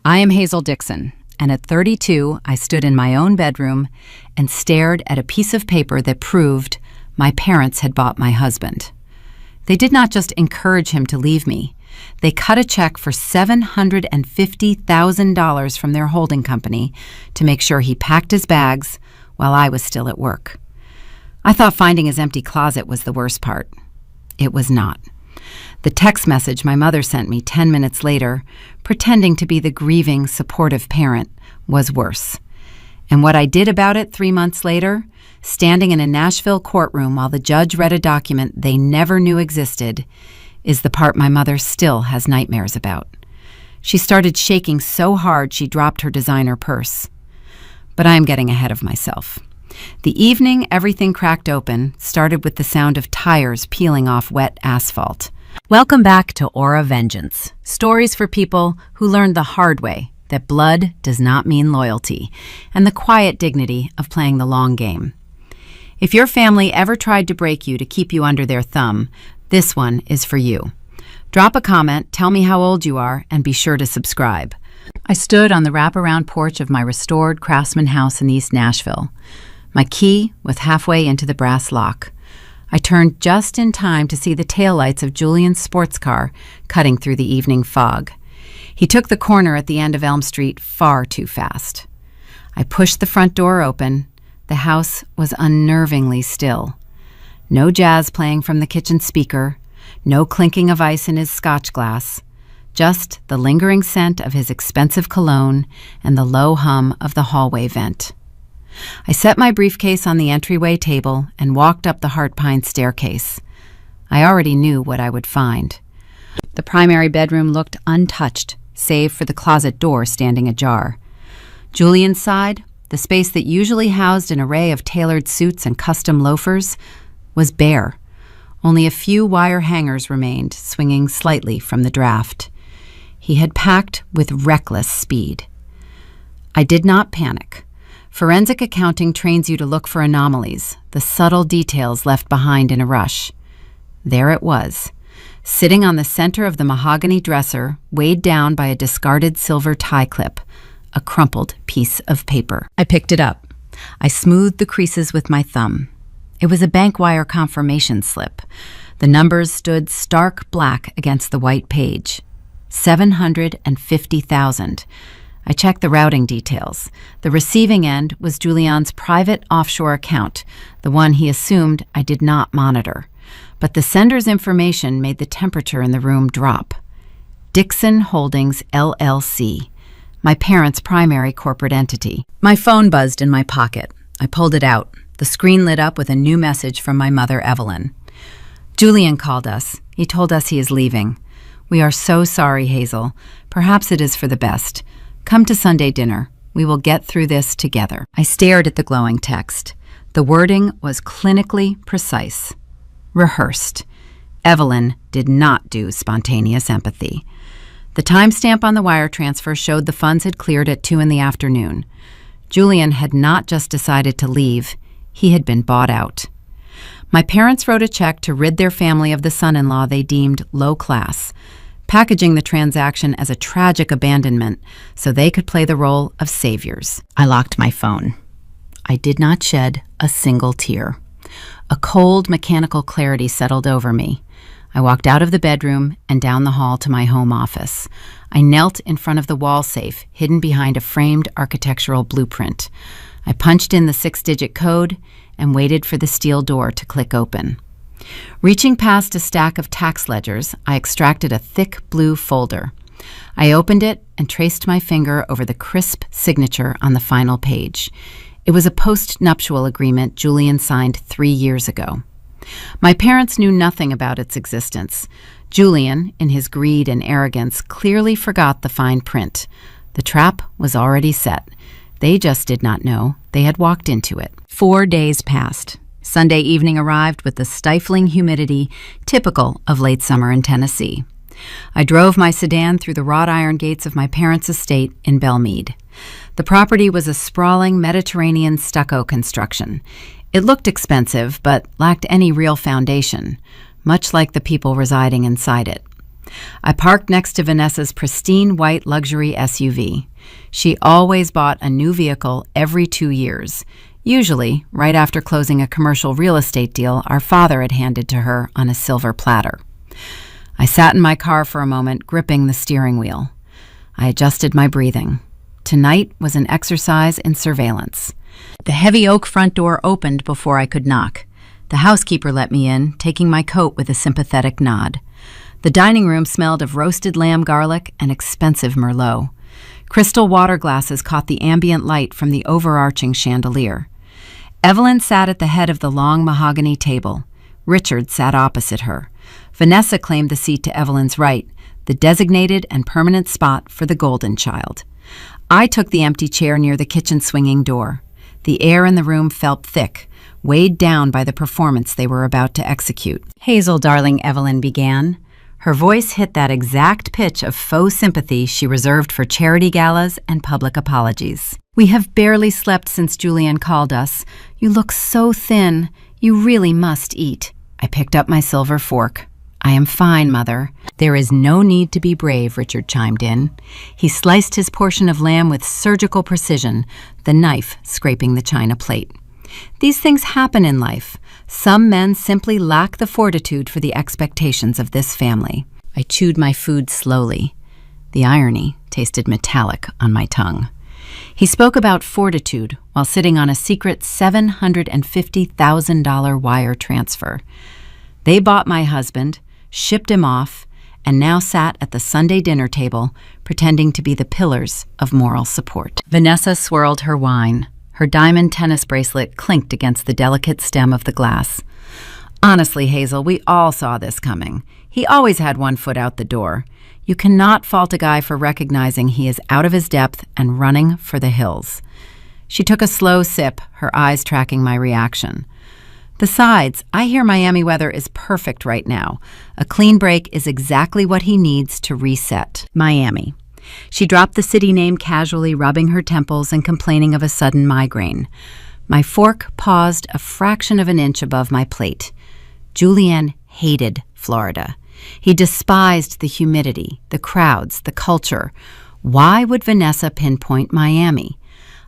I am Hazel Dixon, and at 32, I stood in my own bedroom and stared at a piece of paper that proved my parents had bought my husband. They did not just encourage him to leave me. They cut a check for $750,000 from their holding company to make sure he packed his bags while I was still at work. I thought finding his empty closet was the worst part. It was not. The text message my mother sent me 10 minutes later, pretending to be the grieving, supportive parent, was worse. And what I did about it 3 months later, standing in a Nashville courtroom while the judge read a document they never knew existed, is the part my mother still has nightmares about. She started shaking so hard she dropped her designer purse. But I am getting ahead of myself. The evening everything cracked open started with the sound of tires peeling off wet asphalt. Welcome back to Aura Vengeance, stories for people who learned the hard way that blood does not mean loyalty, and the quiet dignity of playing the long game. If your family ever tried to break you to keep you under their thumb, this one is for you. Drop a comment, tell me how old you are, and be sure to subscribe. I stood on the wraparound porch of my restored Craftsman house in East Nashville. My key was halfway into the brass lock. I turned just in time to see the taillights of Julian's sports car cutting through the evening fog. He took the corner at the end of Elm Street far too fast. I pushed the front door open. The house was unnervingly still. No jazz playing from the kitchen speaker, no clinking of ice in his scotch glass, just the lingering scent of his expensive cologne and the low hum of the hallway vent. I set my briefcase on the entryway table and walked up the heart pine staircase. I already knew what I would find. The primary bedroom looked untouched, save for the closet door standing ajar. Julian's side, the space that usually housed an array of tailored suits and custom loafers, was bare. Only a few wire hangers remained, swinging slightly from the draft. He had packed with reckless speed. I did not panic. Forensic accounting trains you to look for anomalies, the subtle details left behind in a rush. There it was, sitting on the center of the mahogany dresser, weighed down by a discarded silver tie clip, a crumpled piece of paper. I picked it up. I smoothed the creases with my thumb. It was a bank wire confirmation slip. The numbers stood stark black against the white page. 750,000. I checked the routing details. The receiving end was Julian's private offshore account, the one he assumed I did not monitor. But the sender's information made the temperature in the room drop. Dixon Holdings, LLC, my parents' primary corporate entity. My phone buzzed in my pocket. I pulled it out. The screen lit up with a new message from my mother, Evelyn. Julian called us. He told us he is leaving. We are so sorry, Hazel. Perhaps it is for the best. Come to Sunday dinner. We will get through this together. I stared at the glowing text. The wording was clinically precise. Rehearsed. Evelyn did not do spontaneous empathy. The timestamp on the wire transfer showed the funds had cleared at 2 p.m. Julian had not just decided to leave. He had been bought out. My parents wrote a check to rid their family of the son-in-law they deemed low class, packaging the transaction as a tragic abandonment so they could play the role of saviors. I locked my phone. I did not shed a single tear. A cold, mechanical clarity settled over me. I walked out of the bedroom and down the hall to my home office. I knelt in front of the wall safe, hidden behind a framed architectural blueprint. I punched in the 6-digit code and waited for the steel door to click open. Reaching past a stack of tax ledgers, I extracted a thick blue folder. I opened it and traced my finger over the crisp signature on the final page. It was a post-nuptial agreement Julian signed 3 years ago. My parents knew nothing about its existence. Julian, in his greed and arrogance, clearly forgot the fine print. The trap was already set. They just did not know they had walked into it. 4 days passed. Sunday evening arrived with the stifling humidity typical of late summer in Tennessee. I drove my sedan through the wrought iron gates of my parents' estate in Belmead. The property was a sprawling Mediterranean stucco construction. It looked expensive, but lacked any real foundation, much like the people residing inside it. I parked next to Vanessa's pristine white luxury SUV. She always bought a new vehicle every 2 years, usually right after closing a commercial real estate deal our father had handed to her on a silver platter. I sat in my car for a moment, gripping the steering wheel. I adjusted my breathing. Tonight was an exercise in surveillance. The heavy oak front door opened before I could knock. The housekeeper let me in, taking my coat with a sympathetic nod. The dining room smelled of roasted lamb garlic and expensive Merlot. Crystal water glasses caught the ambient light from the overarching chandelier. Evelyn sat at the head of the long mahogany table. Richard sat opposite her. Vanessa claimed the seat to Evelyn's right, the designated and permanent spot for the golden child. I took the empty chair near the kitchen swinging door. The air in the room felt thick, weighed down by the performance they were about to execute. "Hazel, darling," Evelyn began. Her voice hit that exact pitch of faux sympathy she reserved for charity galas and public apologies. "We have barely slept since Julian called us. You look so thin. You really must eat." I picked up my silver fork. "I am fine, Mother." "There is no need to be brave," Richard chimed in. He sliced his portion of lamb with surgical precision, the knife scraping the china plate. "These things happen in life. Some men simply lack the fortitude for the expectations of this family." I chewed my food slowly. The irony tasted metallic on my tongue. He spoke about fortitude while sitting on a secret $750,000 wire transfer. They bought my husband, shipped him off, and now sat at the Sunday dinner table, pretending to be the pillars of moral support. Vanessa swirled her wine. Her diamond tennis bracelet clinked against the delicate stem of the glass. "Honestly, Hazel, we all saw this coming. He always had one foot out the door. You cannot fault a guy for recognizing he is out of his depth and running for the hills." She took a slow sip, her eyes tracking my reaction. "Besides, I hear Miami weather is perfect right now. A clean break is exactly what he needs to reset." Miami. She dropped the city name casually, rubbing her temples and complaining of a sudden migraine. My fork paused a fraction of an inch above my plate. Julian hated Florida. He despised the humidity, the crowds, the culture. Why would Vanessa pinpoint Miami?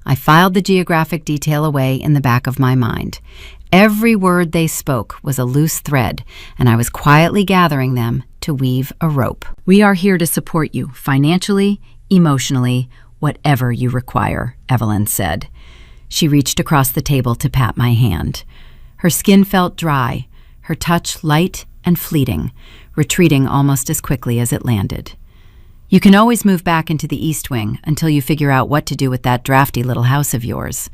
I filed the geographic detail away in the back of my mind. Every word they spoke was a loose thread, and I was quietly gathering them to weave a rope. "We are here to support you, financially, emotionally, whatever you require," Evelyn said. She reached across the table to pat my hand. Her skin felt dry, her touch light and fleeting, retreating almost as quickly as it landed. "You can always move back into the East Wing until you figure out what to do with that drafty little house of yours.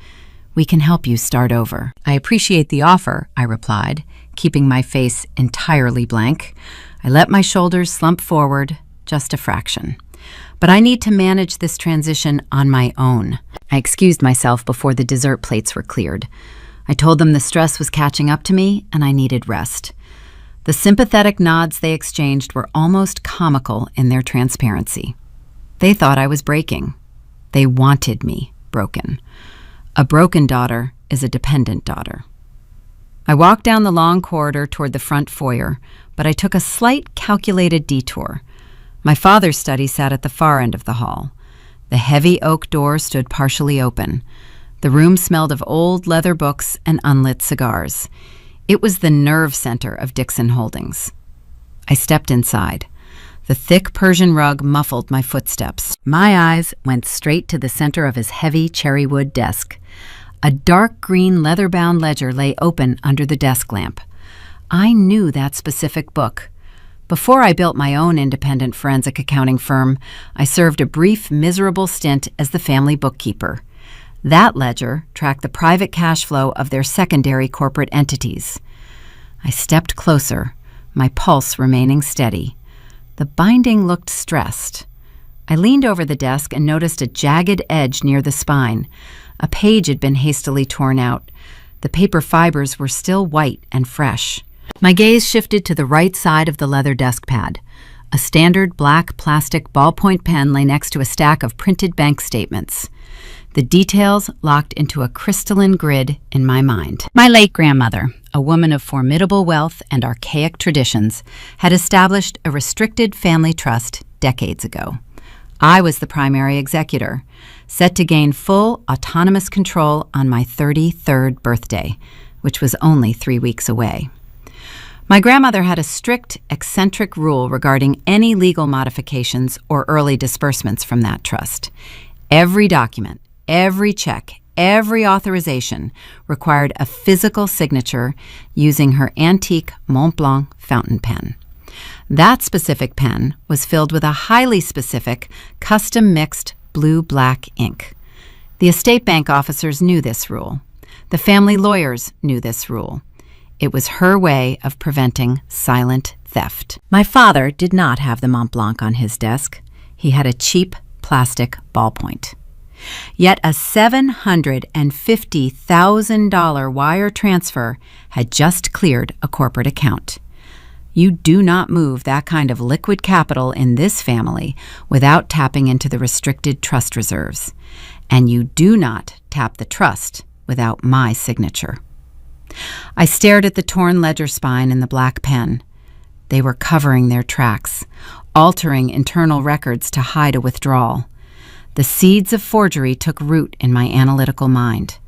We can help you start over." "I appreciate the offer," I replied, keeping my face entirely blank. I let my shoulders slump forward, just a fraction. "But I need to manage this transition on my own." I excused myself before the dessert plates were cleared. I told them the stress was catching up to me and I needed rest. The sympathetic nods they exchanged were almost comical in their transparency. They thought I was breaking. They wanted me broken. A broken daughter is a dependent daughter. I walked down the long corridor toward the front foyer, but I took a slight calculated detour. My father's study sat at the far end of the hall. The heavy oak door stood partially open. The room smelled of old leather books and unlit cigars. It was the nerve center of Dixon Holdings. I stepped inside. The thick Persian rug muffled my footsteps. My eyes went straight to the center of his heavy cherrywood desk. A dark green leather-bound ledger lay open under the desk lamp. I knew that specific book. Before I built my own independent forensic accounting firm, I served a brief, miserable stint as the family bookkeeper. That ledger tracked the private cash flow of their secondary corporate entities. I stepped closer, my pulse remaining steady. The binding looked stressed. I leaned over the desk and noticed a jagged edge near the spine. A page had been hastily torn out. The paper fibers were still white and fresh. My gaze shifted to the right side of the leather desk pad. A standard black plastic ballpoint pen lay next to a stack of printed bank statements. the details locked into a crystalline grid in my mind. My late grandmother, a woman of formidable wealth and archaic traditions, had established a restricted family trust decades ago. I was the primary executor, set to gain full autonomous control on my 33rd birthday, which was only 3 weeks away. My grandmother had a strict, eccentric rule regarding any legal modifications or early disbursements from that trust. Every document, every check, every authorization required a physical signature using her antique Mont Blanc fountain pen. That specific pen was filled with a highly specific, custom-mixed blue-black ink. The estate bank officers knew this rule. The family lawyers knew this rule. It was her way of preventing silent theft. My father did not have the Mont Blanc on his desk. He had a cheap plastic ballpoint. Yet a $750,000 wire transfer had just cleared a corporate account. You do not move that kind of liquid capital in this family without tapping into the restricted trust reserves. And you do not tap the trust without my signature. I stared at the torn ledger spine and the black pen. They were covering their tracks, altering internal records to hide a withdrawal. The seeds of forgery took root in my analytical mind.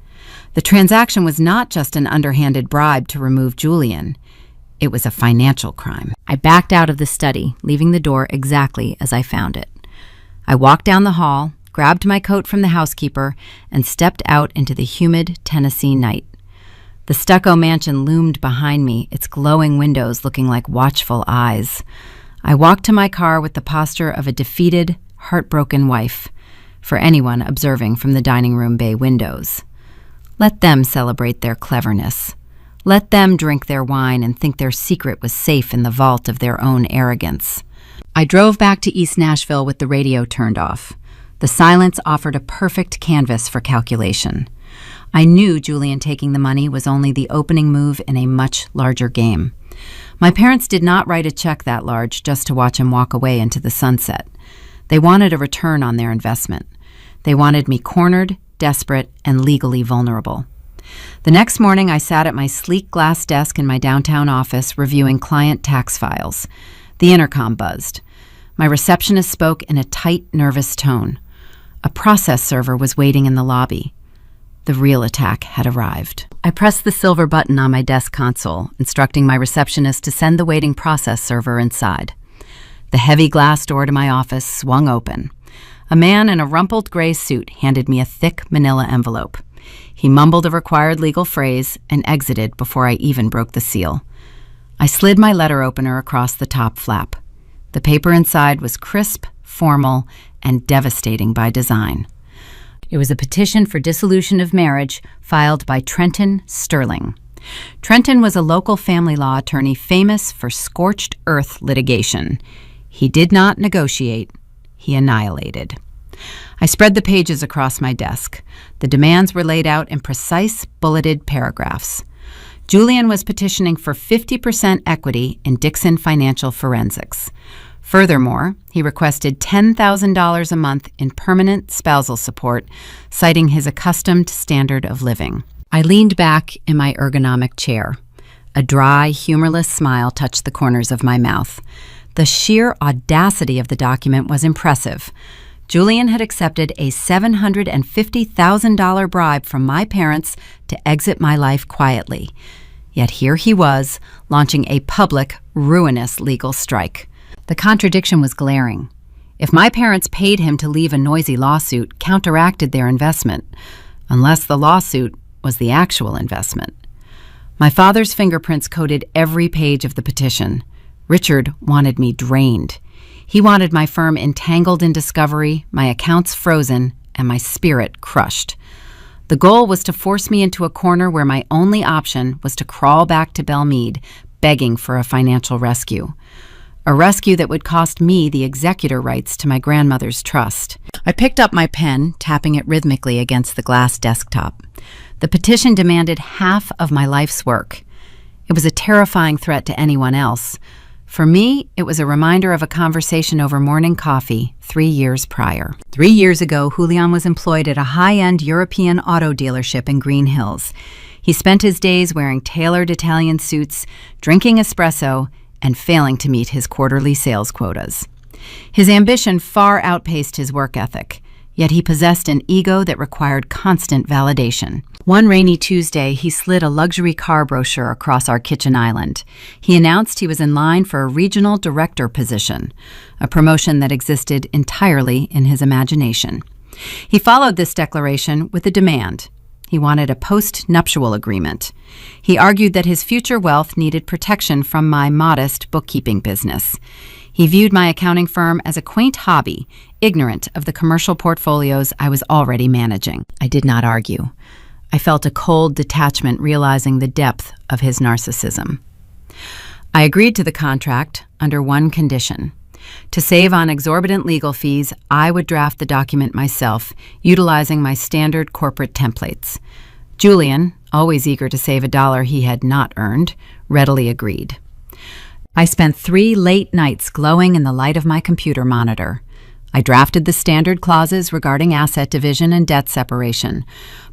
The transaction was not just an underhanded bribe to remove Julian. It was a financial crime. I backed out of the study, leaving the door exactly as I found it. I walked down the hall, grabbed my coat from the housekeeper, and stepped out into the humid Tennessee night. The stucco mansion loomed behind me, its glowing windows looking like watchful eyes. I walked to my car with the posture of a defeated, heartbroken wife, for anyone observing from the dining room bay windows. Let them celebrate their cleverness. Let them drink their wine and think their secret was safe in the vault of their own arrogance. I drove back to East Nashville with the radio turned off. The silence offered a perfect canvas for calculation. I knew Julian taking the money was only the opening move in a much larger game. My parents did not write a check that large just to watch him walk away into the sunset. They wanted a return on their investment. They wanted me cornered, desperate, and legally vulnerable. The next morning, I sat at my sleek glass desk in my downtown office reviewing client tax files. The intercom buzzed. My receptionist spoke in a tight, nervous tone. A process server was waiting in the lobby. The real attack had arrived. I pressed the silver button on my desk console, instructing my receptionist to send the waiting process server inside. The heavy glass door to my office swung open. A man in a rumpled gray suit handed me a thick manila envelope. He mumbled a required legal phrase and exited before I even broke the seal. I slid my letter opener across the top flap. The paper inside was crisp, formal, and devastating by design. It was a petition for dissolution of marriage filed by Trenton Sterling. Trenton was a local family law attorney famous for scorched earth litigation. He did not negotiate. He annihilated. I spread the pages across my desk. The demands were laid out in precise, bulleted paragraphs. Julian was petitioning for 50% equity in Dixon Financial Forensics. Furthermore, he requested $10,000 a month in permanent spousal support, citing his accustomed standard of living. I leaned back in my ergonomic chair. A dry, humorless smile touched the corners of my mouth. The sheer audacity of the document was impressive. Julian had accepted a $750,000 bribe from my parents to exit my life quietly. Yet here he was, launching a public, ruinous legal strike. The contradiction was glaring. If my parents paid him to leave a noisy lawsuit, counteracted their investment, unless the lawsuit was the actual investment. My father's fingerprints coated every page of the petition. Richard wanted me drained. He wanted my firm entangled in discovery, my accounts frozen, and my spirit crushed. The goal was to force me into a corner where my only option was to crawl back to Belmead, begging for a financial rescue. A rescue that would cost me the executor rights to my grandmother's trust. I picked up my pen, tapping it rhythmically against the glass desktop. The petition demanded half of my life's work. It was a terrifying threat to anyone else. For me, it was a reminder of a conversation over morning coffee 3 years prior. 3 years ago, Julian was employed at a high-end European auto dealership in Green Hills. He spent his days wearing tailored Italian suits, drinking espresso, and failing to meet his quarterly sales quotas. His ambition far outpaced his work ethic, yet he possessed an ego that required constant validation. One rainy Tuesday, he slid a luxury car brochure across our kitchen island. He announced he was in line for a regional director position, a promotion that existed entirely in his imagination. He followed this declaration with a demand. He wanted a post-nuptial agreement. He argued that his future wealth needed protection from my modest bookkeeping business. He viewed my accounting firm as a quaint hobby, ignorant of the commercial portfolios I was already managing. I did not argue. I felt a cold detachment realizing the depth of his narcissism. I agreed to the contract under one condition. To save on exorbitant legal fees, I would draft the document myself, utilizing my standard corporate templates. Julian, always eager to save a dollar he had not earned, readily agreed. I spent 3 late nights glowing in the light of my computer monitor. I drafted the standard clauses regarding asset division and debt separation,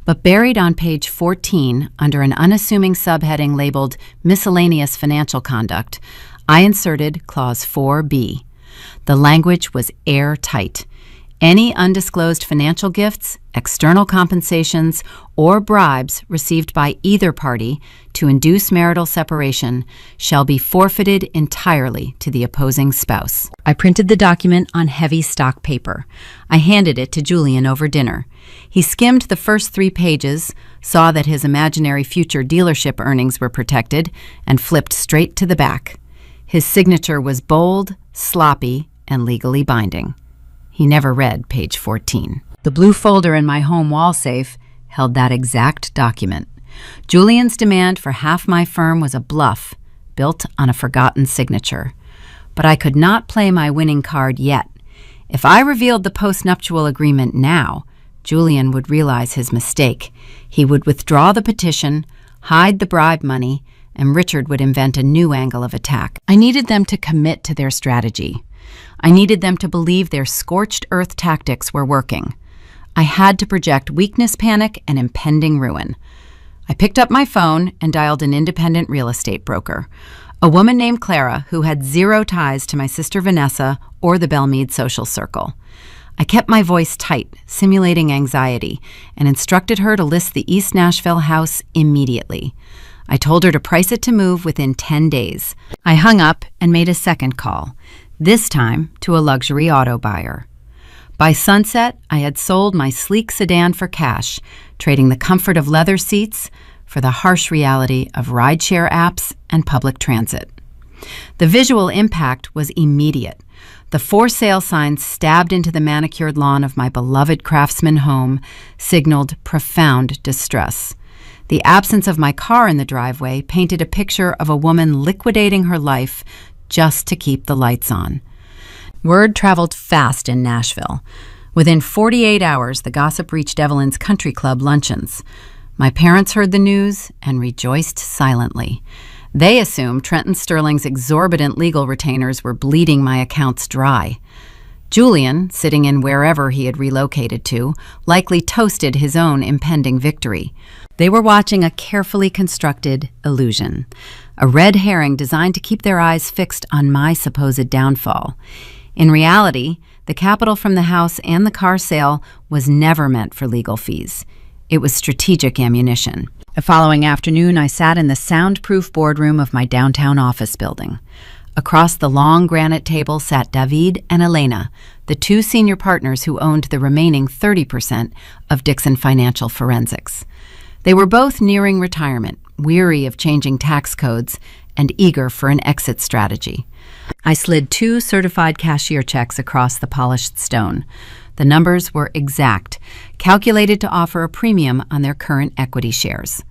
but buried on page 14, under an unassuming subheading labeled Miscellaneous Financial Conduct, I inserted Clause 4B. The language was airtight. Any undisclosed financial gifts, external compensations, or bribes received by either party to induce marital separation shall be forfeited entirely to the opposing spouse. I printed the document on heavy stock paper. I handed it to Julian over dinner. He skimmed the first 3 pages, saw that his imaginary future dealership earnings were protected, and flipped straight to the back. His signature was bold, sloppy, and legally binding. He never read page 14. The blue folder in my home wall safe held that exact document. Julian's demand for half my firm was a bluff, built on a forgotten signature. But I could not play my winning card yet. If I revealed the postnuptial agreement now, Julian would realize his mistake. He would withdraw the petition, hide the bribe money, and Richard would invent a new angle of attack. I needed them to commit to their strategy. I needed them to believe their scorched earth tactics were working. I had to project weakness, panic, and impending ruin. I picked up my phone and dialed an independent real estate broker, a woman named Clara who had 0 ties to my sister Vanessa or the Belmead social circle. I kept my voice tight, simulating anxiety, and instructed her to list the East Nashville house immediately. I told her to price it to move within 10 days. I hung up and made a second call, this time to a luxury auto buyer. By sunset, I had sold my sleek sedan for cash, trading the comfort of leather seats for the harsh reality of rideshare apps and public transit. The visual impact was immediate. The for sale sign stabbed into the manicured lawn of my beloved Craftsman home signaled profound distress. The absence of my car in the driveway painted a picture of a woman liquidating her life just to keep the lights on. Word traveled fast in Nashville. Within 48 hours, the gossip reached Evelyn's country club luncheons. My parents heard the news and rejoiced silently. They assumed Trenton Sterling's exorbitant legal retainers were bleeding my accounts dry. Julian, sitting in wherever he had relocated to, likely toasted his own impending victory. They were watching a carefully constructed illusion, a red herring designed to keep their eyes fixed on my supposed downfall. In reality, the capital from the house and the car sale was never meant for legal fees. It was strategic ammunition. The following afternoon, I sat in the soundproof boardroom of my downtown office building. Across the long granite table sat David and Elena, the 2 senior partners who owned the remaining 30% of Dixon Financial Forensics. They were both nearing retirement, weary of changing tax codes, and eager for an exit strategy. I slid 2 certified cashier checks across the polished stone. The numbers were exact, calculated to offer a premium on their current equity shares.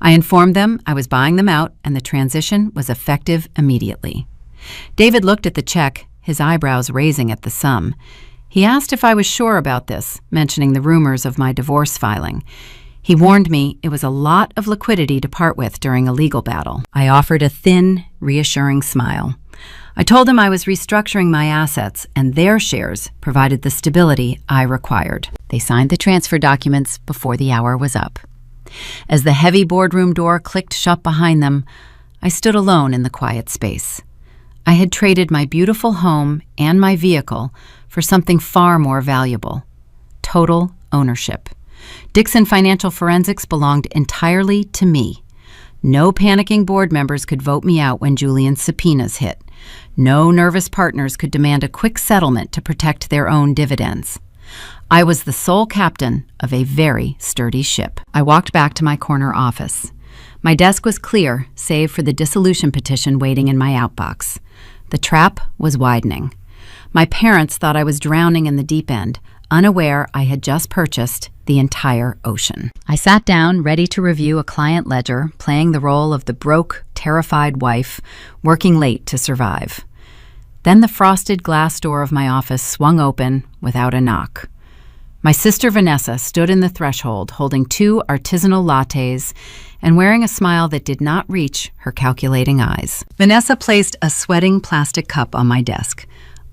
I informed them I was buying them out, and the transition was effective immediately. David looked at the check, his eyebrows raising at the sum. He asked if I was sure about this, mentioning the rumors of my divorce filing. He warned me it was a lot of liquidity to part with during a legal battle. I offered a thin, reassuring smile. I told him I was restructuring my assets, and their shares provided the stability I required. They signed the transfer documents before the hour was up. As the heavy boardroom door clicked shut behind them, I stood alone in the quiet space. I had traded my beautiful home and my vehicle for something far more valuable: total ownership. Dixon Financial Forensics belonged entirely to me. No panicking board members could vote me out when Julian's subpoenas hit. No nervous partners could demand a quick settlement to protect their own dividends. I was the sole captain of a very sturdy ship. I walked back to my corner office. My desk was clear, save for the dissolution petition waiting in my outbox. The trap was widening. My parents thought I was drowning in the deep end, unaware I had just purchased the entire ocean. I sat down, ready to review a client ledger, playing the role of the broke, terrified wife, working late to survive. Then the frosted glass door of my office swung open without a knock. My sister Vanessa stood in the threshold, holding 2 artisanal lattes and wearing a smile that did not reach her calculating eyes. Vanessa placed a sweating plastic cup on my desk.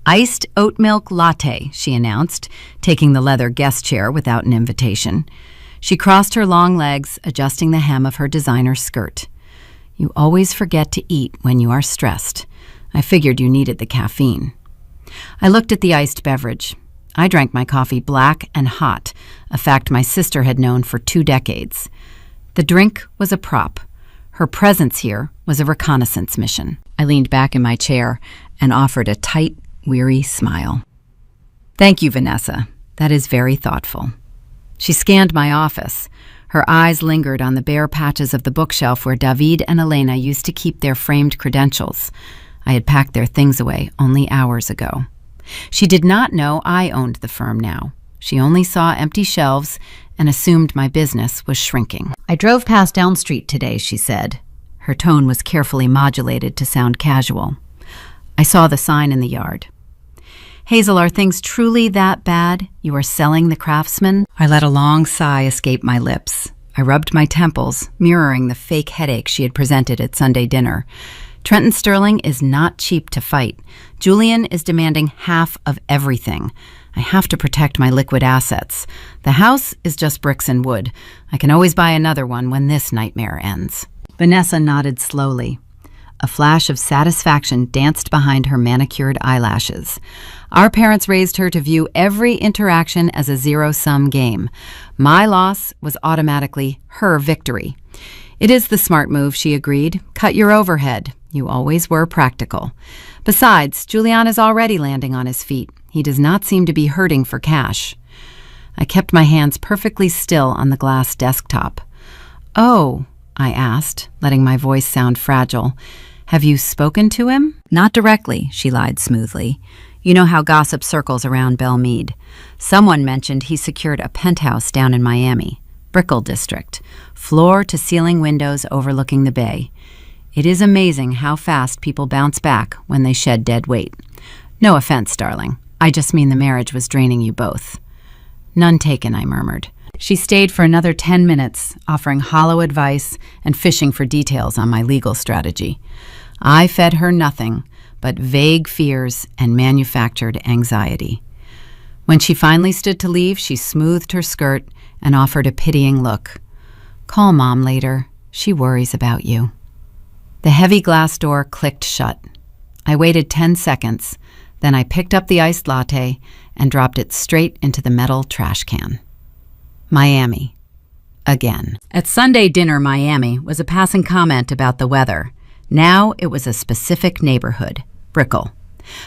"Iced oat milk latte," she announced, taking the leather guest chair without an invitation. She crossed her long legs, adjusting the hem of her designer skirt. "You always forget to eat when you are stressed. I figured you needed the caffeine." I looked at the iced beverage. I drank my coffee black and hot, a fact my sister had known for 2 decades. The drink was a prop. Her presence here was a reconnaissance mission. I leaned back in my chair and offered a tight, weary smile. "Thank you, Vanessa. That is very thoughtful." She scanned my office. Her eyes lingered on the bare patches of the bookshelf where David and Elena used to keep their framed credentials. I had packed their things away only hours ago. She did not know I owned the firm now. She only saw empty shelves and assumed my business was shrinking. "I drove past Elm Street today," she said. Her tone was carefully modulated to sound casual. "I saw the sign in the yard." "Hazel, are things truly that bad? You are selling the Craftsman?" I let a long sigh escape my lips. I rubbed my temples, mirroring the fake headache she had presented at Sunday dinner. Trenton Sterling is not cheap to fight. Julian is demanding half of everything. I have to protect my liquid assets. The house is just bricks and wood. I can always buy another one when this nightmare ends. Vanessa nodded slowly. A flash of satisfaction danced behind her manicured eyelashes. Our parents raised her to view every interaction as a zero-sum game. My loss was automatically her victory. "It is the smart move," she agreed. "Cut your overhead. You always were practical. Besides, Julian is already landing on his feet. He does not seem to be hurting for cash." I kept my hands perfectly still on the glass desktop. "Oh," I asked, letting my voice sound fragile. "Have you spoken to him?" "Not directly," she lied smoothly. "You know how gossip circles around Belmead. Someone mentioned he secured a penthouse down in Miami, Brickell District, floor-to-ceiling windows overlooking the bay. It is amazing how fast people bounce back when they shed dead weight. No offense, darling. I just mean the marriage was draining you both." "None taken," I murmured. She stayed for another 10 minutes, offering hollow advice and fishing for details on my legal strategy. I fed her nothing but vague fears and manufactured anxiety. When she finally stood to leave, she smoothed her skirt and offered a pitying look. "Call Mom later. She worries about you." The heavy glass door clicked shut. I waited 10 seconds, then I picked up the iced latte and dropped it straight into the metal trash can. Miami. Again. At Sunday dinner, Miami was a passing comment about the weather. Now it was a specific neighborhood, Brickell.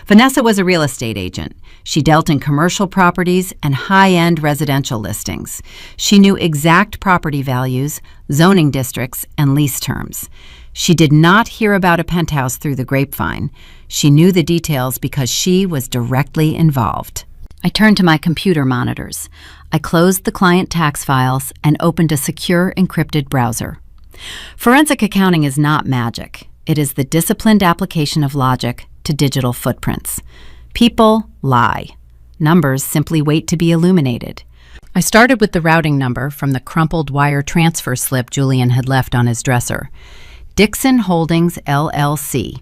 Vanessa was a real estate agent. She dealt in commercial properties and high-end residential listings. She knew exact property values, zoning districts, and lease terms. She did not hear about a penthouse through the grapevine. She knew the details because she was directly involved. I turned to my computer monitors. I closed the client tax files and opened a secure encrypted browser. Forensic accounting is not magic. It is the disciplined application of logic to digital footprints. People lie. Numbers simply wait to be illuminated. I started with the routing number from the crumpled wire transfer slip Julian had left on his dresser. Dixon Holdings, LLC.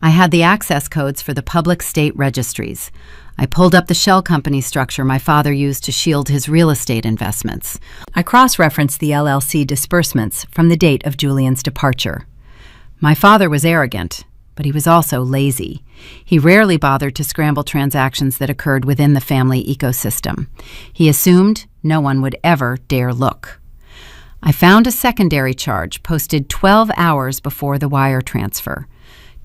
I had the access codes for the public state registries. I pulled up the shell company structure my father used to shield his real estate investments. I cross-referenced the LLC disbursements from the date of Julian's departure. My father was arrogant, but he was also lazy. He rarely bothered to scramble transactions that occurred within the family ecosystem. He assumed no one would ever dare look. I found a secondary charge posted 12 hours before the wire transfer.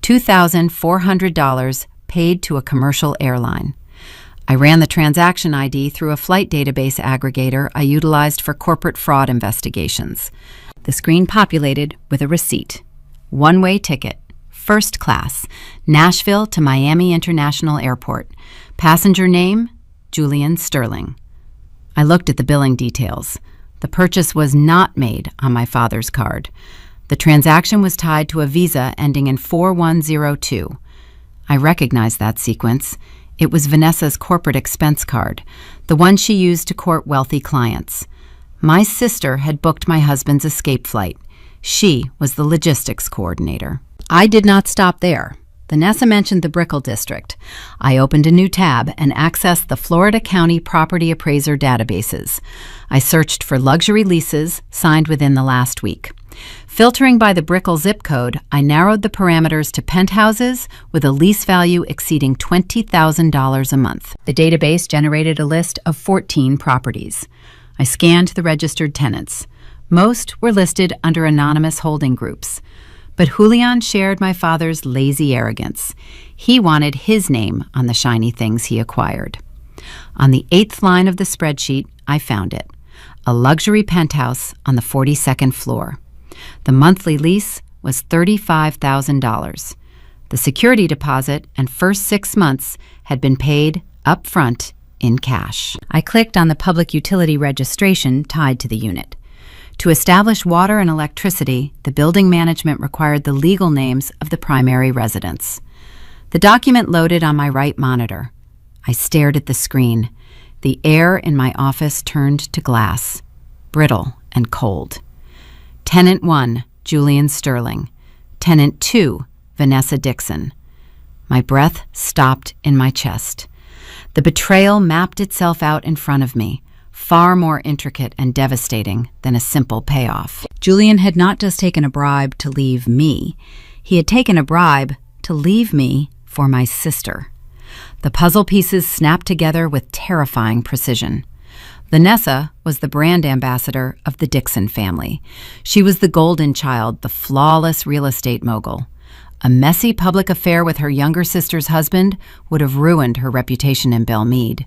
$2,400 paid to a commercial airline. I ran the transaction ID through a flight database aggregator I utilized for corporate fraud investigations. The screen populated with a receipt. One-way ticket, first class, Nashville to Miami International Airport. Passenger name, Julian Sterling. I looked at the billing details. The purchase was not made on my father's card. The transaction was tied to a Visa ending in 4102. I recognized that sequence. It was Vanessa's corporate expense card, the one she used to court wealthy clients. My sister had booked my husband's escape flight. She was the logistics coordinator. I did not stop there. Vanessa mentioned the Brickell district. I opened a new tab and accessed the Florida County Property Appraiser databases. I searched for luxury leases signed within the last week. Filtering by the Brickell zip code, I narrowed the parameters to penthouses with a lease value exceeding $20,000 a month. The database generated a list of 14 properties. I scanned the registered tenants. Most were listed under anonymous holding groups. But Julian shared my father's lazy arrogance. He wanted his name on the shiny things he acquired. On the 8th line of the spreadsheet, I found it. A luxury penthouse on the 42nd floor. The monthly lease was $35,000. The security deposit and first 6 months had been paid up front in cash. I clicked on the public utility registration tied to the unit. To establish water and electricity, the building management required the legal names of the primary residents. The document loaded on my right monitor. I stared at the screen. The air in my office turned to glass, brittle and cold. Tenant 1, Julian Sterling. Tenant 2, Vanessa Dixon. My breath stopped in my chest. The betrayal mapped itself out in front of me, far more intricate and devastating than a simple payoff. Julian had not just taken a bribe to leave me. He had taken a bribe to leave me for my sister. The puzzle pieces snapped together with terrifying precision. Vanessa was the brand ambassador of the Dixon family. She was the golden child, the flawless real estate mogul. A messy public affair with her younger sister's husband would have ruined her reputation in Belmead.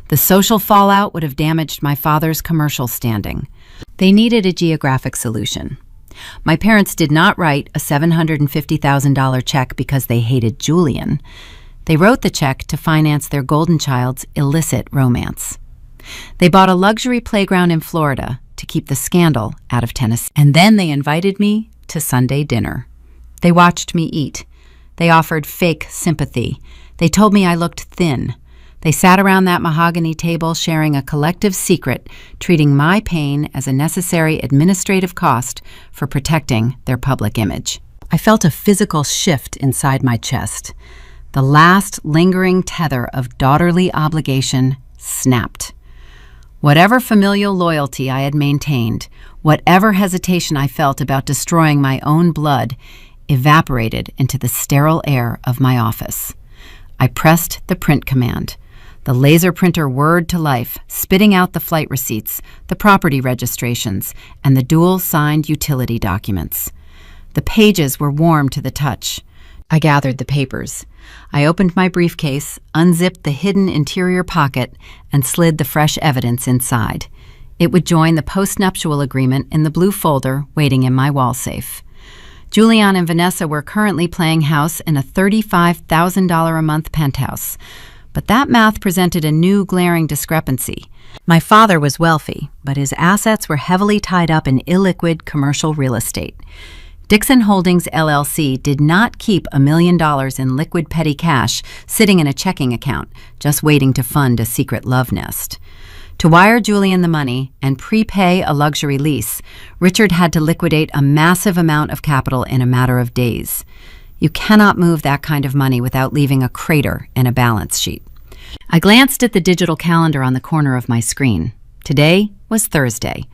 The social fallout would have damaged my father's commercial standing. They needed a geographic solution. My parents did not write a $750,000 check because they hated Julian. They wrote the check to finance their golden child's illicit romance. They bought a luxury playground in Florida to keep the scandal out of Tennessee. And then they invited me to Sunday dinner. They watched me eat. They offered fake sympathy. They told me I looked thin. They sat around that mahogany table sharing a collective secret, treating my pain as a necessary administrative cost for protecting their public image. I felt a physical shift inside my chest. The last lingering tether of daughterly obligation snapped. Whatever familial loyalty I had maintained, whatever hesitation I felt about destroying my own blood, evaporated into the sterile air of my office. I pressed the print command. The laser printer whirred to life, spitting out the flight receipts, the property registrations, and the dual-signed utility documents. The pages were warm to the touch. I gathered the papers. I opened my briefcase, unzipped the hidden interior pocket, and slid the fresh evidence inside. It would join the postnuptial agreement in the blue folder waiting in my wall safe. Julian and Vanessa were currently playing house in a $35,000 a month penthouse. But that math presented a new glaring discrepancy. My father was wealthy, but his assets were heavily tied up in illiquid commercial real estate. Dixon Holdings LLC did not keep $1 million in liquid petty cash sitting in a checking account, just waiting to fund a secret love nest. To wire Julian the money and prepay a luxury lease, Richard had to liquidate a massive amount of capital in a matter of days. You cannot move that kind of money without leaving a crater in a balance sheet. I glanced at the digital calendar on the corner of my screen. Today was Thursday.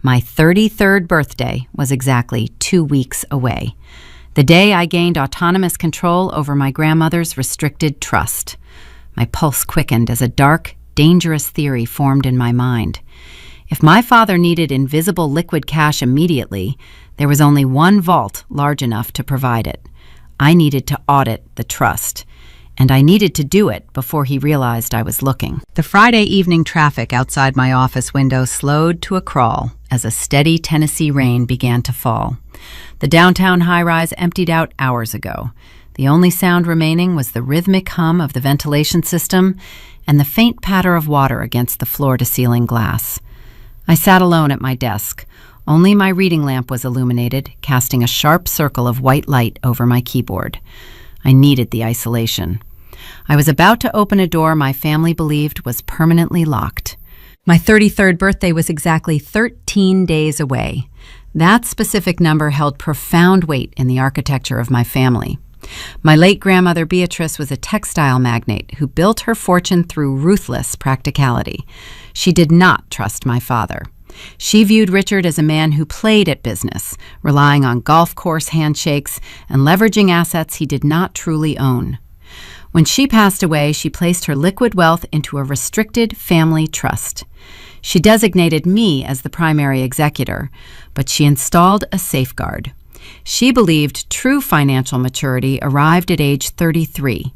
My 33rd birthday was exactly 2 weeks away. The day I gained autonomous control over my grandmother's restricted trust. My pulse quickened as a dark, dangerous theory formed in my mind. If my father needed invisible liquid cash immediately, there was only one vault large enough to provide it. I needed to audit the trust, and I needed to do it before he realized I was looking. The Friday evening traffic outside my office window slowed to a crawl as a steady Tennessee rain began to fall. The downtown high-rise emptied out hours ago. The only sound remaining was the rhythmic hum of the ventilation system and the faint patter of water against the floor-to-ceiling glass. I sat alone at my desk. Only my reading lamp was illuminated, casting a sharp circle of white light over my keyboard. I needed the isolation. I was about to open a door my family believed was permanently locked. My 33rd birthday was exactly 13 days away. That specific number held profound weight in the architecture of my family. My late grandmother Beatrice was a textile magnate who built her fortune through ruthless practicality. She did not trust my father. She viewed Richard as a man who played at business, relying on golf course handshakes and leveraging assets he did not truly own. When she passed away, she placed her liquid wealth into a restricted family trust. She designated me as the primary executor, but she installed a safeguard. She believed true financial maturity arrived at age 33.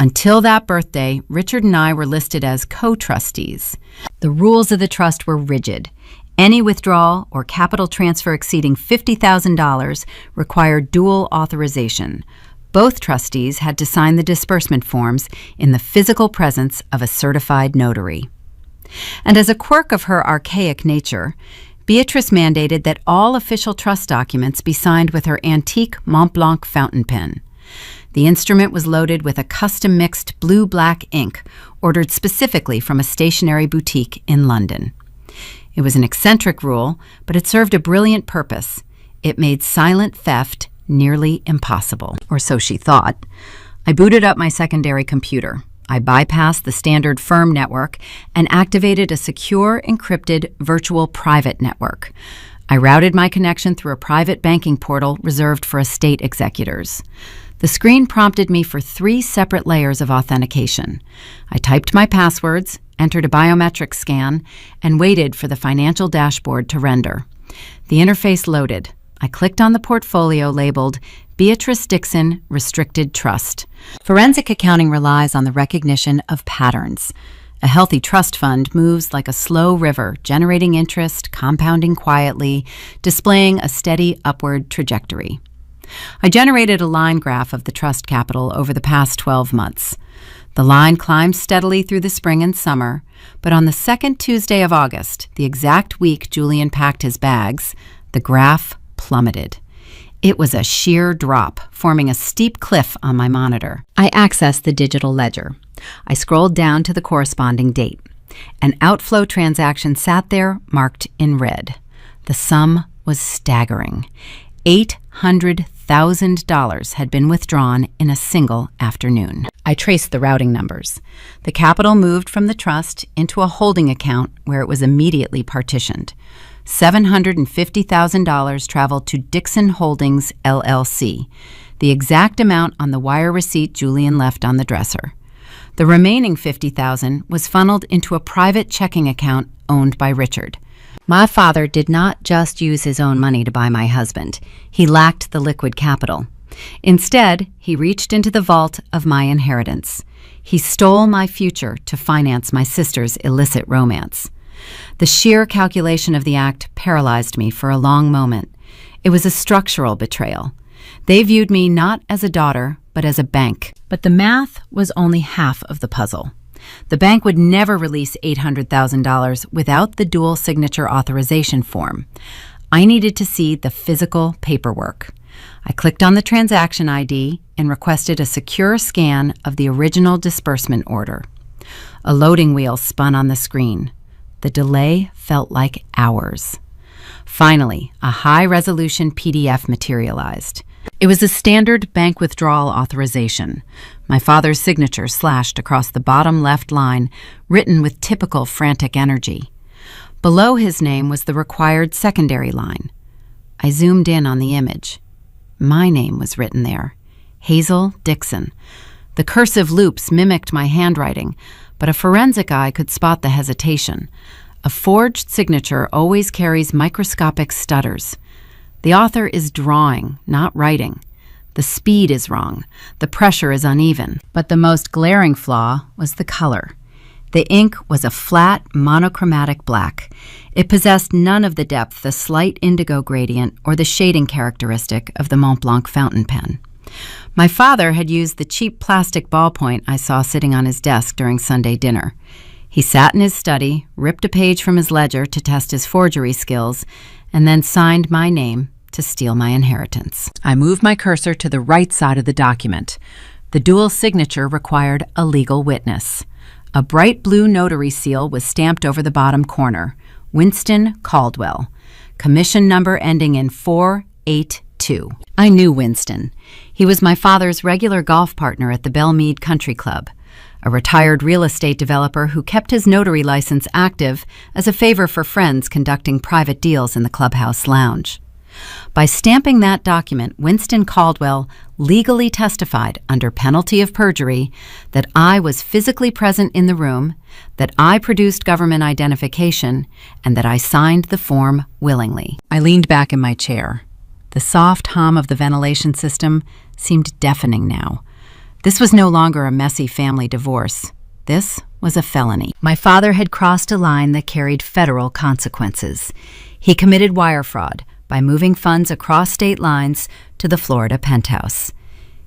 Until that birthday, Richard and I were listed as co-trustees. The rules of the trust were rigid. Any withdrawal or capital transfer exceeding $50,000 required dual authorization. Both trustees had to sign the disbursement forms in the physical presence of a certified notary. And as a quirk of her archaic nature, Beatrice mandated that all official trust documents be signed with her antique Mont Blanc fountain pen. The instrument was loaded with a custom-mixed blue-black ink ordered specifically from a stationery boutique in London. It was an eccentric rule, but it served a brilliant purpose. It made silent theft nearly impossible, or so she thought. I booted up my secondary computer. I bypassed the standard firm network and activated a secure, encrypted, virtual private network. I routed my connection through a private banking portal reserved for estate executors. The screen prompted me for 3 separate layers of authentication. I typed my passwords, entered a biometric scan, and waited for the financial dashboard to render. The interface loaded. I clicked on the portfolio labeled Beatrice Dixon Restricted Trust. Forensic accounting relies on the recognition of patterns. A healthy trust fund moves like a slow river, generating interest, compounding quietly, displaying a steady upward trajectory. I generated a line graph of the trust capital over the past 12 months. The line climbed steadily through the spring and summer, but on the second Tuesday of August, the exact week Julian packed his bags, the graph plummeted. It was a sheer drop, forming a steep cliff on my monitor. I accessed the digital ledger. I scrolled down to the corresponding date. An outflow transaction sat there, marked in red. The sum was staggering. $800,000 had been withdrawn in a single afternoon. I traced the routing numbers. The capital moved from the trust into a holding account where it was immediately partitioned. $750,000 traveled to Dixon Holdings, LLC, the exact amount on the wire receipt Julian left on the dresser. The remaining $50,000 was funneled into a private checking account owned by Richard. My father did not just use his own money to buy my husband. He lacked the liquid capital. Instead, he reached into the vault of my inheritance. He stole my future to finance my sister's illicit romance. The sheer calculation of the act paralyzed me for a long moment. It was a structural betrayal. They viewed me not as a daughter, but as a bank. But the math was only half of the puzzle. The bank would never release $800,000 without the dual signature authorization form. I needed to see the physical paperwork. I clicked on the transaction ID and requested a secure scan of the original disbursement order. A loading wheel spun on the screen. The delay felt like hours. Finally, a high-resolution PDF materialized. It was a standard bank withdrawal authorization, my father's signature slashed across the bottom left line, written with typical frantic energy. Below his name was the required secondary line. I zoomed in on the image. My name was written there, Hazel Dixon. The cursive loops mimicked my handwriting, but a forensic eye could spot the hesitation. A forged signature always carries microscopic stutters. The author is drawing, not writing. The speed is wrong. The pressure is uneven. But the most glaring flaw was the color. The ink was a flat, monochromatic black. It possessed none of the depth, the slight indigo gradient, or the shading characteristic of the Mont Blanc fountain pen. My father had used the cheap plastic ballpoint I saw sitting on his desk during Sunday dinner. He sat in his study, ripped a page from his ledger to test his forgery skills, and then signed my name to steal my inheritance. I moved my cursor to the right side of the document. The dual signature required a legal witness. A bright blue notary seal was stamped over the bottom corner. Winston Caldwell. Commission number ending in 482. I knew Winston. He was my father's regular golf partner at the Belmead Country Club, a retired real estate developer who kept his notary license active as a favor for friends conducting private deals in the clubhouse lounge. By stamping that document, Winston Caldwell legally testified under penalty of perjury that I was physically present in the room, that I produced government identification, and that I signed the form willingly. I leaned back in my chair. The soft hum of the ventilation system seemed deafening now. This was no longer a messy family divorce. This was a felony. My father had crossed a line that carried federal consequences. He committed wire fraud by moving funds across state lines to the Florida penthouse.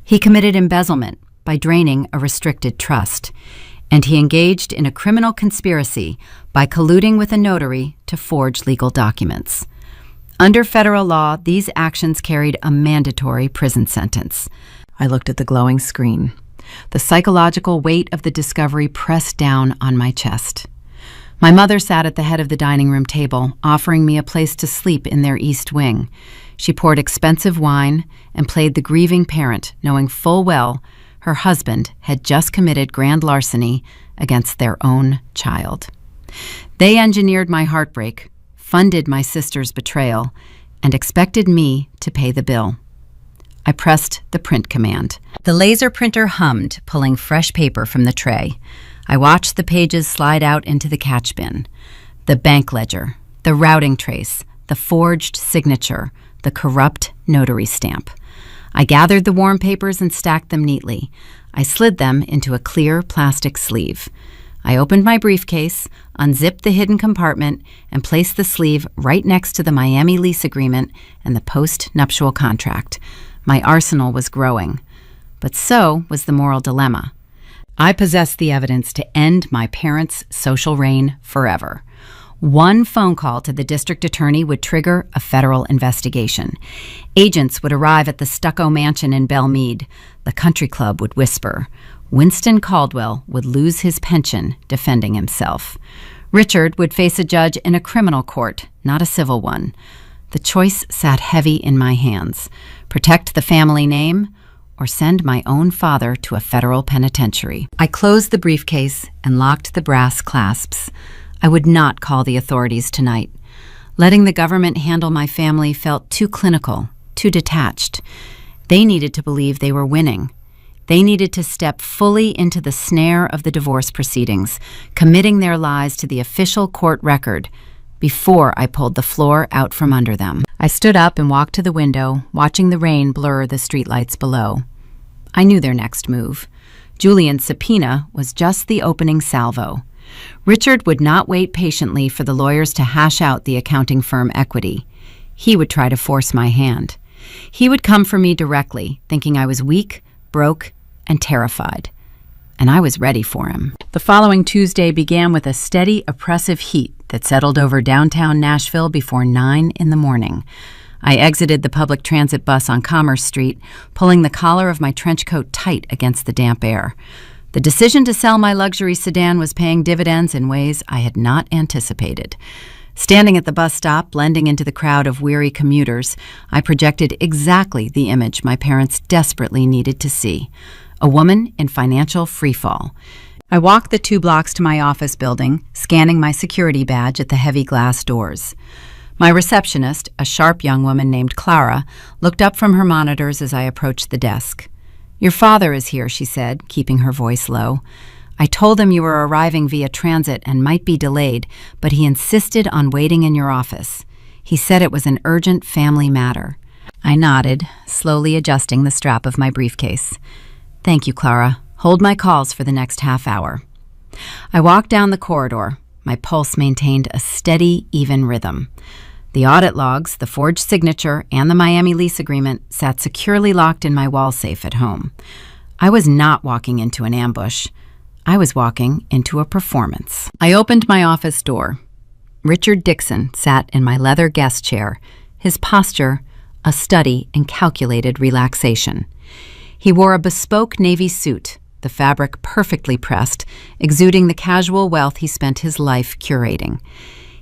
He committed embezzlement by draining a restricted trust. And he engaged in a criminal conspiracy by colluding with a notary to forge legal documents. Under federal law, these actions carried a mandatory prison sentence. I looked at the glowing screen. The psychological weight of the discovery pressed down on my chest. My mother sat at the head of the dining room table, offering me a place to sleep in their east wing. She poured expensive wine and played the grieving parent, knowing full well her husband had just committed grand larceny against their own child. They engineered my heartbreak, funded my sister's betrayal, and expected me to pay the bill. I pressed the print command. The laser printer hummed, pulling fresh paper from the tray. I watched the pages slide out into the catch bin. The bank ledger, the routing trace, the forged signature, the corrupt notary stamp. I gathered the warm papers and stacked them neatly. I slid them into a clear plastic sleeve. I opened my briefcase, unzipped the hidden compartment, and placed the sleeve right next to the Miami lease agreement and the post-nuptial contract. My arsenal was growing, but so was the moral dilemma. I possessed the evidence to end my parents' social reign forever. One phone call to the district attorney would trigger a federal investigation. Agents would arrive at the stucco mansion in Belmead. The country club would whisper. Winston Caldwell would lose his pension defending himself. Richard would face a judge in a criminal court, not a civil one. The choice sat heavy in my hands. Protect the family name or send my own father to a federal penitentiary. I closed the briefcase and locked the brass clasps. I would not call the authorities tonight. Letting the government handle my family felt too clinical, too detached. They needed to believe they were winning. They needed to step fully into the snare of the divorce proceedings, committing their lies to the official court record before I pulled the floor out from under them. I stood up and walked to the window, watching the rain blur the streetlights below. I knew their next move. Julian's subpoena was just the opening salvo. Richard would not wait patiently for the lawyers to hash out the accounting firm equity. He would try to force my hand. He would come for me directly, thinking I was weak, broke, and terrified. And I was ready for him. The following Tuesday began with a steady, oppressive heat that settled over downtown Nashville before 9 in the morning. I exited the public transit bus on Commerce Street, pulling the collar of my trench coat tight against the damp air. The decision to sell my luxury sedan was paying dividends in ways I had not anticipated. Standing at the bus stop, blending into the crowd of weary commuters, I projected exactly the image my parents desperately needed to see: a woman in financial freefall. I walked the 2 blocks to my office building, scanning my security badge at the heavy glass doors. My receptionist, a sharp young woman named Clara, looked up from her monitors as I approached the desk. "Your father is here," she said, keeping her voice low. "I told him you were arriving via transit and might be delayed, but he insisted on waiting in your office. He said it was an urgent family matter." I nodded, slowly adjusting the strap of my briefcase. "Thank you, Clara. Hold my calls for the next half hour." I walked down the corridor. My pulse maintained a steady, even rhythm. The audit logs, the forged signature, and the Miami lease agreement sat securely locked in my wall safe at home. I was not walking into an ambush. I was walking into a performance. I opened my office door. Richard Dixon sat in my leather guest chair, his posture a study in calculated relaxation. He wore a bespoke navy suit, the fabric perfectly pressed, exuding the casual wealth he spent his life curating.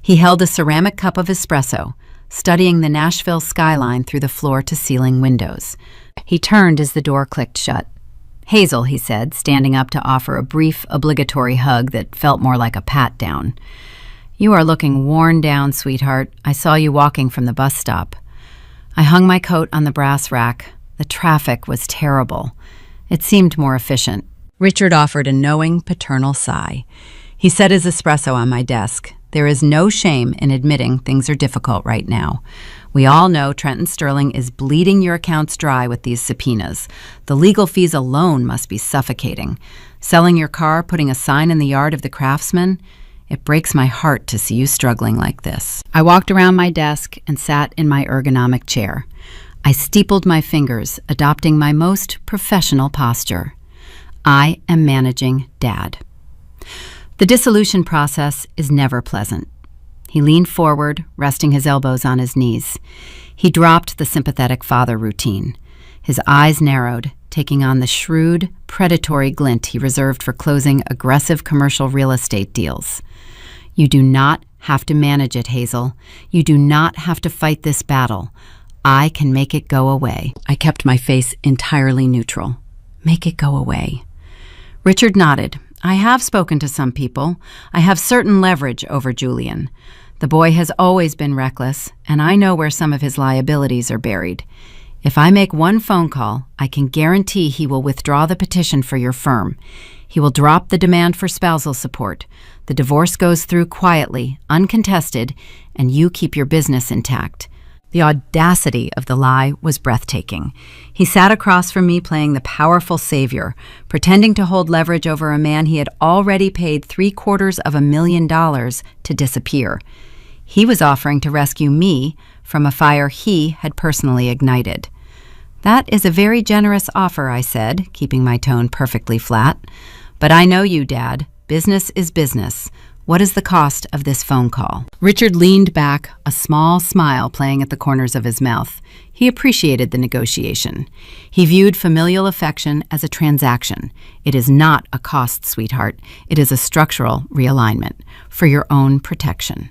He held a ceramic cup of espresso, studying the Nashville skyline through the floor-to-ceiling windows. He turned as the door clicked shut. "Hazel," he said, standing up to offer a brief, obligatory hug that felt more like a pat-down. "You are looking worn down, sweetheart. I saw you walking from the bus stop." I hung my coat on the brass rack. The traffic was terrible. It seemed more efficient. Richard offered a knowing, paternal sigh. He set his espresso on my desk. "There is no shame in admitting things are difficult right now. We all know Trenton Sterling is bleeding your accounts dry with these subpoenas. The legal fees alone must be suffocating. Selling your car, putting a sign in the yard of the Craftsman? It breaks my heart to see you struggling like this." I walked around my desk and sat in my ergonomic chair. I steepled my fingers, adopting my most professional posture. I am managing Dad. The dissolution process is never pleasant. He leaned forward, resting his elbows on his knees. He dropped the sympathetic father routine. His eyes narrowed, taking on the shrewd, predatory glint he reserved for closing aggressive commercial real estate deals. "You do not have to manage it, Hazel. You do not have to fight this battle. I can make it go away." I kept my face entirely neutral. Make it go away. Richard nodded. "I have spoken to some people. I have certain leverage over Julian. The boy has always been reckless, and I know where some of his liabilities are buried. If I make one phone call, I can guarantee he will withdraw the petition for your firm. He will drop the demand for spousal support. The divorce goes through quietly, uncontested, and you keep your business intact." The audacity of the lie was breathtaking. He sat across from me playing the powerful savior, pretending to hold leverage over a man he had already paid $750,000 to disappear. He was offering to rescue me from a fire he had personally ignited. "That is a very generous offer," I said, keeping my tone perfectly flat. "But I know you, Dad. Business is business. What is the cost of this phone call?" Richard leaned back, a small smile playing at the corners of his mouth. He appreciated the negotiation. He viewed familial affection as a transaction. "It is not a cost, sweetheart. It is a structural realignment for your own protection."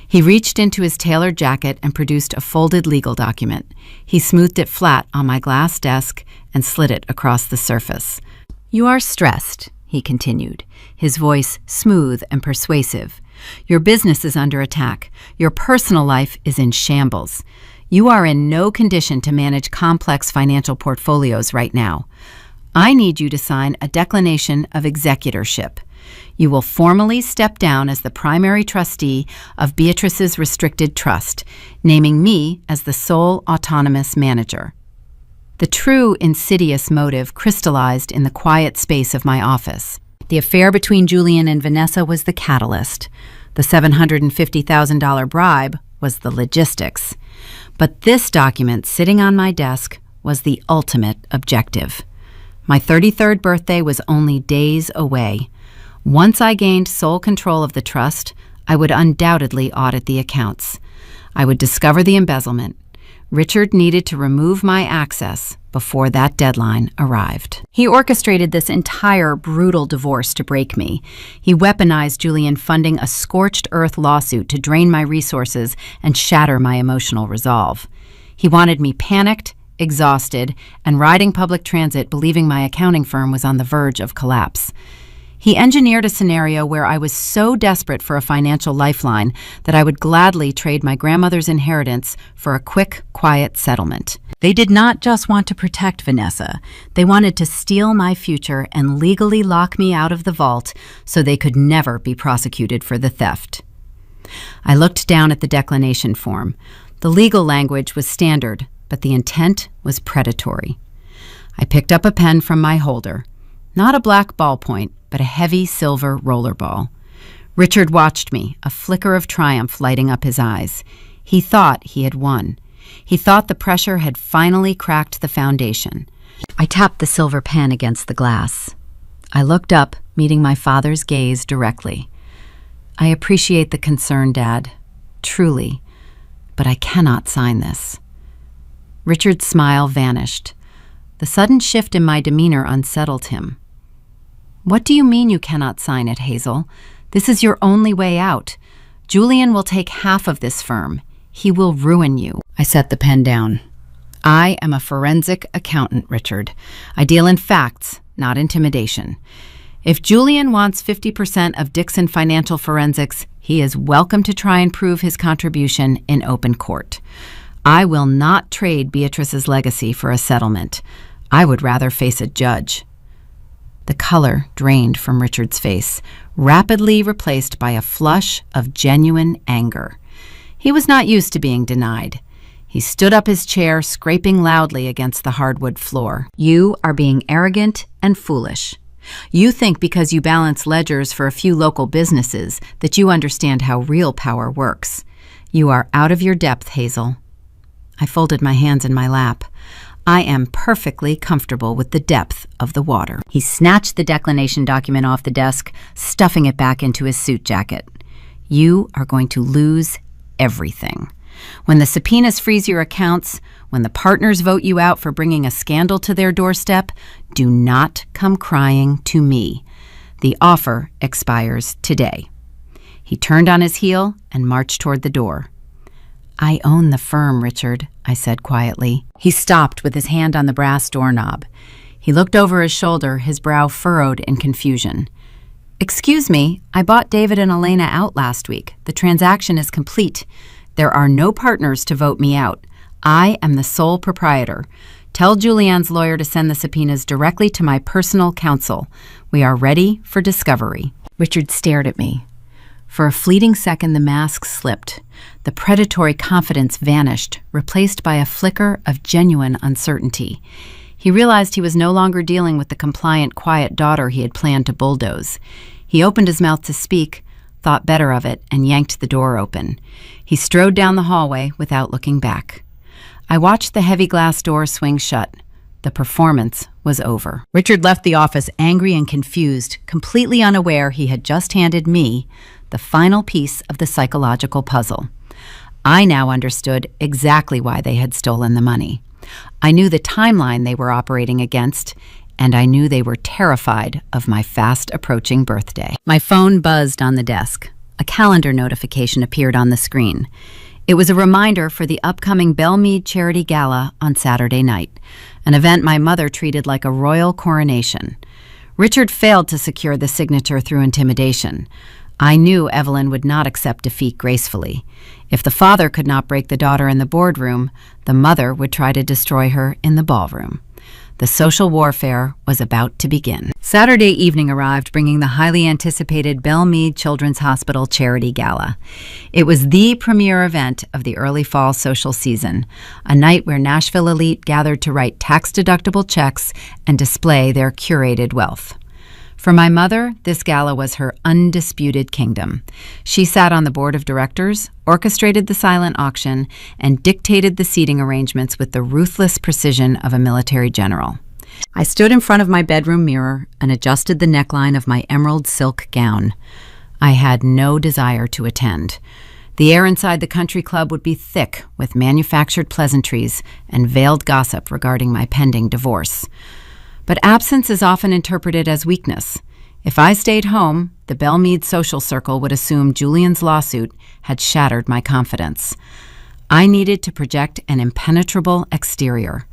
He reached into his tailored jacket and produced a folded legal document. He smoothed it flat on my glass desk and slid it across the surface. "You are stressed," he continued, his voice smooth and persuasive. "Your business is under attack. Your personal life is in shambles. You are in no condition to manage complex financial portfolios right now. I need you to sign a declination of executorship. You will formally step down as the primary trustee of Beatrice's restricted trust, naming me as the sole autonomous manager." The true insidious motive crystallized in the quiet space of my office. The affair between Julian and Vanessa was the catalyst. The $750,000 bribe was the logistics. But this document sitting on my desk was the ultimate objective. My 33rd birthday was only days away. Once I gained sole control of the trust, I would undoubtedly audit the accounts. I would discover the embezzlement. Richard needed to remove my access, before that deadline arrived. He orchestrated this entire brutal divorce to break me. He weaponized Julian funding a scorched earth lawsuit to drain my resources and shatter my emotional resolve. He wanted me panicked, exhausted, and riding public transit believing my accounting firm was on the verge of collapse. He engineered a scenario where I was so desperate for a financial lifeline that I would gladly trade my grandmother's inheritance for a quick, quiet settlement. They did not just want to protect Vanessa. They wanted to steal my future and legally lock me out of the vault so they could never be prosecuted for the theft. I looked down at the declination form. The legal language was standard, but the intent was predatory. I picked up a pen from my holder. Not a black ballpoint, but a heavy silver rollerball. Richard watched me, a flicker of triumph lighting up his eyes. He thought he had won. He thought the pressure had finally cracked the foundation. I tapped the silver pen against the glass. I looked up, meeting my father's gaze directly. I appreciate the concern, Dad. Truly. But I cannot sign this. Richard's smile vanished. The sudden shift in my demeanor unsettled him. What do you mean you cannot sign it, Hazel? This is your only way out. Julian will take half of this firm. He will ruin you. I set the pen down. I am a forensic accountant, Richard. I deal in facts, not intimidation. If Julian wants 50% of Dixon Financial Forensics, he is welcome to try and prove his contribution in open court. I will not trade Beatrice's legacy for a settlement. I would rather face a judge. The color drained from Richard's face, rapidly replaced by a flush of genuine anger. He was not used to being denied. He stood up his chair, scraping loudly against the hardwood floor. You are being arrogant and foolish. You think because you balance ledgers for a few local businesses that you understand how real power works. You are out of your depth, Hazel. I folded my hands in my lap. I am perfectly comfortable with the depth of the water. He snatched the declination document off the desk, stuffing it back into his suit jacket. You are going to lose everything. When the subpoenas freeze your accounts, when the partners vote you out for bringing a scandal to their doorstep, do not come crying to me. The offer expires today. He turned on his heel and marched toward the door. I own the firm, Richard, I said quietly. He stopped with his hand on the brass doorknob. He looked over his shoulder, his brow furrowed in confusion. Excuse me, I bought David and Elena out last week. The transaction is complete. There are no partners to vote me out. I am the sole proprietor. Tell Julianne's lawyer to send the subpoenas directly to my personal counsel. We are ready for discovery. Richard stared at me. For a fleeting second, the mask slipped. The predatory confidence vanished, replaced by a flicker of genuine uncertainty. He realized he was no longer dealing with the compliant, quiet daughter he had planned to bulldoze. He opened his mouth to speak, thought better of it, and yanked the door open. He strode down the hallway without looking back. I watched the heavy glass door swing shut. The performance was over. Richard left the office angry and confused, completely unaware he had just handed me the final piece of the psychological puzzle. I now understood exactly why they had stolen the money. I knew the timeline they were operating against, and I knew they were terrified of my fast-approaching birthday. My phone buzzed on the desk. A calendar notification appeared on the screen. It was a reminder for the upcoming Belle Meade Charity Gala on Saturday night, an event my mother treated like a royal coronation. Richard failed to secure the signature through intimidation. I knew Evelyn would not accept defeat gracefully. If the father could not break the daughter in the boardroom, the mother would try to destroy her in the ballroom. The social warfare was about to begin. Saturday evening arrived, bringing the highly anticipated Belle Meade Children's Hospital Charity Gala. It was the premier event of the early fall social season, a night where Nashville elite gathered to write tax-deductible checks and display their curated wealth. For my mother, this gala was her undisputed kingdom. She sat on the board of directors, orchestrated the silent auction, and dictated the seating arrangements with the ruthless precision of a military general. I stood in front of my bedroom mirror and adjusted the neckline of my emerald silk gown. I had no desire to attend. The air inside the country club would be thick with manufactured pleasantries and veiled gossip regarding my pending divorce. But absence is often interpreted as weakness. If I stayed home, the Belmead social circle would assume Julian's lawsuit had shattered my confidence. I needed to project an impenetrable exterior.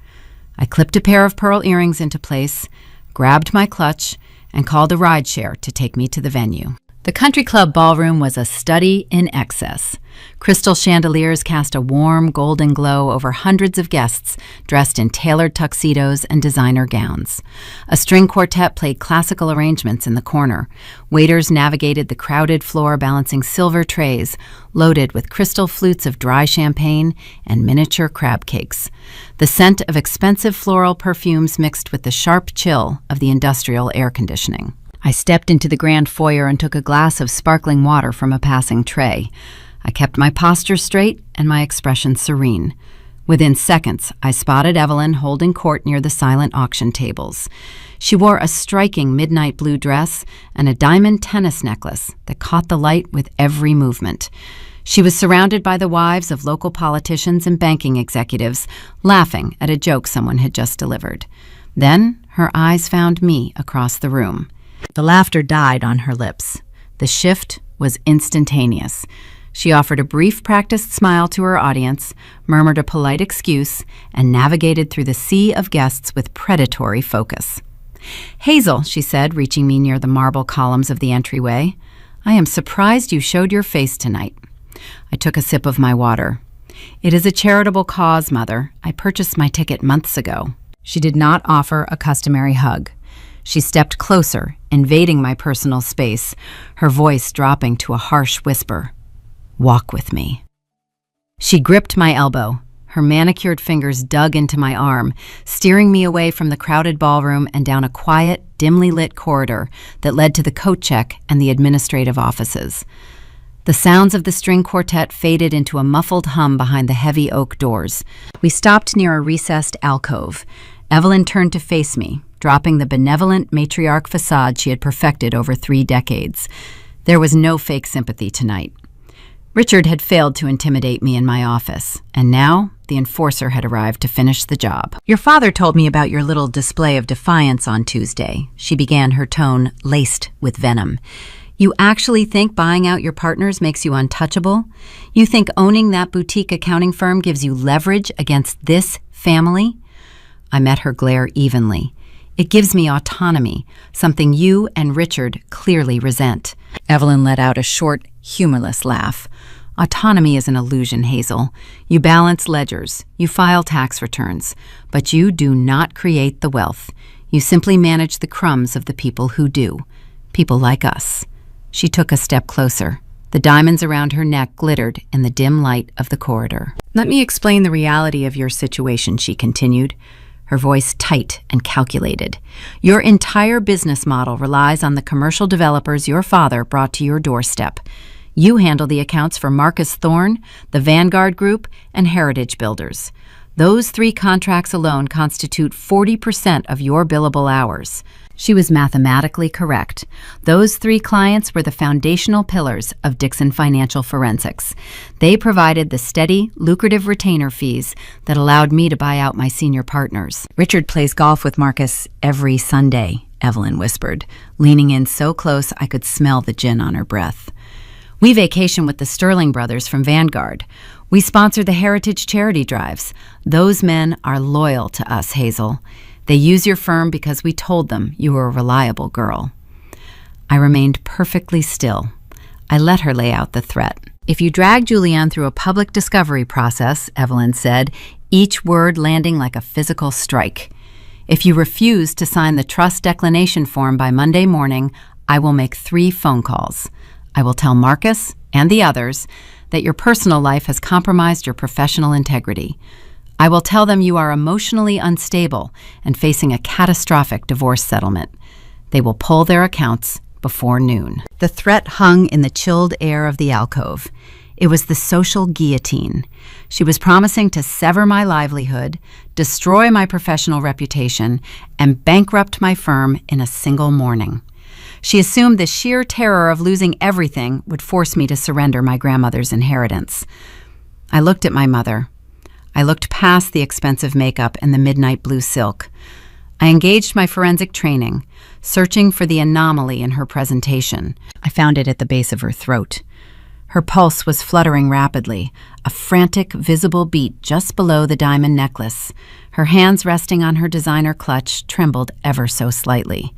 I clipped a pair of pearl earrings into place, grabbed my clutch, and called a rideshare to take me to the venue. The country club ballroom was a study in excess. Crystal chandeliers cast a warm, golden glow over hundreds of guests dressed in tailored tuxedos and designer gowns. A string quartet played classical arrangements in the corner. Waiters navigated the crowded floor balancing silver trays loaded with crystal flutes of dry champagne and miniature crab cakes. The scent of expensive floral perfumes mixed with the sharp chill of the industrial air conditioning. I stepped into the grand foyer and took a glass of sparkling water from a passing tray. I kept my posture straight and my expression serene. Within seconds, I spotted Evelyn holding court near the silent auction tables. She wore a striking midnight blue dress and a diamond tennis necklace that caught the light with every movement. She was surrounded by the wives of local politicians and banking executives, laughing at a joke someone had just delivered. Then her eyes found me across the room. The laughter died on her lips. The shift was instantaneous. She offered a brief practiced smile to her audience, murmured a polite excuse, and navigated through the sea of guests with predatory focus. "Hazel," she said, reaching me near the marble columns of the entryway, "I am surprised you showed your face tonight." I took a sip of my water. "It is a charitable cause, Mother. I purchased my ticket months ago." She did not offer a customary hug. She stepped closer, invading my personal space, her voice dropping to a harsh whisper. "Walk with me." She gripped my elbow. Her manicured fingers dug into my arm, steering me away from the crowded ballroom and down a quiet, dimly lit corridor that led to the coat check and the administrative offices. The sounds of the string quartet faded into a muffled hum behind the heavy oak doors. We stopped near a recessed alcove. Evelyn turned to face me, dropping the benevolent matriarch facade she had perfected over 3 decades. There was no fake sympathy tonight. Richard had failed to intimidate me in my office, and now the enforcer had arrived to finish the job. "Your father told me about your little display of defiance on Tuesday," she began, her tone laced with venom. "You actually think buying out your partners makes you untouchable? You think owning that boutique accounting firm gives you leverage against this family?" I met her glare evenly. "It gives me autonomy, something you and Richard clearly resent." Evelyn let out a short, humorless laugh. "Autonomy is an illusion, Hazel. You balance ledgers, you file tax returns, but you do not create the wealth. You simply manage the crumbs of the people who do. People like us." She took a step closer. The diamonds around her neck glittered in the dim light of the corridor. "Let me explain the reality of your situation," she continued, her voice tight and calculated. "Your entire business model relies on the commercial developers your father brought to your doorstep. You handle the accounts for Marcus Thorne, the Vanguard Group, and Heritage Builders. Those 3 contracts alone constitute 40% of your billable hours." She was mathematically correct. Those 3 clients were the foundational pillars of Dixon Financial Forensics. They provided the steady, lucrative retainer fees that allowed me to buy out my senior partners. "Richard plays golf with Marcus every Sunday," Evelyn whispered, leaning in so close I could smell the gin on her breath. "We vacation with the Sterling brothers from Vanguard. We sponsor the Heritage charity drives. Those men are loyal to us, Hazel. They use your firm because we told them you were a reliable girl." I remained perfectly still. I let her lay out the threat. "If you drag Julianne through a public discovery process," Evelyn said, each word landing like a physical strike. "If you refuse to sign the trust declination form by Monday morning, I will make 3 phone calls. I will tell Marcus and the others that your personal life has compromised your professional integrity. I will tell them you are emotionally unstable and facing a catastrophic divorce settlement. They will pull their accounts before noon." The threat hung in the chilled air of the alcove. It was the social guillotine. She was promising to sever my livelihood, destroy my professional reputation, and bankrupt my firm in a single morning. She assumed the sheer terror of losing everything would force me to surrender my grandmother's inheritance. I looked at my mother. I looked past the expensive makeup and the midnight blue silk. I engaged my forensic training, searching for the anomaly in her presentation. I found it at the base of her throat. Her pulse was fluttering rapidly, a frantic, visible beat just below the diamond necklace. Her hands resting on her designer clutch trembled ever so slightly.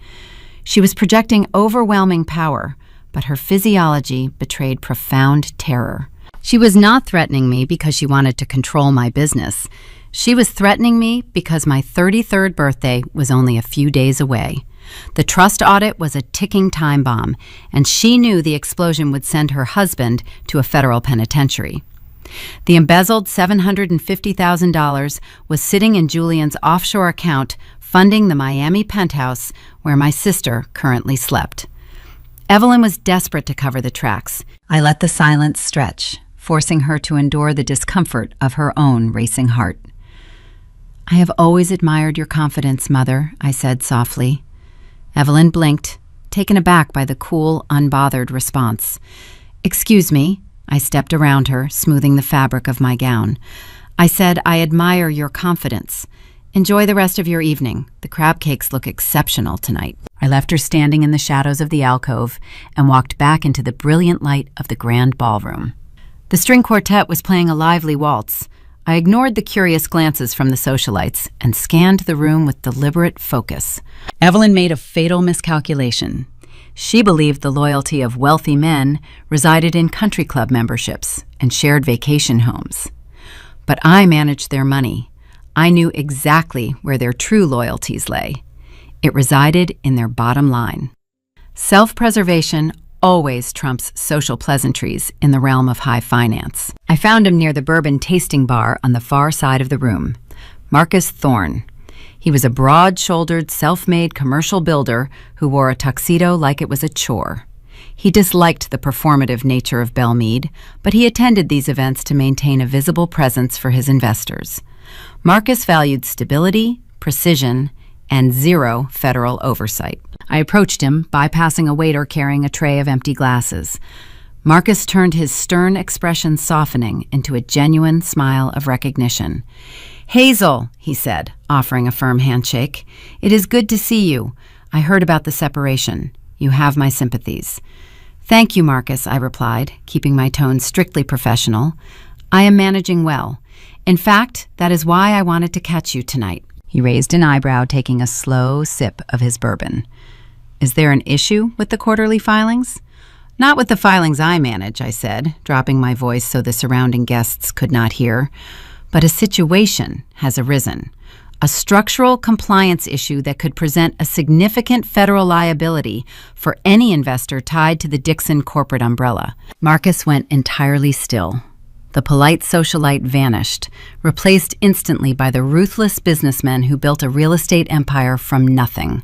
She was projecting overwhelming power, but her physiology betrayed profound terror. She was not threatening me because she wanted to control my business. She was threatening me because my 33rd birthday was only a few days away. The trust audit was a ticking time bomb, and she knew the explosion would send her husband to a federal penitentiary. The embezzled $750,000 was sitting in Julian's offshore account, funding the Miami penthouse where my sister currently slept. Evelyn was desperate to cover the tracks. I let the silence stretch, forcing her to endure the discomfort of her own racing heart. "I have always admired your confidence, Mother," I said softly. Evelyn blinked, taken aback by the cool, unbothered response. "Excuse me." I stepped around her, smoothing the fabric of my gown. "I said I admire your confidence. Enjoy the rest of your evening. The crab cakes look exceptional tonight." I left her standing in the shadows of the alcove and walked back into the brilliant light of the grand ballroom. The string quartet was playing a lively waltz. I ignored the curious glances from the socialites and scanned the room with deliberate focus. Evelyn made a fatal miscalculation. She believed the loyalty of wealthy men resided in country club memberships and shared vacation homes. But I managed their money. I knew exactly where their true loyalties lay. It resided in their bottom line. Self-preservation always trumps social pleasantries in the realm of high finance. I found him near the bourbon tasting bar on the far side of the room. Marcus Thorne. He was a broad-shouldered, self-made commercial builder who wore a tuxedo like it was a chore. He disliked the performative nature of Belmead, but he attended these events to maintain a visible presence for his investors. Marcus valued stability, precision, and zero federal oversight. I approached him, bypassing a waiter carrying a tray of empty glasses. Marcus turned his stern expression softening into a genuine smile of recognition. "Hazel," he said, offering a firm handshake. "It is good to see you. I heard about the separation. You have my sympathies." "Thank you, Marcus," I replied, keeping my tone strictly professional. "I am managing well. In fact, that is why I wanted to catch you tonight." He raised an eyebrow, taking a slow sip of his bourbon. "Is there an issue with the quarterly filings?" "Not with the filings I manage," I said, dropping my voice so the surrounding guests could not hear. "But a situation has arisen. A structural compliance issue that could present a significant federal liability for any investor tied to the Dixon corporate umbrella." Marcus went entirely still. The polite socialite vanished, replaced instantly by the ruthless businessman who built a real estate empire from nothing.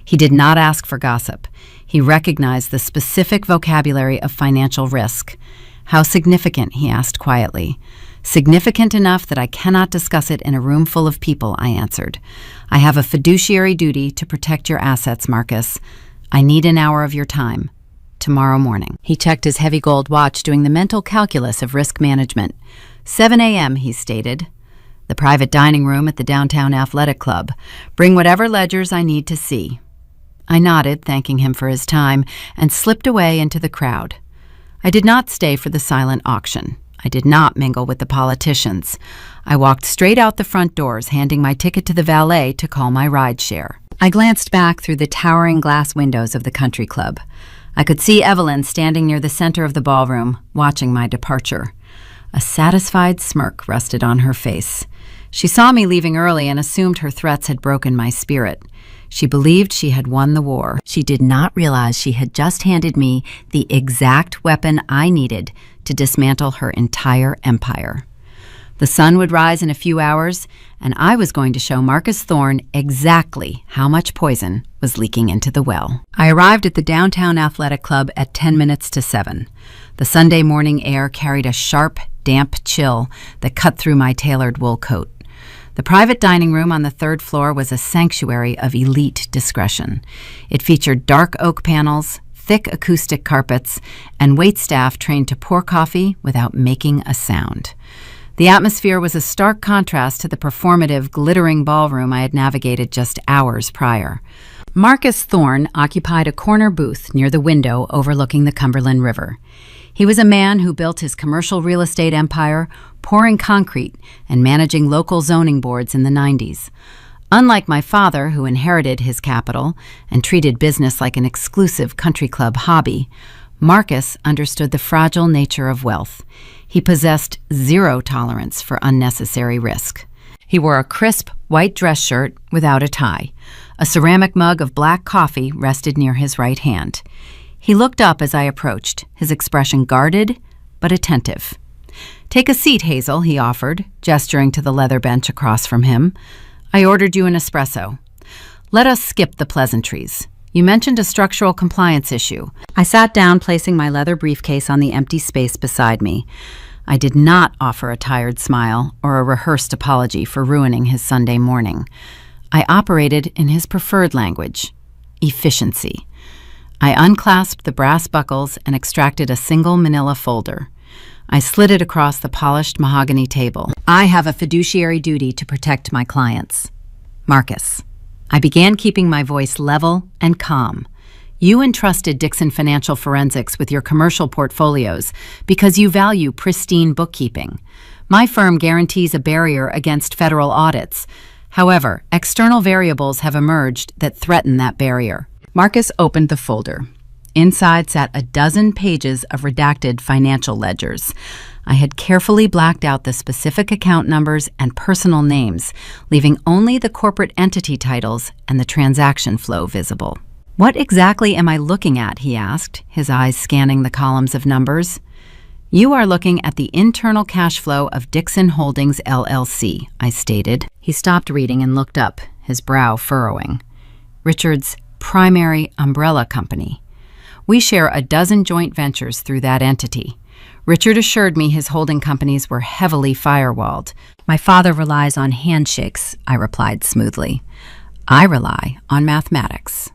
He did not ask for gossip. He recognized the specific vocabulary of financial risk. "How significant?" he asked quietly. "Significant enough that I cannot discuss it in a room full of people," I answered. "I have a fiduciary duty to protect your assets, Marcus. I need an hour of your time. Tomorrow morning." He checked his heavy gold watch, doing the mental calculus of risk management. 7 a.m., he stated. "The private dining room at the downtown athletic club. Bring whatever ledgers I need to see." I nodded, thanking him for his time, and slipped away into the crowd. I did not stay for the silent auction. I did not mingle with the politicians. I walked straight out the front doors, handing my ticket to the valet to call my rideshare. I glanced back through the towering glass windows of the country club. I could see Evelyn standing near the center of the ballroom, watching my departure. A satisfied smirk rested on her face. She saw me leaving early and assumed her threats had broken my spirit. She believed she had won the war. She did not realize she had just handed me the exact weapon I needed to dismantle her entire empire. The sun would rise in a few hours, and I was going to show Marcus Thorne exactly how much poison was leaking into the well. I arrived at the downtown athletic club at 10 minutes to 7. The Sunday morning air carried a sharp, damp chill that cut through my tailored wool coat. The private dining room on the third floor was a sanctuary of elite discretion. It featured dark oak panels, thick acoustic carpets, and waitstaff trained to pour coffee without making a sound. The atmosphere was a stark contrast to the performative, glittering ballroom I had navigated just hours prior. Marcus Thorne occupied a corner booth near the window overlooking the Cumberland River. He was a man who built his commercial real estate empire, pouring concrete and managing local zoning boards in the 90s. Unlike my father, who inherited his capital and treated business like an exclusive country club hobby, Marcus understood the fragile nature of wealth. He possessed zero tolerance for unnecessary risk. He wore a crisp white dress shirt without a tie. A ceramic mug of black coffee rested near his right hand. He looked up as I approached, his expression guarded but attentive. "Take a seat, Hazel," he offered, gesturing to the leather bench across from him. "I ordered you an espresso. Let us skip the pleasantries. You mentioned a structural compliance issue." I sat down, placing my leather briefcase on the empty space beside me. I did not offer a tired smile or a rehearsed apology for ruining his Sunday morning. I operated in his preferred language: efficiency. I unclasped the brass buckles and extracted a single manila folder. I slid it across the polished mahogany table. "I have a fiduciary duty to protect my clients. Marcus." I began keeping my voice level and calm. "You entrusted Dixon Financial Forensics with your commercial portfolios because you value pristine bookkeeping. My firm guarantees a barrier against federal audits. However, external variables have emerged that threaten that barrier." Marcus opened the folder. Inside sat a dozen pages of redacted financial ledgers. I had carefully blacked out the specific account numbers and personal names, leaving only the corporate entity titles and the transaction flow visible. "What exactly am I looking at?" he asked, his eyes scanning the columns of numbers. "You are looking at the internal cash flow of Dixon Holdings, LLC, I stated. He stopped reading and looked up, his brow furrowing. "Richard's primary umbrella company. We share a dozen joint ventures through that entity. Richard assured me his holding companies were heavily firewalled. My father relies on handshakes," I replied smoothly. "I rely on mathematics."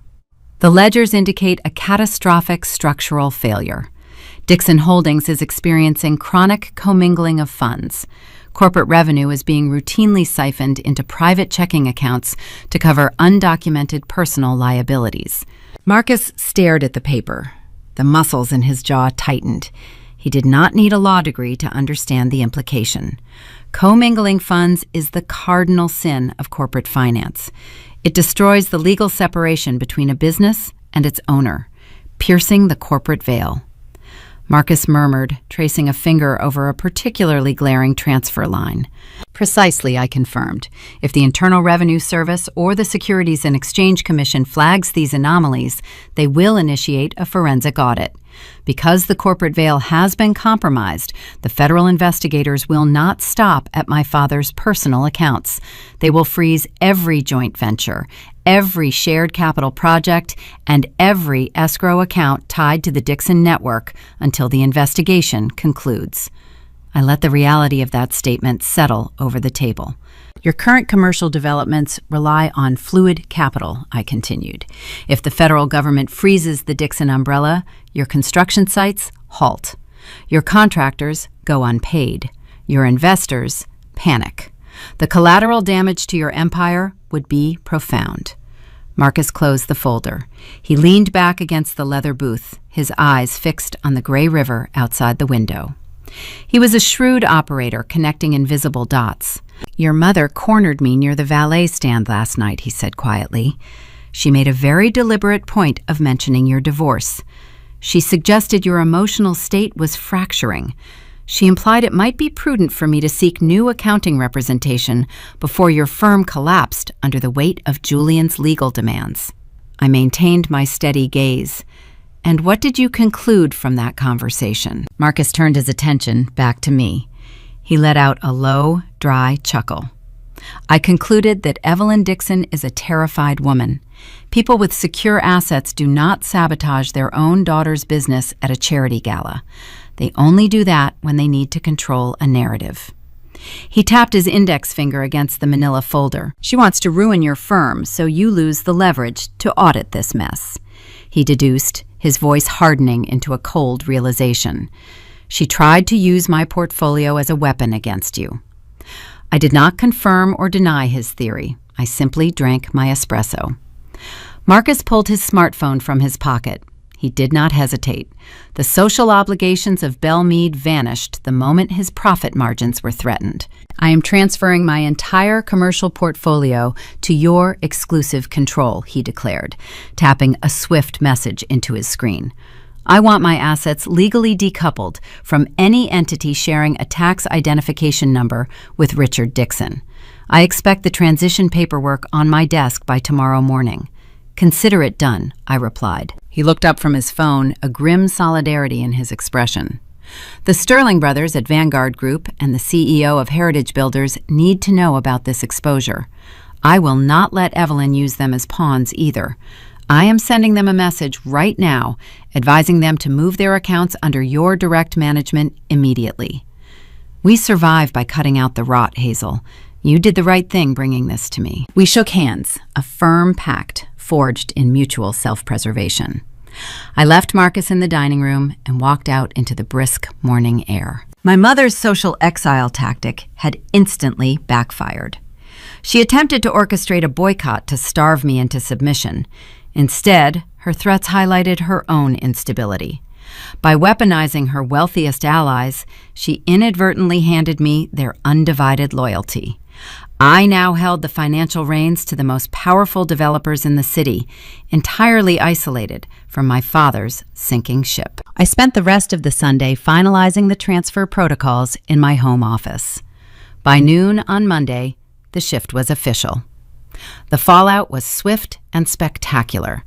The ledgers indicate a catastrophic structural failure. Dixon Holdings is experiencing chronic commingling of funds. Corporate revenue is being routinely siphoned into private checking accounts to cover undocumented personal liabilities. Marcus stared at the paper. The muscles in his jaw tightened. He did not need a law degree to understand the implication. Commingling funds is the cardinal sin of corporate finance. It destroys the legal separation between a business and its owner, piercing the corporate veil. Marcus murmured, tracing a finger over a particularly glaring transfer line. "Precisely," I confirmed. "If the Internal Revenue Service or the Securities and Exchange Commission flags these anomalies, they will initiate a forensic audit. Because the corporate veil has been compromised, the federal investigators will not stop at my father's personal accounts. They will freeze every joint venture, every shared capital project, and every escrow account tied to the Dixon network until the investigation concludes." I let the reality of that statement settle over the table. "Your current commercial developments rely on fluid capital," I continued. "If the federal government freezes the Dixon umbrella, your construction sites halt. Your contractors go unpaid. Your investors panic. The collateral damage to your empire would be profound." Marcus closed the folder. He leaned back against the leather booth, his eyes fixed on the gray river outside the window. He was a shrewd operator, connecting invisible dots. "Your mother cornered me near the valet stand last night," he said quietly. "She made a very deliberate point of mentioning your divorce. She suggested your emotional state was fracturing. She implied it might be prudent for me to seek new accounting representation before your firm collapsed under the weight of Julian's legal demands." I maintained my steady gaze. "And what did you conclude from that conversation?" Marcus turned his attention back to me. He let out a low, dry chuckle. "I concluded that Evelyn Dixon is a terrified woman. People with secure assets do not sabotage their own daughter's business at a charity gala. They only do that when they need to control a narrative." He tapped his index finger against the manila folder. "She wants to ruin your firm so you lose the leverage to audit this mess," he deduced, his voice hardening into a cold realization. "She tried to use my portfolio as a weapon against you." I did not confirm or deny his theory. I simply drank my espresso. Marcus pulled his smartphone from his pocket. He did not hesitate. The social obligations of Belle Meade vanished the moment his profit margins were threatened. "I am transferring my entire commercial portfolio to your exclusive control," he declared, tapping a swift message into his screen. "I want my assets legally decoupled from any entity sharing a tax identification number with Richard Dixon. I expect the transition paperwork on my desk by tomorrow morning." "Consider it done," I replied. He looked up from his phone, a grim solidarity in his expression. "The Sterling brothers at Vanguard Group and the CEO of Heritage Builders need to know about this exposure. I will not let Evelyn use them as pawns either. I am sending them a message right now, advising them to move their accounts under your direct management immediately." "We survive by cutting out the rot, Hazel. You did the right thing bringing this to me." We shook hands, a firm pact forged in mutual self-preservation. I left Marcus in the dining room and walked out into the brisk morning air. My mother's social exile tactic had instantly backfired. She attempted to orchestrate a boycott to starve me into submission. Instead, her threats highlighted her own instability. By weaponizing her wealthiest allies, she inadvertently handed me their undivided loyalty. I now held the financial reins to the most powerful developers in the city, entirely isolated from my father's sinking ship. I spent the rest of the Sunday finalizing the transfer protocols in my home office. By noon on Monday, the shift was official. The fallout was swift and spectacular.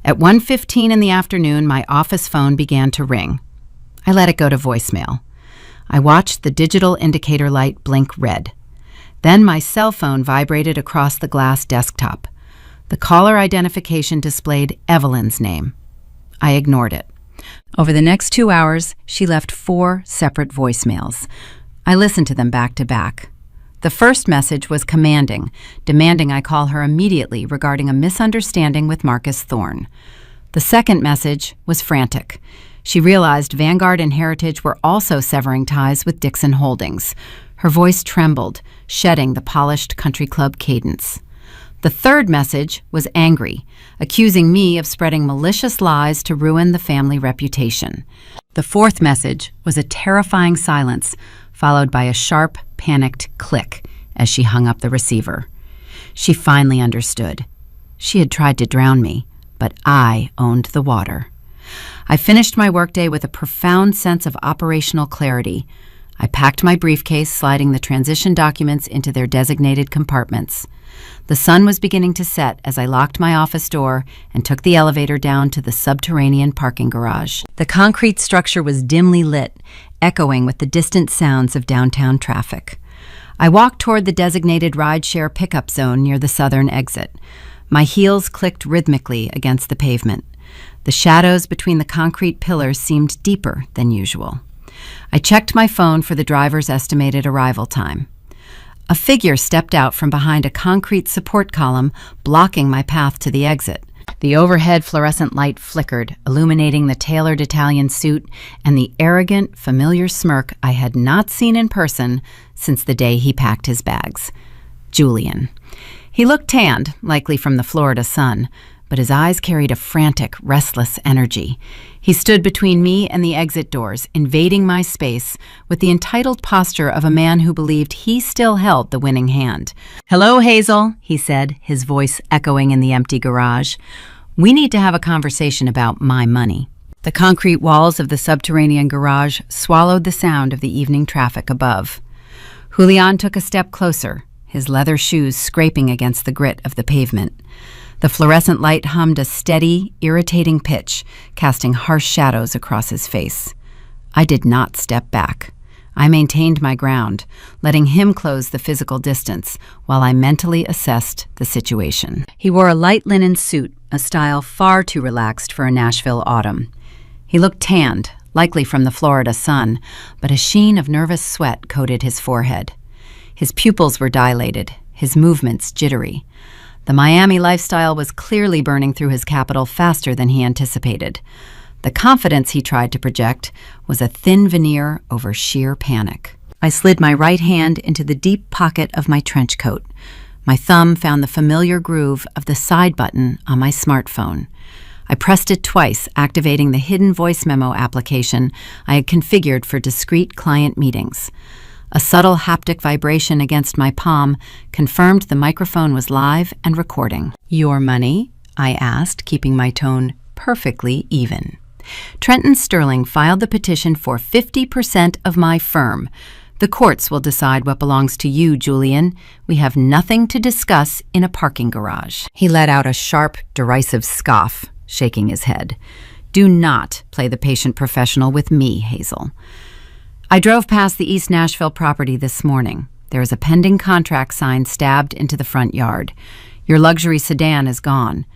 At 1:15 in the afternoon, my office phone began to ring. I let it go to voicemail. I watched the digital indicator light blink red. Then my cell phone vibrated across the glass desktop. The caller identification displayed Evelyn's name. I ignored it. Over the next 2 hours, she left 4 separate voicemails. I listened to them back to back. The first message was commanding, demanding I call her immediately regarding a misunderstanding with Marcus Thorne. The second message was frantic. She realized Vanguard and Heritage were also severing ties with Dixon Holdings. Her voice trembled, shedding the polished country club cadence. The third message was angry, accusing me of spreading malicious lies to ruin the family reputation. The fourth message was a terrifying silence, followed by a sharp, panicked click as she hung up the receiver. She finally understood. She had tried to drown me, but I owned the water. I finished my workday with a profound sense of operational clarity. I packed my briefcase, sliding the transition documents into their designated compartments. The sun was beginning to set as I locked my office door and took the elevator down to the subterranean parking garage. The concrete structure was dimly lit, echoing with the distant sounds of downtown traffic. I walked toward the designated rideshare pickup zone near the southern exit. My heels clicked rhythmically against the pavement. The shadows between the concrete pillars seemed deeper than usual. I checked my phone for the driver's estimated arrival time. A figure stepped out from behind a concrete support column, blocking my path to the exit. The overhead fluorescent light flickered, illuminating the tailored Italian suit and the arrogant, familiar smirk I had not seen in person since the day he packed his bags. Julian. He looked tanned, likely from the Florida sun, but his eyes carried a frantic, restless energy. He stood between me and the exit doors, invading my space with the entitled posture of a man who believed he still held the winning hand. "Hello, Hazel," he said, his voice echoing in the empty garage. "We need to have a conversation about my money." The concrete walls of the subterranean garage swallowed the sound of the evening traffic above. Julian took a step closer, his leather shoes scraping against the grit of the pavement. The fluorescent light hummed a steady, irritating pitch, casting harsh shadows across his face. I did not step back. I maintained my ground, letting him close the physical distance while I mentally assessed the situation. He wore a light linen suit, a style far too relaxed for a Nashville autumn. He looked tanned, likely from the Florida sun, but a sheen of nervous sweat coated his forehead. His pupils were dilated, his movements jittery. The Miami lifestyle was clearly burning through his capital faster than he anticipated. The confidence he tried to project was a thin veneer over sheer panic. I slid my right hand into the deep pocket of my trench coat. My thumb found the familiar groove of the side button on my smartphone. I pressed it twice, activating the hidden voice memo application I had configured for discrete client meetings. A subtle haptic vibration against my palm confirmed the microphone was live and recording. "Your money?" I asked, keeping my tone perfectly even. "Trenton Sterling filed the petition for 50% of my firm. The courts will decide what belongs to you, Julian. We have nothing to discuss in a parking garage." He let out a sharp, derisive scoff, shaking his head. "Do not play the patient professional with me, Hazel." I drove past the East Nashville property this morning. There is a pending contract sign stabbed into the front yard. Your luxury sedan is gone.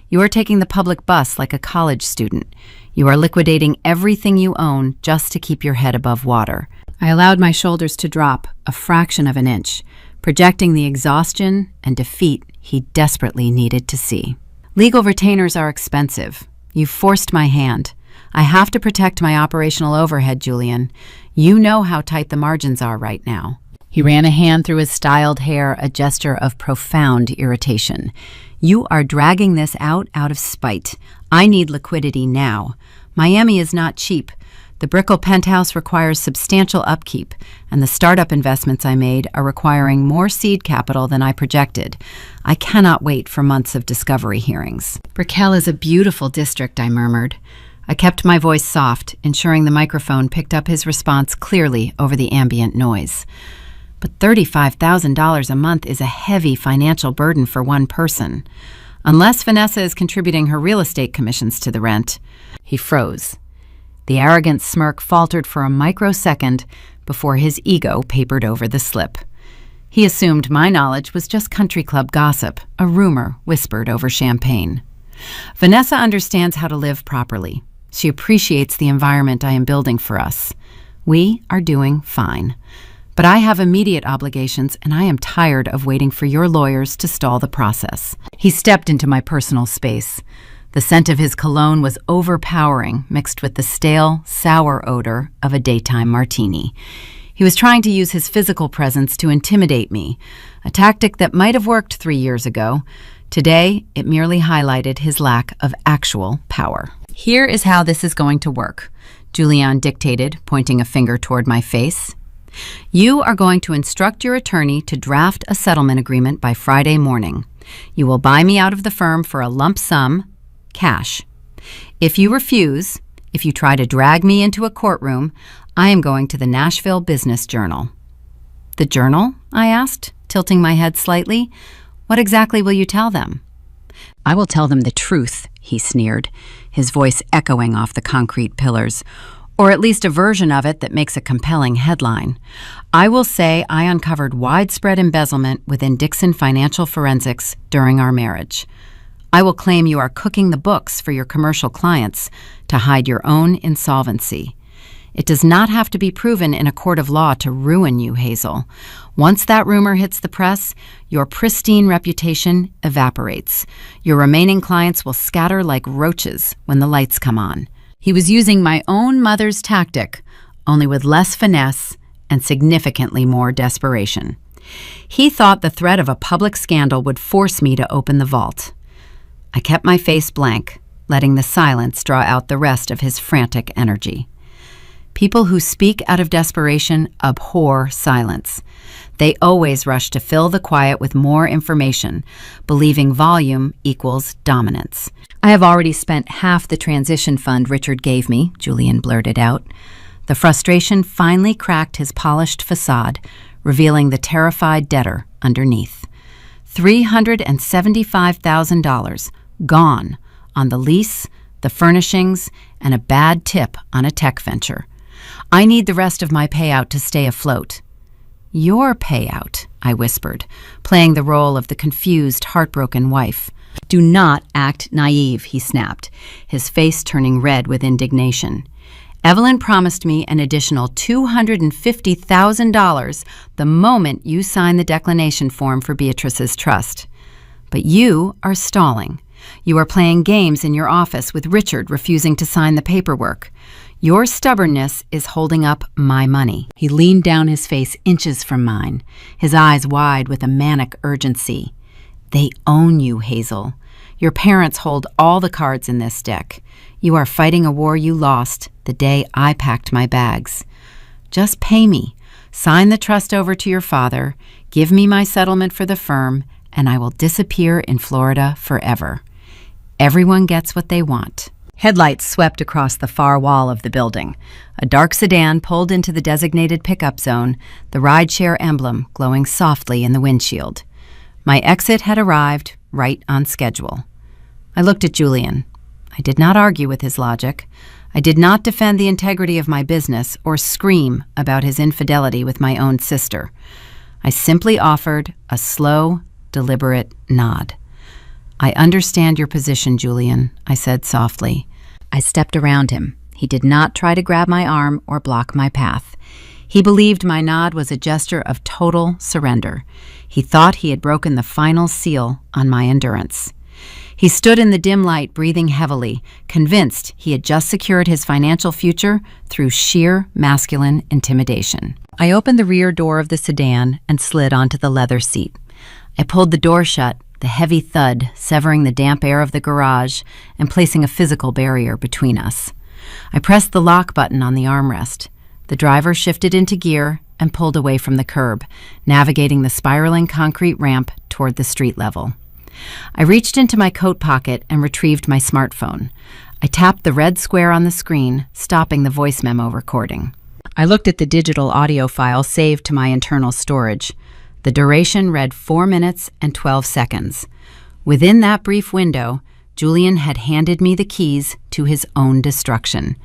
You are taking the public bus like a college student. You are liquidating everything you own just to keep your head above water. I allowed my shoulders to drop a fraction of an inch, projecting the exhaustion and defeat he desperately needed to see. "Legal retainers are expensive. You forced my hand. I have to protect my operational overhead, Julian. You know how tight the margins are right now." He ran a hand through his styled hair, a gesture of profound irritation. "You are dragging this out of spite. I need liquidity now. Miami is not cheap. The Brickell penthouse requires substantial upkeep, and the startup investments I made are requiring more seed capital than I projected. I cannot wait for months of discovery hearings." "Brickell is a beautiful district," I murmured. I kept my voice soft, ensuring the microphone picked up his response clearly over the ambient noise. "But $35,000 a month is a heavy financial burden for one person. Unless Vanessa is contributing her real estate commissions to the rent." He froze. The arrogant smirk faltered for a microsecond before his ego papered over the slip. He assumed my knowledge was just country club gossip, a rumor whispered over champagne. "Vanessa understands how to live properly. She appreciates the environment I am building for us. We are doing fine. But I have immediate obligations, and I am tired of waiting for your lawyers to stall the process." He stepped into my personal space. The scent of his cologne was overpowering, mixed with the stale, sour odor of a daytime martini. He was trying to use his physical presence to intimidate me, a tactic that might have worked 3 years ago. Today, it merely highlighted his lack of actual power. "Here is how this is going to work," Julian dictated, pointing a finger toward my face. "You are going to instruct your attorney to draft a settlement agreement by Friday morning. You will buy me out of the firm for a lump sum, cash. If you refuse, if you try to drag me into a courtroom, I am going to the Nashville Business Journal." "The Journal?" I asked, tilting my head slightly. "What exactly will you tell them?" "I will tell them the truth," he sneered, his voice echoing off the concrete pillars. "Or at least a version of it that makes a compelling headline. I will say I uncovered widespread embezzlement within Dixon Financial Forensics during our marriage. I will claim you are cooking the books for your commercial clients to hide your own insolvency. It does not have to be proven in a court of law to ruin you, Hazel. Once that rumor hits the press, your pristine reputation evaporates. Your remaining clients will scatter like roaches when the lights come on." He was using my own mother's tactic, only with less finesse and significantly more desperation. He thought the threat of a public scandal would force me to open the vault. I kept my face blank, letting the silence draw out the rest of his frantic energy. People who speak out of desperation abhor silence. They always rush to fill the quiet with more information, believing volume equals dominance. "I have already spent half the transition fund Richard gave me," Julian blurted out. The frustration finally cracked his polished facade, revealing the terrified debtor underneath. $375,000 gone on the lease, the furnishings, and a bad tip on a tech venture. I need the rest of my payout to stay afloat. "Your payout," I whispered, playing the role of the confused, heartbroken wife. "Do not act naive," he snapped, his face turning red with indignation. Evelyn promised me an additional $250,000 the moment you sign the declination form for Beatrice's trust. But you are stalling. You are playing games in your office with Richard refusing to sign the paperwork. Your stubbornness is holding up my money." He leaned down, his face inches from mine, his eyes wide with a manic urgency. "They own you, Hazel. Your parents hold all the cards in this deck. You are fighting a war you lost the day I packed my bags. Just pay me, sign the trust over to your father, give me my settlement for the firm, and I will disappear in Florida forever. Everyone gets what they want." Headlights swept across the far wall of the building. A dark sedan pulled into the designated pickup zone, the rideshare emblem glowing softly in the windshield. My exit had arrived right on schedule. I looked at Julian. I did not argue with his logic. I did not defend the integrity of my business or scream about his infidelity with my own sister. I simply offered a slow, deliberate nod. "I understand your position, Julian," I said softly. I stepped around him. He did not try to grab my arm or block my path. He believed my nod was a gesture of total surrender. He thought he had broken the final seal on my endurance. He stood in the dim light, breathing heavily, convinced he had just secured his financial future through sheer masculine intimidation. I opened the rear door of the sedan and slid onto the leather seat. I pulled the door shut, the heavy thud severing the damp air of the garage and placing a physical barrier between us. I pressed the lock button on the armrest. The driver shifted into gear and pulled away from the curb, navigating the spiraling concrete ramp toward the street level. I reached into my coat pocket and retrieved my smartphone. I tapped the red square on the screen, stopping the voice memo recording. I looked at the digital audio file saved to my internal storage. The duration read 4 minutes and 12 seconds. Within that brief window, Julian had handed me the keys to his own destruction.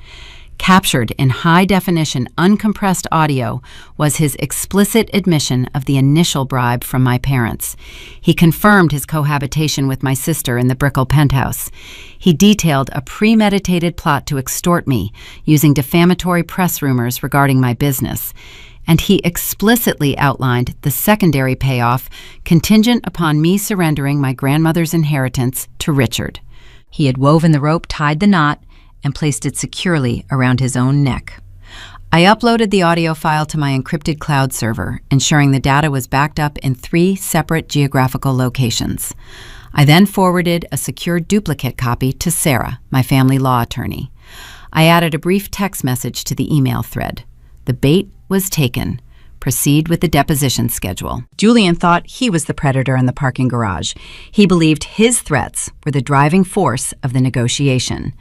Captured in high-definition, uncompressed audio was his explicit admission of the initial bribe from my parents. He confirmed his cohabitation with my sister in the Brickell penthouse. He detailed a premeditated plot to extort me, using defamatory press rumors regarding my business. And he explicitly outlined the secondary payoff contingent upon me surrendering my grandmother's inheritance to Richard. He had woven the rope, tied the knot, and placed it securely around his own neck. I uploaded the audio file to my encrypted cloud server, ensuring the data was backed up in 3 separate geographical locations. I then forwarded a secured duplicate copy to Sarah, my family law attorney. I added a brief text message to the email thread. The bait was taken. Proceed with the deposition schedule. Julian thought he was the predator in the parking garage. He believed his threats were the driving force of the negotiation.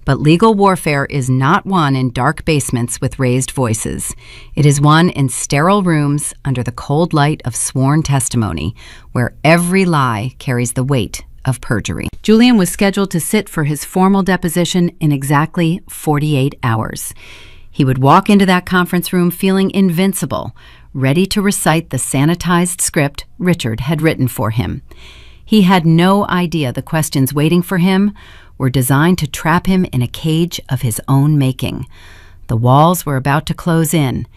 But legal warfare is not won in dark basements with raised voices. It is won in sterile rooms under the cold light of sworn testimony, where every lie carries the weight of perjury. Julian was scheduled to sit for his formal deposition in exactly 48 hours. He would walk into that conference room feeling invincible, ready to recite the sanitized script Richard had written for him. He had no idea the questions waiting for him were designed to trap him in a cage of his own making. The walls were about to close in,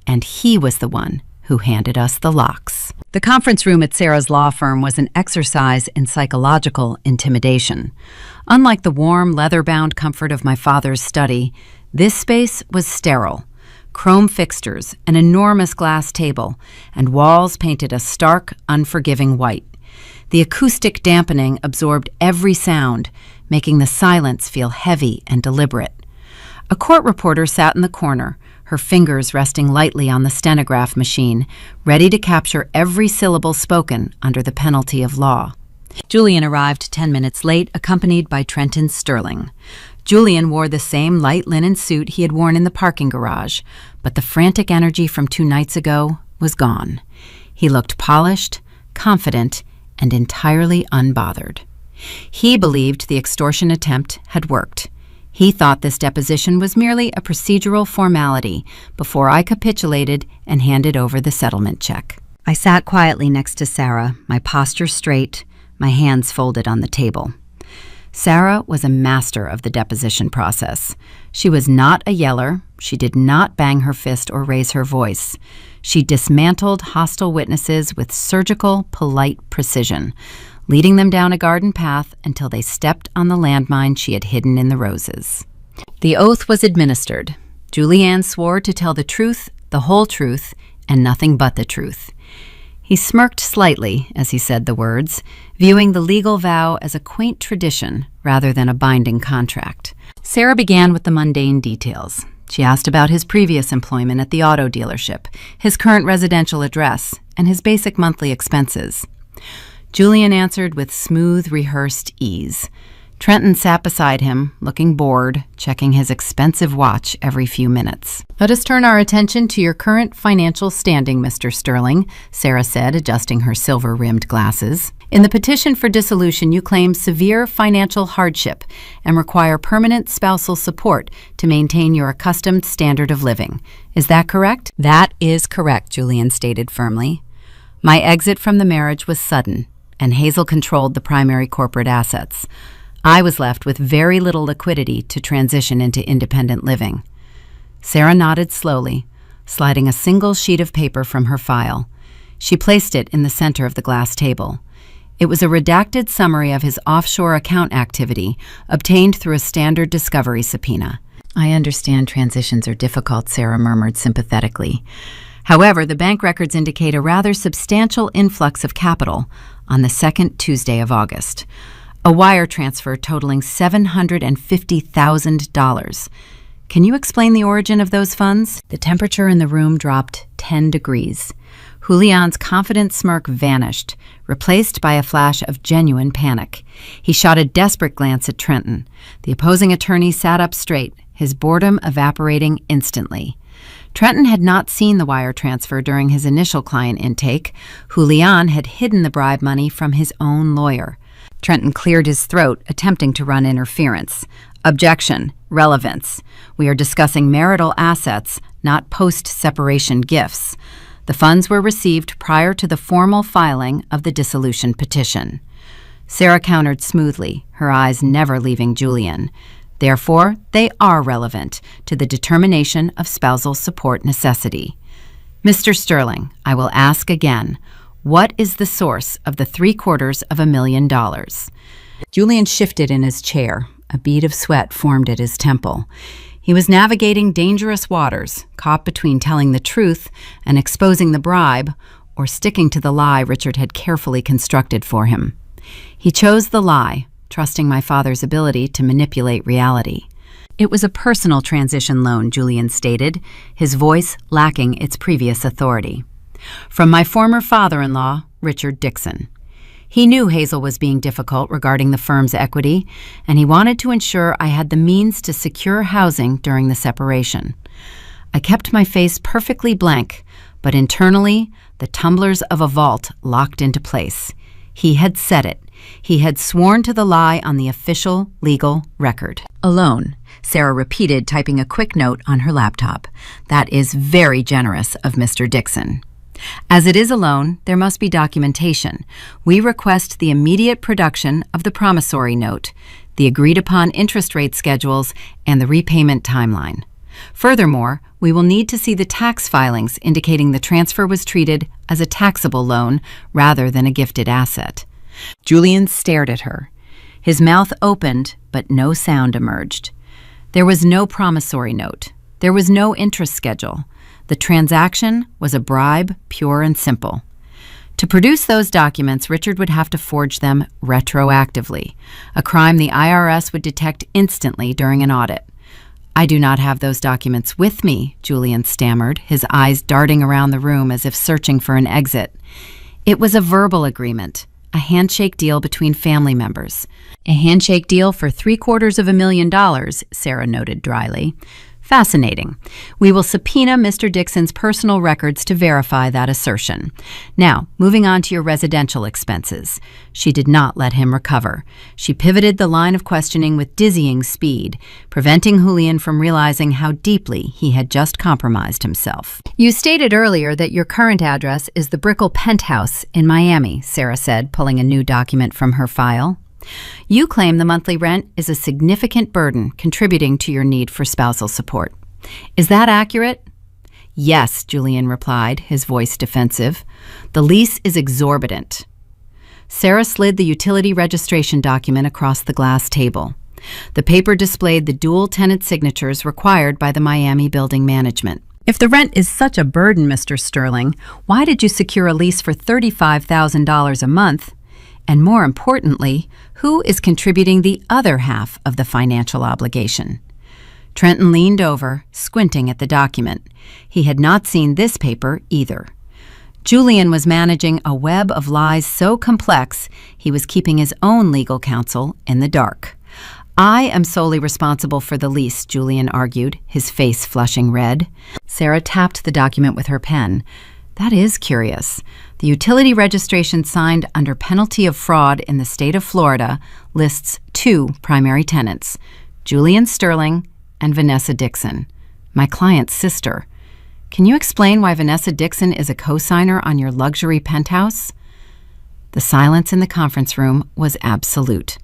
and he was the one who handed us the locks. The conference room at Sarah's law firm was an exercise in psychological intimidation. Unlike the warm, leather-bound comfort of my father's study, this space was sterile. Chrome fixtures, an enormous glass table, and walls painted a stark, unforgiving white. The acoustic dampening absorbed every sound, making the silence feel heavy and deliberate. A court reporter sat in the corner, her fingers resting lightly on the stenograph machine, ready to capture every syllable spoken under the penalty of law. Julian arrived 10 minutes late, accompanied by Trenton Sterling. Julian wore the same light linen suit he had worn in the parking garage, but the frantic energy from 2 nights ago was gone. He looked polished, confident, and entirely unbothered. He believed the extortion attempt had worked. He thought this deposition was merely a procedural formality before I capitulated and handed over the settlement check. I sat quietly next to Sarah, my posture straight, my hands folded on the table. Sarah was a master of the deposition process. She was not a yeller. She did not bang her fist or raise her voice. She dismantled hostile witnesses with surgical, polite precision, leading them down a garden path until they stepped on the landmine she had hidden in the roses. The oath was administered. Julianne swore to tell the truth, the whole truth, and nothing but the truth. He smirked slightly as he said the words, viewing the legal vow as a quaint tradition rather than a binding contract. Sarah began with the mundane details. She asked about his previous employment at the auto dealership, his current residential address, and his basic monthly expenses. Julian answered with smooth, rehearsed ease. Trenton sat beside him, looking bored, checking his expensive watch every few minutes. "Let us turn our attention to your current financial standing, Mr. Sterling," Sarah said, adjusting her silver-rimmed glasses. "In the petition for dissolution, you claim severe financial hardship and require permanent spousal support to maintain your accustomed standard of living. Is that correct?" "That is correct," Julian stated firmly. "My exit from the marriage was sudden, and Hazel controlled the primary corporate assets. I was left with very little liquidity to transition into independent living." Sarah nodded slowly, sliding a single sheet of paper from her file. She placed it in the center of the glass table. It was a redacted summary of his offshore account activity obtained through a standard discovery subpoena. "I understand transitions are difficult," Sarah murmured sympathetically. "However, the bank records indicate a rather substantial influx of capital on the second Tuesday of August. A wire transfer totaling $750,000. Can you explain the origin of those funds?" The temperature in the room dropped 10 degrees. Julian's confident smirk vanished, replaced by a flash of genuine panic. He shot a desperate glance at Trenton. The opposing attorney sat up straight, his boredom evaporating instantly. Trenton had not seen the wire transfer during his initial client intake. Julian had hidden the bribe money from his own lawyer. Trenton cleared his throat, attempting to run interference. "Objection. Relevance. We are discussing marital assets, not post-separation gifts. The funds were received prior to the formal filing of the dissolution petition." Sarah countered smoothly, her eyes never leaving Julian. "Therefore, they are relevant to the determination of spousal support necessity. Mr. Sterling, I will ask again, what is the source of the $750,000? Julian shifted in his chair. A bead of sweat formed at his temple. He was navigating dangerous waters, caught between telling the truth and exposing the bribe, or sticking to the lie Richard had carefully constructed for him. He chose the lie, trusting my father's ability to manipulate reality. "It was a personal transition loan," Julian stated, his voice lacking its previous authority. "From my former father-in-law, Richard Dixon. He knew Hazel was being difficult regarding the firm's equity, and he wanted to ensure I had the means to secure housing during the separation. I kept my face perfectly blank, but internally, the tumblers of a vault locked into place. He had said it. He had sworn to the lie on the official legal record." "Alone," Sarah repeated, typing a quick note on her laptop. "That is very generous of Mr. Dixon." "As it is a loan, there must be documentation. We request the immediate production of the promissory note, the agreed-upon interest rate schedules, and the repayment timeline. Furthermore, we will need to see the tax filings indicating the transfer was treated as a taxable loan rather than a gifted asset." Julian stared at her. His mouth opened, but no sound emerged. There was no promissory note. There was no interest schedule. The transaction was a bribe, pure and simple. To produce those documents, Richard would have to forge them retroactively, a crime the IRS would detect instantly during an audit. "I do not have those documents with me," Julian stammered, his eyes darting around the room as if searching for an exit. "It was a verbal agreement, a handshake deal between family members." "A handshake deal for $750,000, Sarah noted dryly. "Fascinating. We will subpoena Mr. Dixon's personal records to verify that assertion. Now, moving on to your residential expenses." She did not let him recover. She pivoted the line of questioning with dizzying speed, preventing Julian from realizing how deeply he had just compromised himself. "You stated earlier that your current address is the Brickell penthouse in Miami," Sarah said, pulling a new document from her file. You claim the monthly rent is a significant burden contributing to your need for spousal support. Is that accurate? Yes, Julian replied, his voice defensive. The lease is exorbitant. Sarah slid the utility registration document across the glass table. The paper displayed the dual tenant signatures required by the Miami building management. If the rent is such a burden, Mr. Sterling, why did you secure a lease for $35,000 a month? And more importantly, who is contributing the other half of the financial obligation? Trenton leaned over, squinting at the document. He had not seen this paper either. Julian was managing a web of lies so complex he was keeping his own legal counsel in the dark. I am solely responsible for the lease, Julian argued, his face flushing red. Sarah tapped the document with her pen. That is curious. The utility registration signed under penalty of fraud in the state of Florida lists two primary tenants, Julian Sterling and Vanessa Dixon, my client's sister. Can you explain why Vanessa Dixon is a co-signer on your luxury penthouse? The silence in the conference room was absolute.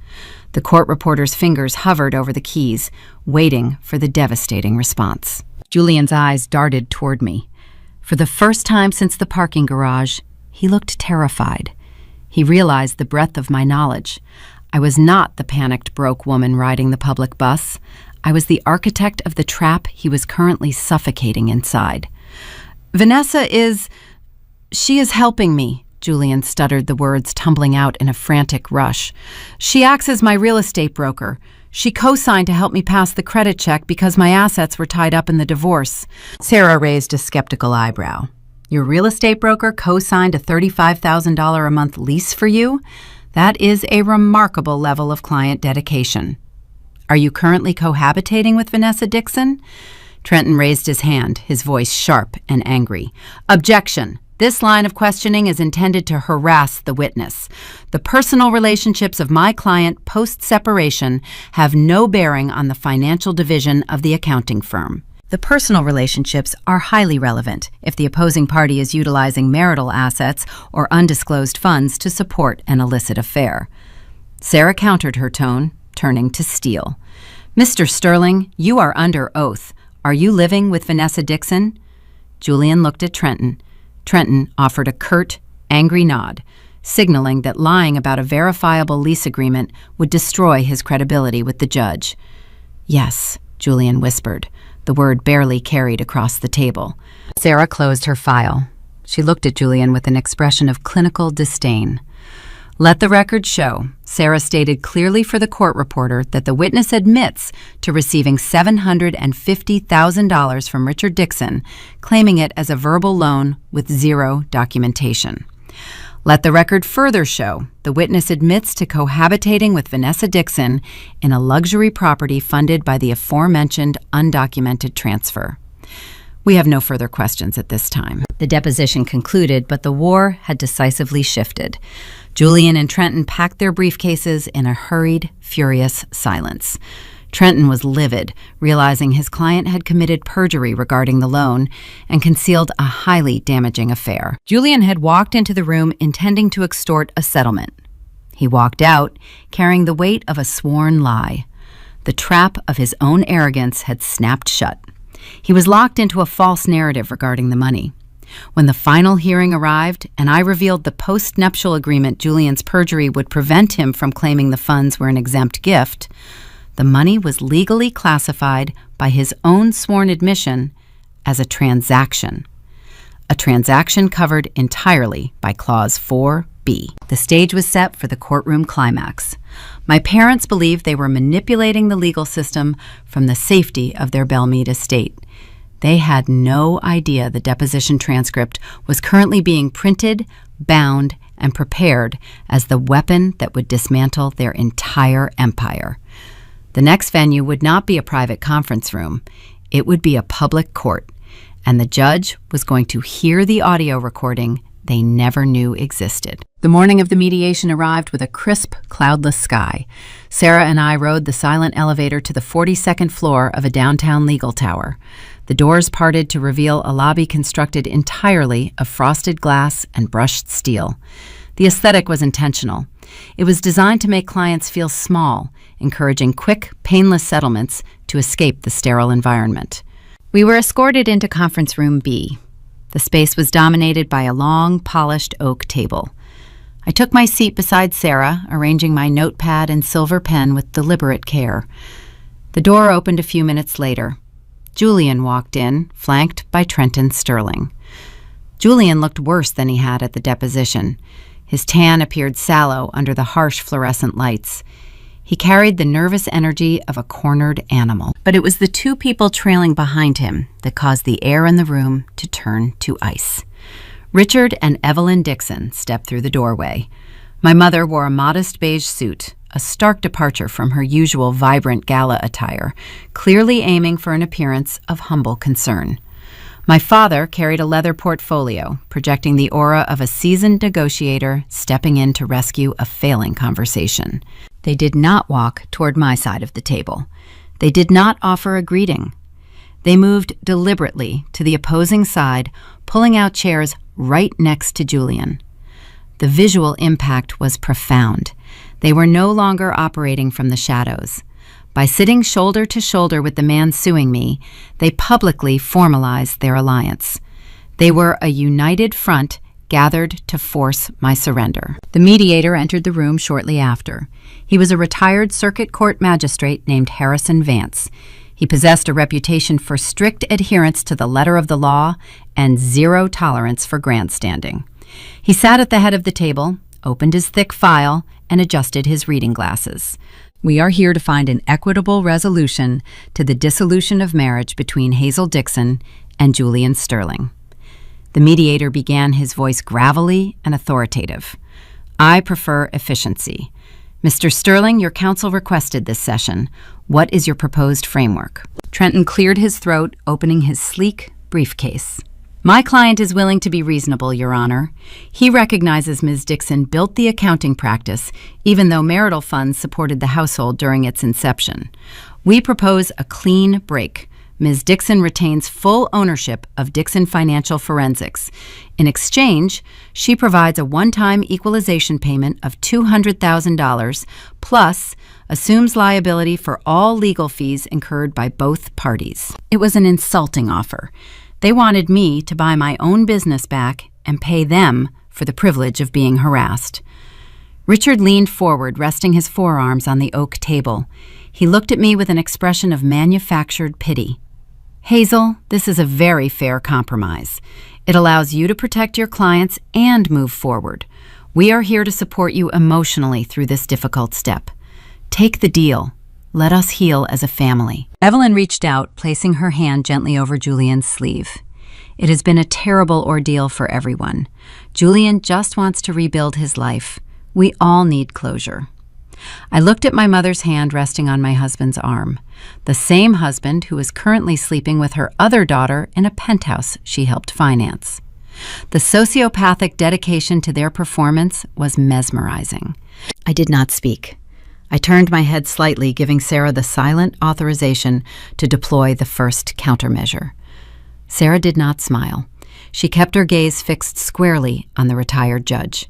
The court reporter's fingers hovered over the keys, waiting for the devastating response. Julian's eyes darted toward me. For the first time since the parking garage, he looked terrified. He realized the breadth of my knowledge. I was not the panicked broke woman riding the public bus. I was the architect of the trap he was currently suffocating inside. She is helping me. Julian stuttered the words, tumbling out in a frantic rush. She acts as my real estate broker. She co-signed to help me pass the credit check because my assets were tied up in the divorce. Sarah raised a skeptical eyebrow. Your real estate broker co-signed a $35,000 a month lease for you? That is a remarkable level of client dedication. Are you currently cohabitating with Vanessa Dixon? Trenton raised his hand, his voice sharp and angry. Objection! This line of questioning is intended to harass the witness. The personal relationships of my client post-separation have no bearing on the financial division of the accounting firm. The personal relationships are highly relevant if the opposing party is utilizing marital assets or undisclosed funds to support an illicit affair. Sarah countered her tone, turning to Steele. Mr. Sterling, you are under oath. Are you living with Vanessa Dixon? Julian looked at Trenton. Trenton offered a curt, angry nod, signaling that lying about a verifiable lease agreement would destroy his credibility with the judge. Yes, Julian whispered, the word barely carried across the table. Sarah closed her file. She looked at Julian with an expression of clinical disdain. Let the record show, Sarah stated clearly for the court reporter that the witness admits to receiving $750,000 from Richard Dixon, claiming it as a verbal loan with zero documentation. Let the record further show the witness admits to cohabitating with Vanessa Dixon in a luxury property funded by the aforementioned undocumented transfer. We have no further questions at this time. The deposition concluded, but the war had decisively shifted. Julian and Trenton packed their briefcases in a hurried, furious silence. Trenton was livid, realizing his client had committed perjury regarding the loan and concealed a highly damaging affair. Julian had walked into the room intending to extort a settlement. He walked out, carrying the weight of a sworn lie. The trap of his own arrogance had snapped shut. He was locked into a false narrative regarding the money. When the final hearing arrived and I revealed the post-nuptial agreement Julian's perjury would prevent him from claiming the funds were an exempt gift, the money was legally classified by his own sworn admission as a transaction covered entirely by Clause 4B. The stage was set for the courtroom climax. My parents believed they were manipulating the legal system from the safety of their Belmead estate. They had no idea the deposition transcript was currently being printed, bound, and prepared as the weapon that would dismantle their entire empire. The next venue would not be a private conference room. It would be a public court, and the judge was going to hear the audio recording they never knew existed. The morning of the mediation arrived with a crisp, cloudless sky. Sarah and I rode the silent elevator to the 42nd floor of a downtown legal tower. The doors parted to reveal a lobby constructed entirely of frosted glass and brushed steel. The aesthetic was intentional. It was designed to make clients feel small, encouraging quick, painless settlements to escape the sterile environment. We were escorted into Conference Room B. The space was dominated by a long, polished oak table. I took my seat beside Sarah, arranging my notepad and silver pen with deliberate care. The door opened a few minutes later. Julian walked in, flanked by Trenton Sterling. Julian looked worse than he had at the deposition. His tan appeared sallow under the harsh fluorescent lights. He carried the nervous energy of a cornered animal. But it was the two people trailing behind him that caused the air in the room to turn to ice. Richard and Evelyn Dixon stepped through the doorway. My mother wore a modest beige suit, a stark departure from her usual vibrant gala attire, clearly aiming for an appearance of humble concern. My father carried a leather portfolio, projecting the aura of a seasoned negotiator stepping in to rescue a failing conversation. They did not walk toward my side of the table. They did not offer a greeting. They moved deliberately to the opposing side, pulling out chairs right next to Julian. The visual impact was profound. They were no longer operating from the shadows. By sitting shoulder to shoulder with the man suing me, they publicly formalized their alliance. They were a united front gathered to force my surrender. The mediator entered the room shortly after. He was a retired circuit court magistrate named Harrison Vance. He possessed a reputation for strict adherence to the letter of the law and zero tolerance for grandstanding. He sat at the head of the table, opened his thick file, and adjusted his reading glasses. We are here to find an equitable resolution to the dissolution of marriage between Hazel Dixon and Julian Sterling. The mediator began, his voice gravelly and authoritative. I prefer efficiency. Mr. Sterling, your counsel requested this session. What is your proposed framework? Trenton cleared his throat, opening his sleek briefcase. My client is willing to be reasonable, Your Honor. He recognizes Ms. Dixon built the accounting practice, even though marital funds supported the household during its inception. We propose a clean break. Ms. Dixon retains full ownership of Dixon Financial Forensics. In exchange, she provides a one-time equalization payment of $200,000, plus assumes liability for all legal fees incurred by both parties. It was an insulting offer. They wanted me to buy my own business back and pay them for the privilege of being harassed. Richard leaned forward, resting his forearms on the oak table. He looked at me with an expression of manufactured pity. Hazel, this is a very fair compromise. It allows you to protect your clients and move forward. We are here to support you emotionally through this difficult step. Take the deal. Let us heal as a family. Evelyn reached out, placing her hand gently over Julian's sleeve. It has been a terrible ordeal for everyone. Julian just wants to rebuild his life. We all need closure. I looked at my mother's hand resting on my husband's arm, the same husband who is currently sleeping with her other daughter in a penthouse she helped finance. The sociopathic dedication to their performance was mesmerizing. I did not speak. I turned my head slightly, giving Sarah the silent authorization to deploy the first countermeasure. Sarah did not smile. She kept her gaze fixed squarely on the retired judge.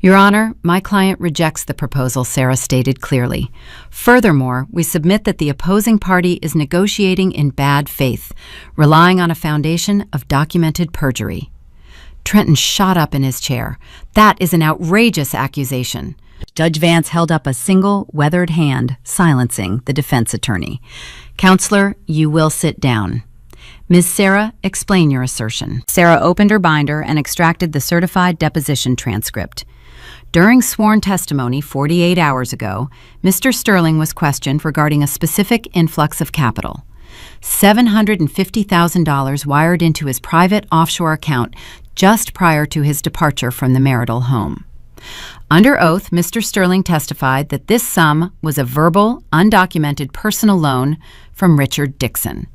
Your Honor, my client rejects the proposal, Sarah stated clearly. Furthermore, we submit that the opposing party is negotiating in bad faith, relying on a foundation of documented perjury. Trenton shot up in his chair. That is an outrageous accusation. Judge Vance held up a single, weathered hand, silencing the defense attorney. Counselor, you will sit down. Ms. Sarah, explain your assertion. Sarah opened her binder and extracted the certified deposition transcript. During sworn testimony 48 hours ago, Mr. Sterling was questioned regarding a specific influx of capital. $750,000 wired into his private offshore account just prior to his departure from the marital home. Under oath, Mr. Sterling testified that this sum was a verbal, undocumented personal loan from Richard Dixon.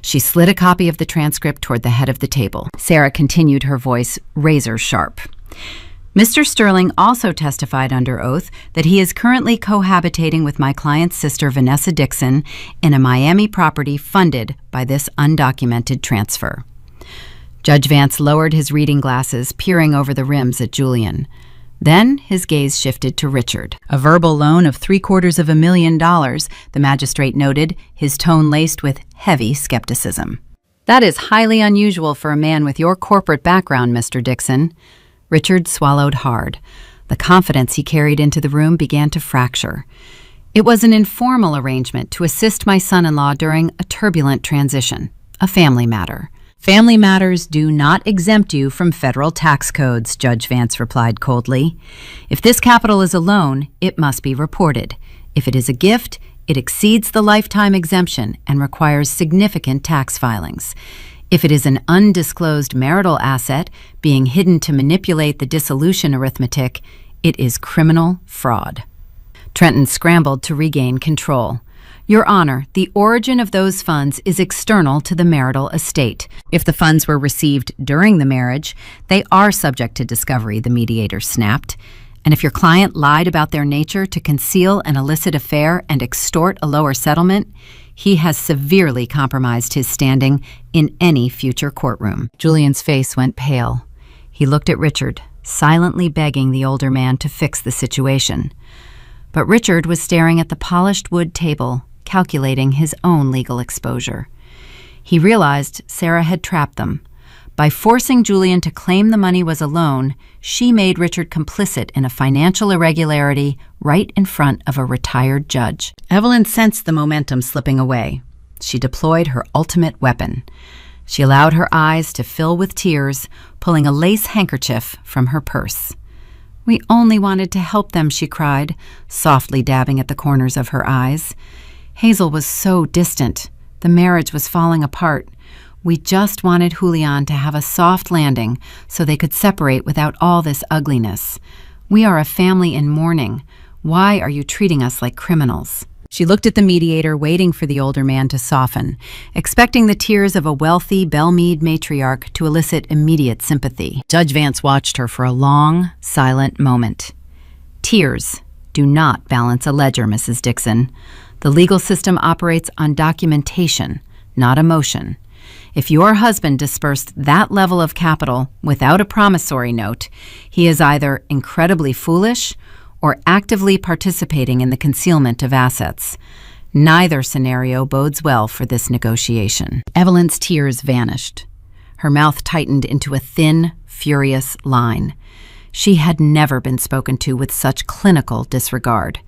She slid a copy of the transcript toward the head of the table. Sarah continued, her voice razor sharp. Mr. Sterling also testified under oath that he is currently cohabitating with my client's sister, Vanessa Dixon, in a Miami property funded by this undocumented transfer. Judge Vance lowered his reading glasses, peering over the rims at Julian. Then his gaze shifted to Richard. A verbal loan of $750,000, the magistrate noted, his tone laced with heavy skepticism. That is highly unusual for a man with your corporate background, Mr. Dixon. Richard swallowed hard. The confidence he carried into the room began to fracture. It was an informal arrangement to assist my son-in-law during a turbulent transition, a family matter. Family matters do not exempt you from federal tax codes, Judge Vance replied coldly. If this capital is a loan, it must be reported. If it is a gift, it exceeds the lifetime exemption and requires significant tax filings. If it is an undisclosed marital asset being hidden to manipulate the dissolution arithmetic, it is criminal fraud. Trenton scrambled to regain control. Your Honor, the origin of those funds is external to the marital estate. If the funds were received during the marriage, they are subject to discovery, the mediator snapped. And if your client lied about their nature to conceal an illicit affair and extort a lower settlement, he has severely compromised his standing in any future courtroom. Julian's face went pale. He looked at Richard, silently begging the older man to fix the situation. But Richard was staring at the polished wood table, calculating his own legal exposure. He realized Sarah had trapped them. By forcing Julian to claim the money was a loan, she made Richard complicit in a financial irregularity right in front of a retired judge. Evelyn sensed the momentum slipping away. She deployed her ultimate weapon. She allowed her eyes to fill with tears, pulling a lace handkerchief from her purse. We only wanted to help them, she cried, softly dabbing at the corners of her eyes. Hazel was so distant. The marriage was falling apart. We just wanted Julian to have a soft landing so they could separate without all this ugliness. We are a family in mourning. Why are you treating us like criminals? She looked at the mediator, waiting for the older man to soften, expecting the tears of a wealthy Belmead matriarch to elicit immediate sympathy. Judge Vance watched her for a long, silent moment. Tears do not balance a ledger, Mrs. Dixon. The legal system operates on documentation, not emotion. If your husband dispersed that level of capital without a promissory note, he is either incredibly foolish or actively participating in the concealment of assets. Neither scenario bodes well for this negotiation. Evelyn's tears vanished. Her mouth tightened into a thin, furious line. She had never been spoken to with such clinical disregard.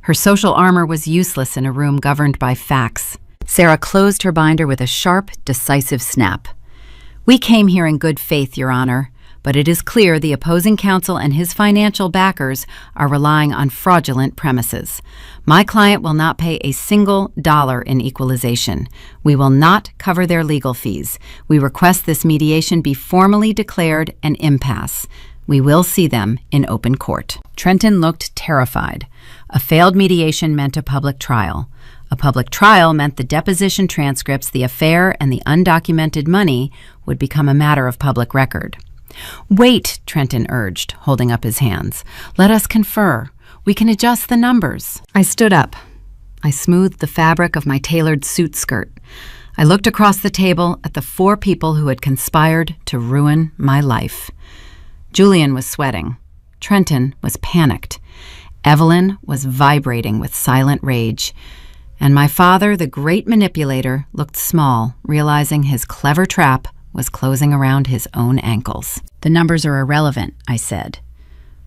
Her social armor was useless in a room governed by facts. Sarah closed her binder with a sharp, decisive snap. We came here in good faith, Your Honor, but it is clear the opposing counsel and his financial backers are relying on fraudulent premises. My client will not pay a single dollar in equalization. We will not cover their legal fees. We request this mediation be formally declared an impasse. We will see them in open court. Trenton looked terrified. A failed mediation meant a public trial. A public trial meant the deposition transcripts, the affair, and the undocumented money would become a matter of public record. Wait, Trenton urged, holding up his hands. Let us confer. We can adjust the numbers. I stood up. I smoothed the fabric of my tailored suit skirt. I looked across the table at the 4 people who had conspired to ruin my life. Julian was sweating. Trenton was panicked. Evelyn was vibrating with silent rage. And my father, the great manipulator, looked small, realizing his clever trap was closing around his own ankles. The numbers are irrelevant, I said.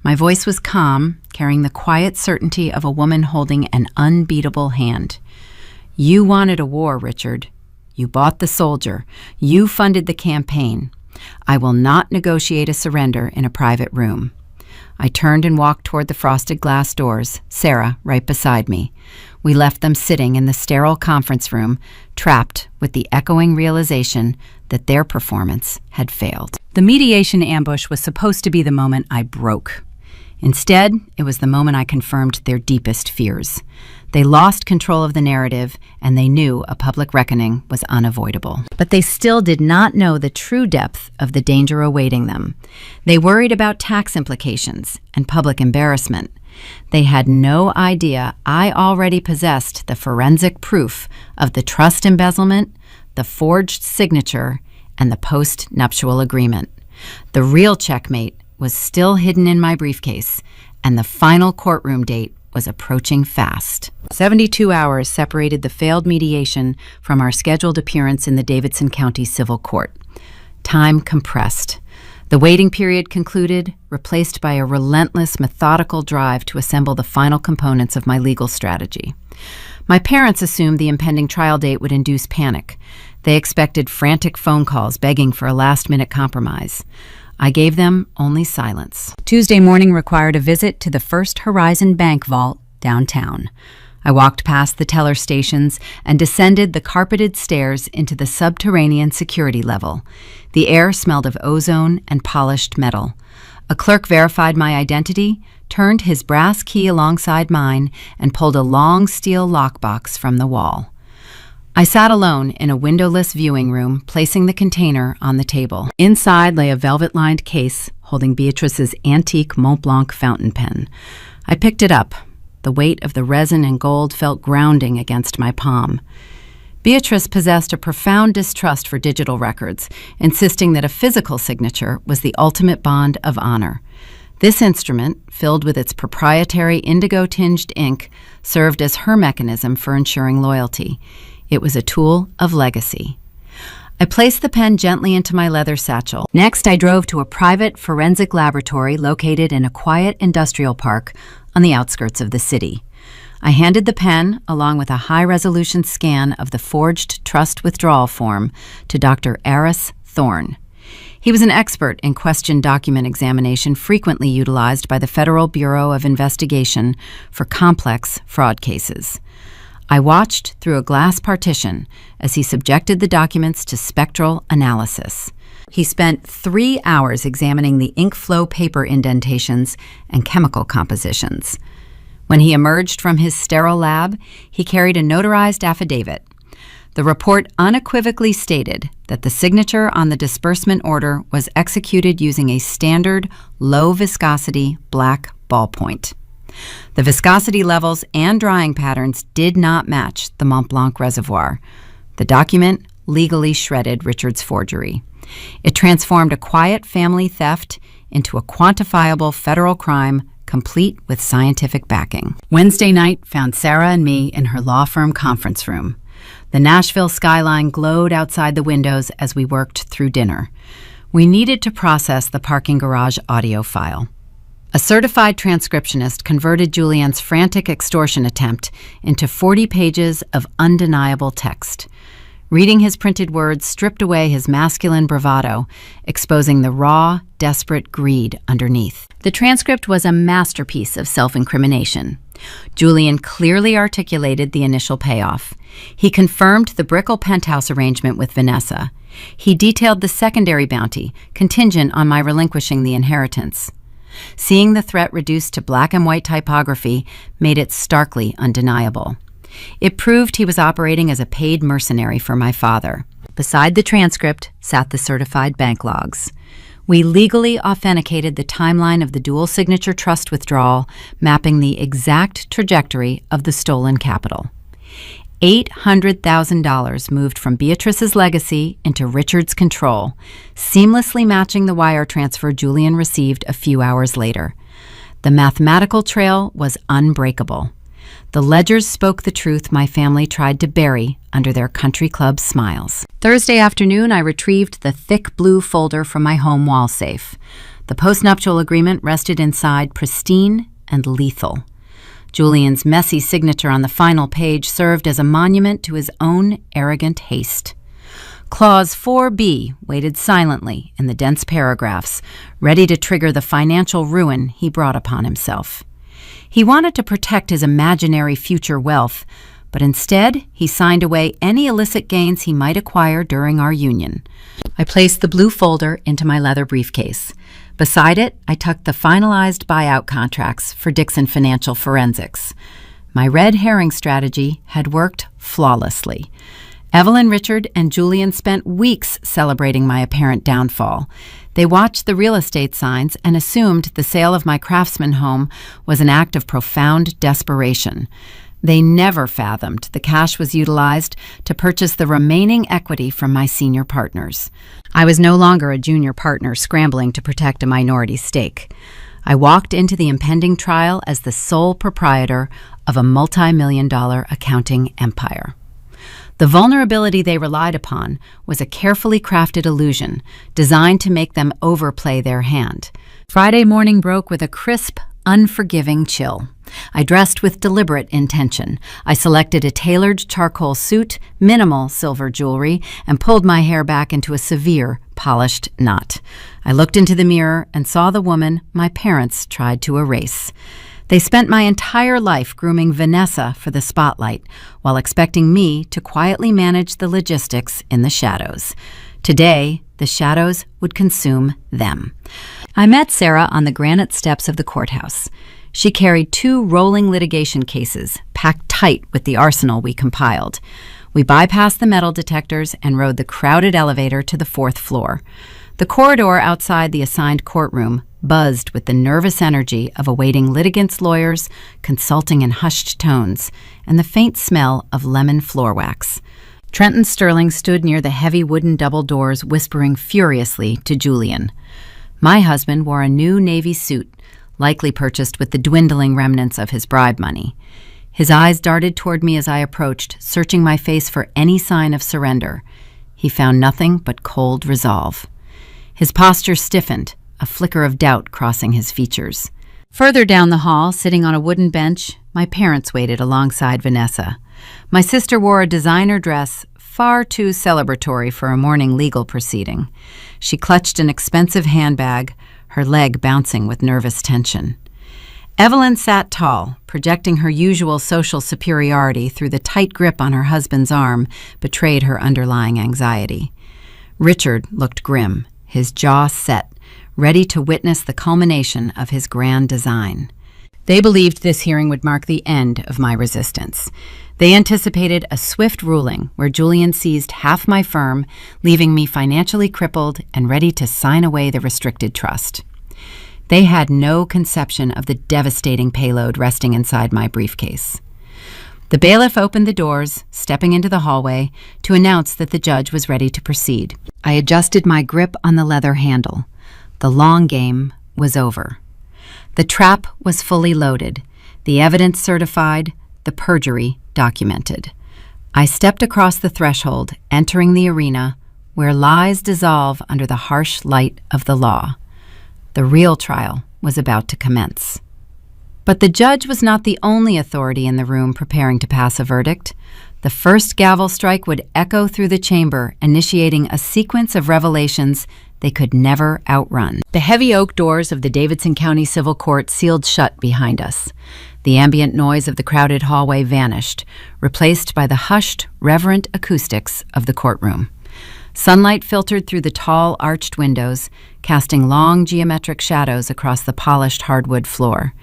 My voice was calm, carrying the quiet certainty of a woman holding an unbeatable hand. You wanted a war, Richard. You bought the soldier. You funded the campaign. I will not negotiate a surrender in a private room. I turned and walked toward the frosted glass doors, Sarah right beside me. We left them sitting in the sterile conference room, trapped with the echoing realization that their performance had failed. The mediation ambush was supposed to be the moment I broke. Instead, it was the moment I confirmed their deepest fears. They lost control of the narrative, and they knew a public reckoning was unavoidable. But they still did not know the true depth of the danger awaiting them. They worried about tax implications and public embarrassment. They had no idea I already possessed the forensic proof of the trust embezzlement, the forged signature, and the post-nuptial agreement. The real checkmate was still hidden in my briefcase, and the final courtroom date was approaching fast. 72 hours separated the failed mediation from our scheduled appearance in the Davidson County Civil Court. Time compressed. The waiting period concluded, replaced by a relentless, methodical drive to assemble the final components of my legal strategy. My parents assumed the impending trial date would induce panic. They expected frantic phone calls begging for a last-minute compromise. I gave them only silence. Tuesday morning required a visit to the First Horizon Bank vault downtown. I walked past the teller stations and descended the carpeted stairs into the subterranean security level. The air smelled of ozone and polished metal. A clerk verified my identity, turned his brass key alongside mine, and pulled a long steel lockbox from the wall. I sat alone in a windowless viewing room, placing the container on the table. Inside lay a velvet-lined case holding Beatrice's antique Mont Blanc fountain pen. I picked it up. The weight of the resin and gold felt grounding against my palm. Beatrice possessed a profound distrust for digital records, insisting that a physical signature was the ultimate bond of honor. This instrument, filled with its proprietary indigo-tinged ink, served as her mechanism for ensuring loyalty. It was a tool of legacy. I placed the pen gently into my leather satchel. Next, I drove to a private forensic laboratory located in a quiet industrial park on the outskirts of the city. I handed the pen, along with a high-resolution scan of the forged trust withdrawal form, to Dr. Aris Thorne. He was an expert in question document examination frequently utilized by the Federal Bureau of Investigation for complex fraud cases. I watched through a glass partition as he subjected the documents to spectral analysis. He spent 3 hours examining the ink flow paper indentations and chemical compositions. When he emerged from his sterile lab, he carried a notarized affidavit. The report unequivocally stated that the signature on the disbursement order was executed using a standard, low-viscosity black ballpoint. The viscosity levels and drying patterns did not match the Mont Blanc reservoir. The document legally shredded Richard's forgery. It transformed a quiet family theft into a quantifiable federal crime, complete with scientific backing. Wednesday night found Sarah and me in her law firm conference room. The Nashville skyline glowed outside the windows as we worked through dinner. We needed to process the parking garage audio file. A certified transcriptionist converted Julian's frantic extortion attempt into 40 pages of undeniable text. Reading his printed words stripped away his masculine bravado, exposing the raw, desperate greed underneath. The transcript was a masterpiece of self-incrimination. Julian clearly articulated the initial payoff. He confirmed the Brickell penthouse arrangement with Vanessa. He detailed the secondary bounty, contingent on my relinquishing the inheritance. Seeing the threat reduced to black and white typography made it starkly undeniable. It proved he was operating as a paid mercenary for my father. Beside the transcript sat the certified bank logs. We legally authenticated the timeline of the dual signature trust withdrawal, mapping the exact trajectory of the stolen capital. $800,000 moved from Beatrice's legacy into Richard's control, seamlessly matching the wire transfer Julian received a few hours later. The mathematical trail was unbreakable. The ledgers spoke the truth my family tried to bury under their country club smiles. Thursday afternoon, I retrieved the thick blue folder from my home wall safe. The postnuptial agreement rested inside, pristine and lethal. Julian's messy signature on the final page served as a monument to his own arrogant haste. Clause 4B waited silently in the dense paragraphs, ready to trigger the financial ruin he brought upon himself. He wanted to protect his imaginary future wealth, but instead he signed away any illicit gains he might acquire during our union. I placed the blue folder into my leather briefcase. Beside it, I tucked the finalized buyout contracts for Dixon Financial Forensics. My red herring strategy had worked flawlessly. Evelyn, Richard, and Julian spent weeks celebrating my apparent downfall. They watched the real estate signs and assumed the sale of my Craftsman home was an act of profound desperation. They never fathomed the cash was utilized to purchase the remaining equity from my senior partners. I was no longer a junior partner scrambling to protect a minority stake. I walked into the impending trial as the sole proprietor of a multi-million-dollar accounting empire. The vulnerability they relied upon was a carefully crafted illusion designed to make them overplay their hand. Friday morning broke with a crisp, unforgiving chill. I dressed with deliberate intention. I selected a tailored charcoal suit, minimal silver jewelry, and pulled my hair back into a severe, polished knot. I looked into the mirror and saw the woman my parents tried to erase. They spent my entire life grooming Vanessa for the spotlight, while expecting me to quietly manage the logistics in the shadows. Today, the shadows would consume them. I met Sarah on the granite steps of the courthouse. She carried 2 rolling litigation cases, packed tight with the arsenal we compiled. We bypassed the metal detectors and rode the crowded elevator to the 4th floor. The corridor outside the assigned courtroom buzzed with the nervous energy of awaiting litigants' lawyers, consulting in hushed tones, and the faint smell of lemon floor wax. Trenton Sterling stood near the heavy wooden double doors, whispering furiously to Julian. My husband wore a new navy suit, likely purchased with the dwindling remnants of his bribe money. His eyes darted toward me as I approached, searching my face for any sign of surrender. He found nothing but cold resolve. His posture stiffened, a flicker of doubt crossing his features. Further down the hall, sitting on a wooden bench, my parents waited alongside Vanessa. My sister wore a designer dress far too celebratory for a morning legal proceeding. She clutched an expensive handbag, her leg bouncing with nervous tension. Evelyn sat tall, projecting her usual social superiority through the tight grip on her husband's arm betrayed her underlying anxiety. Richard looked grim, his jaw set, ready to witness the culmination of his grand design. They believed this hearing would mark the end of my resistance. They anticipated a swift ruling where Julian seized half my firm, leaving me financially crippled and ready to sign away the restricted trust. They had no conception of the devastating payload resting inside my briefcase. The bailiff opened the doors, stepping into the hallway to announce that the judge was ready to proceed. I adjusted my grip on the leather handle. The long game was over. The trap was fully loaded, the evidence certified, the perjury documented. I stepped across the threshold, entering the arena where lies dissolve under the harsh light of the law. The real trial was about to commence. But the judge was not the only authority in the room preparing to pass a verdict. The first gavel strike would echo through the chamber, initiating a sequence of revelations they could never outrun. The heavy oak doors of the Davidson County Civil Court sealed shut behind us. The ambient noise of the crowded hallway vanished, replaced by the hushed, reverent acoustics of the courtroom. Sunlight filtered through the tall, arched windows, casting long geometric shadows across the polished hardwood floor.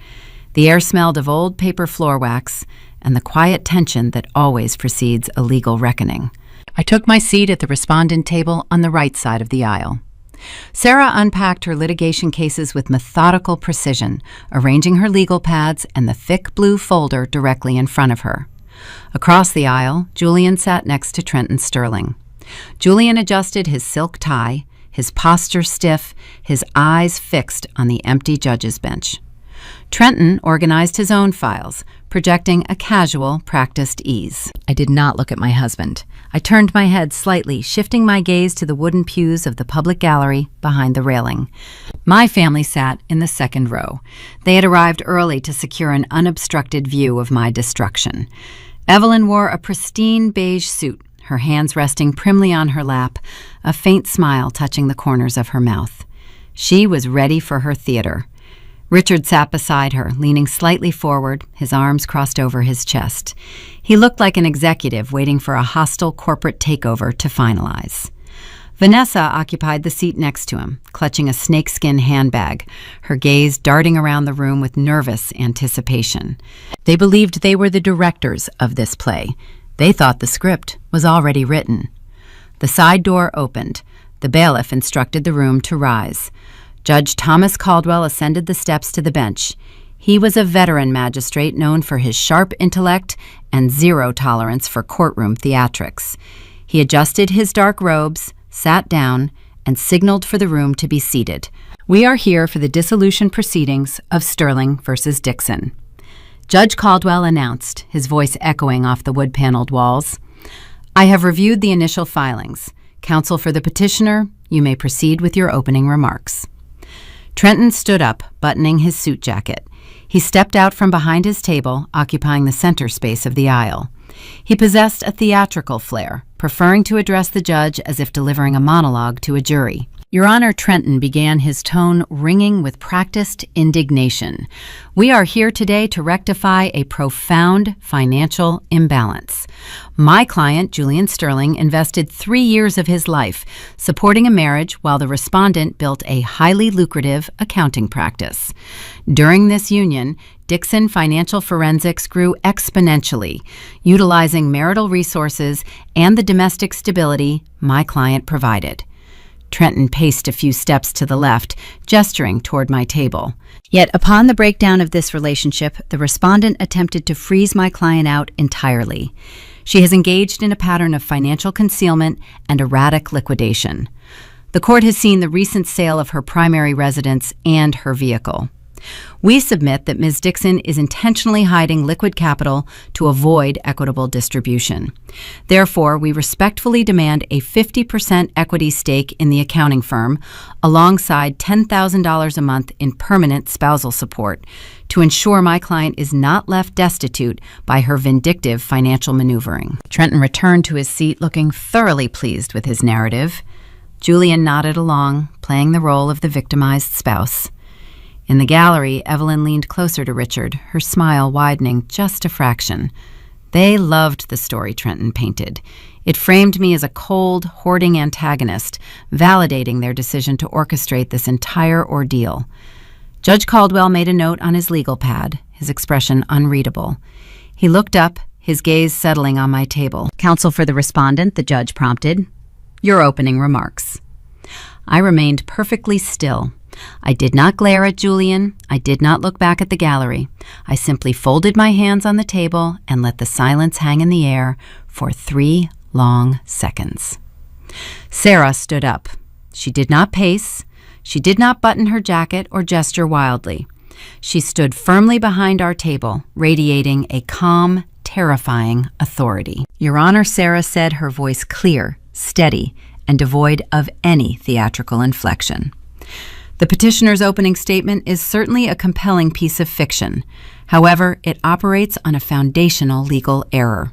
The air smelled of old paper floor wax and the quiet tension that always precedes a legal reckoning. I took my seat at the respondent table on the right side of the aisle. Sarah unpacked her litigation cases with methodical precision, arranging her legal pads and the thick blue folder directly in front of her. Across the aisle, Julian sat next to Trenton Sterling. Julian adjusted his silk tie, his posture stiff, his eyes fixed on the empty judge's bench. Trenton organized his own files, projecting a casual, practiced ease. I did not look at my husband. I turned my head slightly, shifting my gaze to the wooden pews of the public gallery behind the railing. My family sat in the second row. They had arrived early to secure an unobstructed view of my destruction. Evelyn wore a pristine beige suit, her hands resting primly on her lap, a faint smile touching the corners of her mouth. She was ready for her theater. Richard sat beside her, leaning slightly forward, his arms crossed over his chest. He looked like an executive waiting for a hostile corporate takeover to finalize. Vanessa occupied the seat next to him, clutching a snakeskin handbag, her gaze darting around the room with nervous anticipation. They believed they were the directors of this play. They thought the script was already written. The side door opened. The bailiff instructed the room to rise. Judge Thomas Caldwell ascended the steps to the bench. He was a veteran magistrate known for his sharp intellect and zero tolerance for courtroom theatrics. He adjusted his dark robes, sat down, and signaled for the room to be seated. "We are here for the dissolution proceedings of Sterling versus Dixon," Judge Caldwell announced, his voice echoing off the wood-paneled walls. "I have reviewed the initial filings. Counsel for the petitioner, you may proceed with your opening remarks." Trenton stood up, buttoning his suit jacket. He stepped out from behind his table, occupying the center space of the aisle. He possessed a theatrical flair, preferring to address the judge as if delivering a monologue to a jury. "Your Honor," Trenton began, his tone ringing with practiced indignation, "we are here today to rectify a profound financial imbalance. My client, Julian Sterling, invested 3 years of his life supporting a marriage while the respondent built a highly lucrative accounting practice. During this union, Dixon Financial Forensics grew exponentially, utilizing marital resources and the domestic stability my client provided." Trenton paced a few steps to the left, gesturing toward my table. "Yet upon the breakdown of this relationship, the respondent attempted to freeze my client out entirely. She has engaged in a pattern of financial concealment and erratic liquidation. The court has seen the recent sale of her primary residence and her vehicle. We submit that Ms. Dixon is intentionally hiding liquid capital to avoid equitable distribution. Therefore, we respectfully demand a 50% equity stake in the accounting firm, alongside $10,000 a month in permanent spousal support, to ensure my client is not left destitute by her vindictive financial maneuvering." Trenton returned to his seat, looking thoroughly pleased with his narrative. Julian nodded along, playing the role of the victimized spouse. In the gallery, Evelyn leaned closer to Richard, her smile widening just a fraction. They loved the story Trenton painted. It framed me as a cold, hoarding antagonist, validating their decision to orchestrate this entire ordeal. Judge Caldwell made a note on his legal pad, his expression unreadable. He looked up, his gaze settling on my table. "Counsel for the respondent," the judge prompted. "Your opening remarks." I remained perfectly still. I did not glare at Julian. I did not look back at the gallery. I simply folded my hands on the table and let the silence hang in the air for 3 long seconds. Sarah stood up. She did not pace. She did not button her jacket or gesture wildly. She stood firmly behind our table, radiating a calm, terrifying authority. "Your Honor," Sarah said, her voice clear, steady, and devoid of any theatrical inflection. "The petitioner's opening statement is certainly a compelling piece of fiction. However, it operates on a foundational legal error.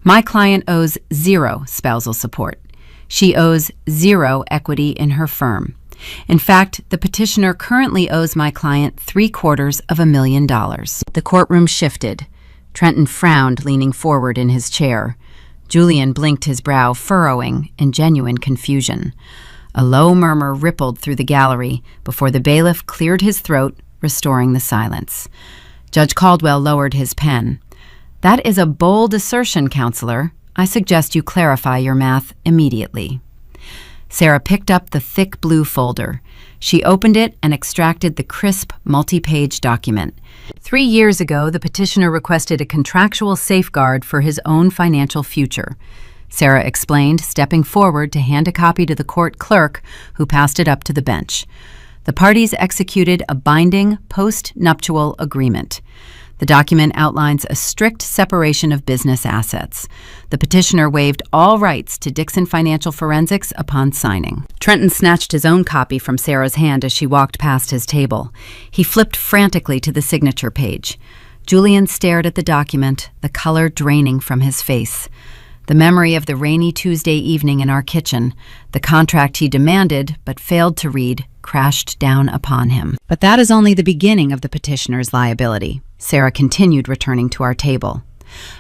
My client owes 0 spousal support. She owes 0 equity in her firm. In fact, the petitioner currently owes my client $750,000. The courtroom shifted. Trenton frowned, leaning forward in his chair. Julian blinked, his brow furrowing in genuine confusion. A low murmur rippled through the gallery before the bailiff cleared his throat, restoring the silence. Judge Caldwell lowered his pen. "That is a bold assertion, Counselor. I suggest you clarify your math immediately." Sarah picked up the thick blue folder. She opened it and extracted the crisp, multi-page document. 3 years ago, the petitioner requested a contractual safeguard for his own financial future. Sarah explained, stepping forward to hand a copy to the court clerk, who passed it up to the bench. The parties executed a binding post-nuptial agreement. The document outlines a strict separation of business assets. The petitioner waived all rights to Dixon Financial Forensics upon signing. Trenton snatched his own copy from Sarah's hand as she walked past his table. He flipped frantically to the signature page. Julian stared at the document, the color draining from his face. The memory of the rainy Tuesday evening in our kitchen, the contract he demanded but failed to read, crashed down upon him. "But that is only the beginning of the petitioner's liability," Sarah continued, returning to our table.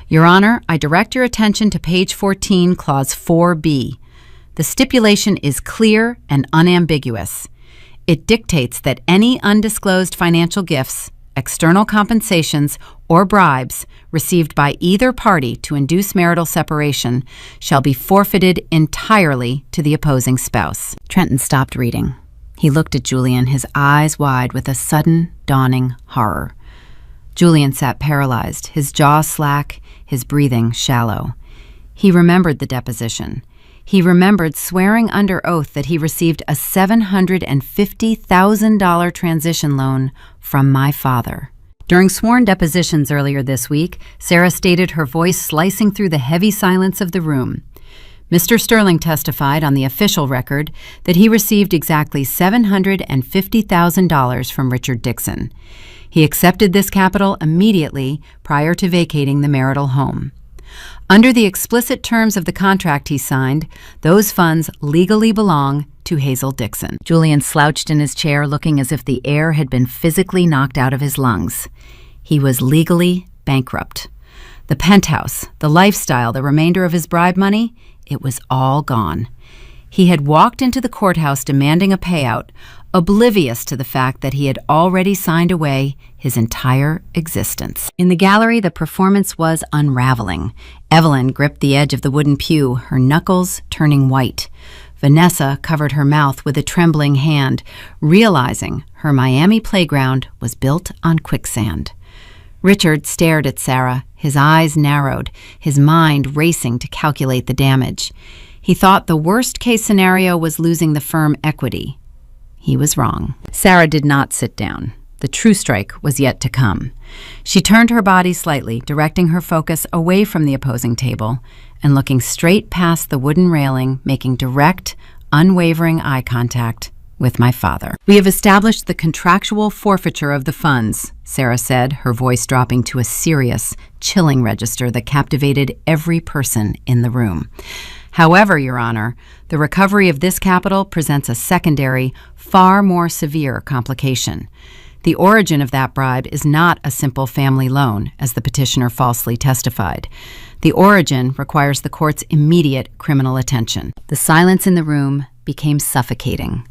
"Your Honor, I direct your attention to page 14, clause 4B. The stipulation is clear and unambiguous. It dictates that any undisclosed financial gifts, external compensations, or bribes received by either party to induce marital separation shall be forfeited entirely to the opposing spouse." Trenton stopped reading. He looked at Julian, his eyes wide with a sudden, dawning horror. Julian sat paralyzed, his jaw slack, his breathing shallow. He remembered the deposition. He remembered swearing under oath that he received a $750,000 transition loan from my father. During sworn depositions earlier this week, Sarah stated, her voice slicing through the heavy silence of the room. Mr. Sterling testified on the official record that he received exactly $750,000 from Richard Dixon. He accepted this capital immediately prior to vacating the marital home. Under the explicit terms of the contract he signed, those funds legally belong to Hazel Dixon. Julian slouched in his chair, looking as if the air had been physically knocked out of his lungs. He was legally bankrupt. The penthouse, the lifestyle, the remainder of his bribe money, it was all gone. He had walked into the courthouse demanding a payout, oblivious to the fact that he had already signed away his entire existence. In the gallery, the performance was unraveling. Evelyn gripped the edge of the wooden pew, her knuckles turning white. Vanessa covered her mouth with a trembling hand, realizing her Miami playground was built on quicksand. Richard stared at Sarah, his eyes narrowed, his mind racing to calculate the damage. He thought the worst-case scenario was losing the firm equity. He was wrong. Sarah did not sit down. The true strike was yet to come. She turned her body slightly, directing her focus away from the opposing table and looking straight past the wooden railing, making direct, unwavering eye contact with my father. "We have established the contractual forfeiture of the funds," Sarah said, her voice dropping to a serious, chilling register that captivated every person in the room. "However, Your Honor, the recovery of this capital presents a secondary, far more severe complication. The origin of that bribe is not a simple family loan, as the petitioner falsely testified. The origin requires the court's immediate criminal attention." The silence in the room became suffocating.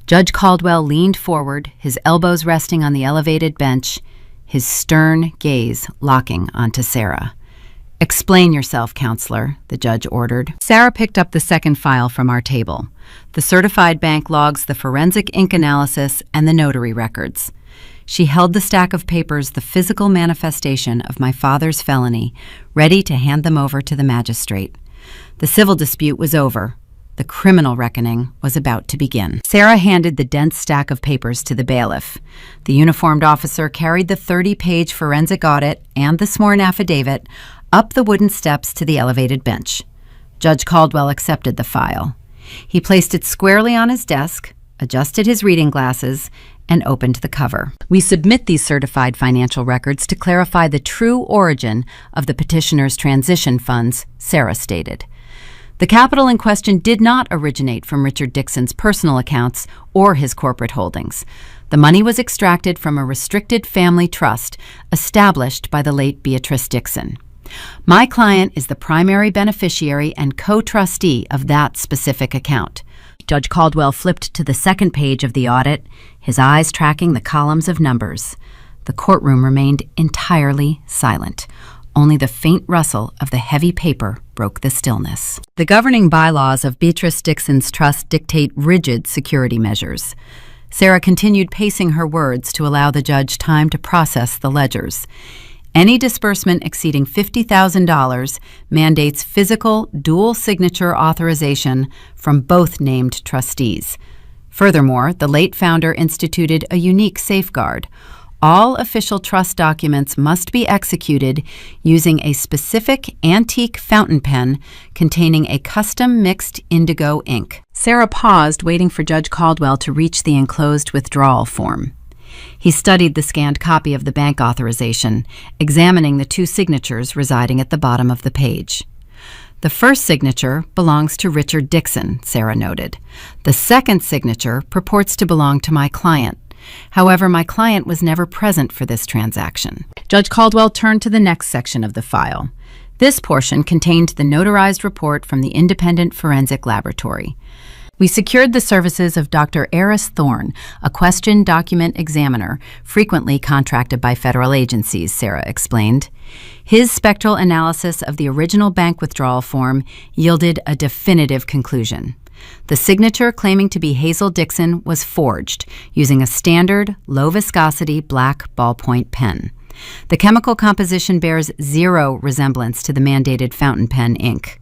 Judge Caldwell leaned forward, his elbows resting on the elevated bench, his stern gaze locking onto Sarah. "Explain yourself, counselor," the judge ordered. Sarah picked up the second file from our table, the certified bank logs, the forensic ink analysis, and the notary records. She held the stack of papers, the physical manifestation of my father's felony, ready to hand them over to the magistrate. The civil dispute was over. The criminal reckoning was about to begin. Sarah handed the dense stack of papers to the bailiff. The uniformed officer carried the 30-page forensic audit and the sworn affidavit up the wooden steps to the elevated bench. Judge Caldwell accepted the file. He placed it squarely on his desk, adjusted his reading glasses, and opened the cover. "We submit these certified financial records to clarify the true origin of the petitioner's transition funds," Sarah stated. The capital in question did not originate from Richard Dixon's personal accounts or his corporate holdings. The money was extracted from a restricted family trust established by the late Beatrice Dixon. My client is the primary beneficiary and co-trustee of that specific account. Judge Caldwell flipped to the second page of the audit, his eyes tracking the columns of numbers. The courtroom remained entirely silent. Only the faint rustle of the heavy paper broke the stillness. The governing bylaws of Beatrice Dixon's trust dictate rigid security measures. Sarah continued pacing her words to allow the judge time to process the ledgers. Any disbursement exceeding $50,000 mandates physical dual signature authorization from both named trustees. Furthermore, the late founder instituted a unique safeguard. All official trust documents must be executed using a specific antique fountain pen containing a custom mixed indigo ink. Sarah paused, waiting for Judge Caldwell to reach the enclosed withdrawal form. He studied the scanned copy of the bank authorization, examining the two signatures residing at the bottom of the page. "The first signature belongs to Richard Dixon," Sarah noted. "The second signature purports to belong to my client. However, my client was never present for this transaction." Judge Caldwell turned to the next section of the file. This portion contained the notarized report from the Independent Forensic Laboratory. "We secured the services of Dr. Eris Thorne, a question document examiner, frequently contracted by federal agencies," Sarah explained. "His spectral analysis of the original bank withdrawal form yielded a definitive conclusion. The signature claiming to be Hazel Dixon was forged using a standard, low-viscosity black ballpoint pen. The chemical composition bears zero resemblance to the mandated fountain pen ink.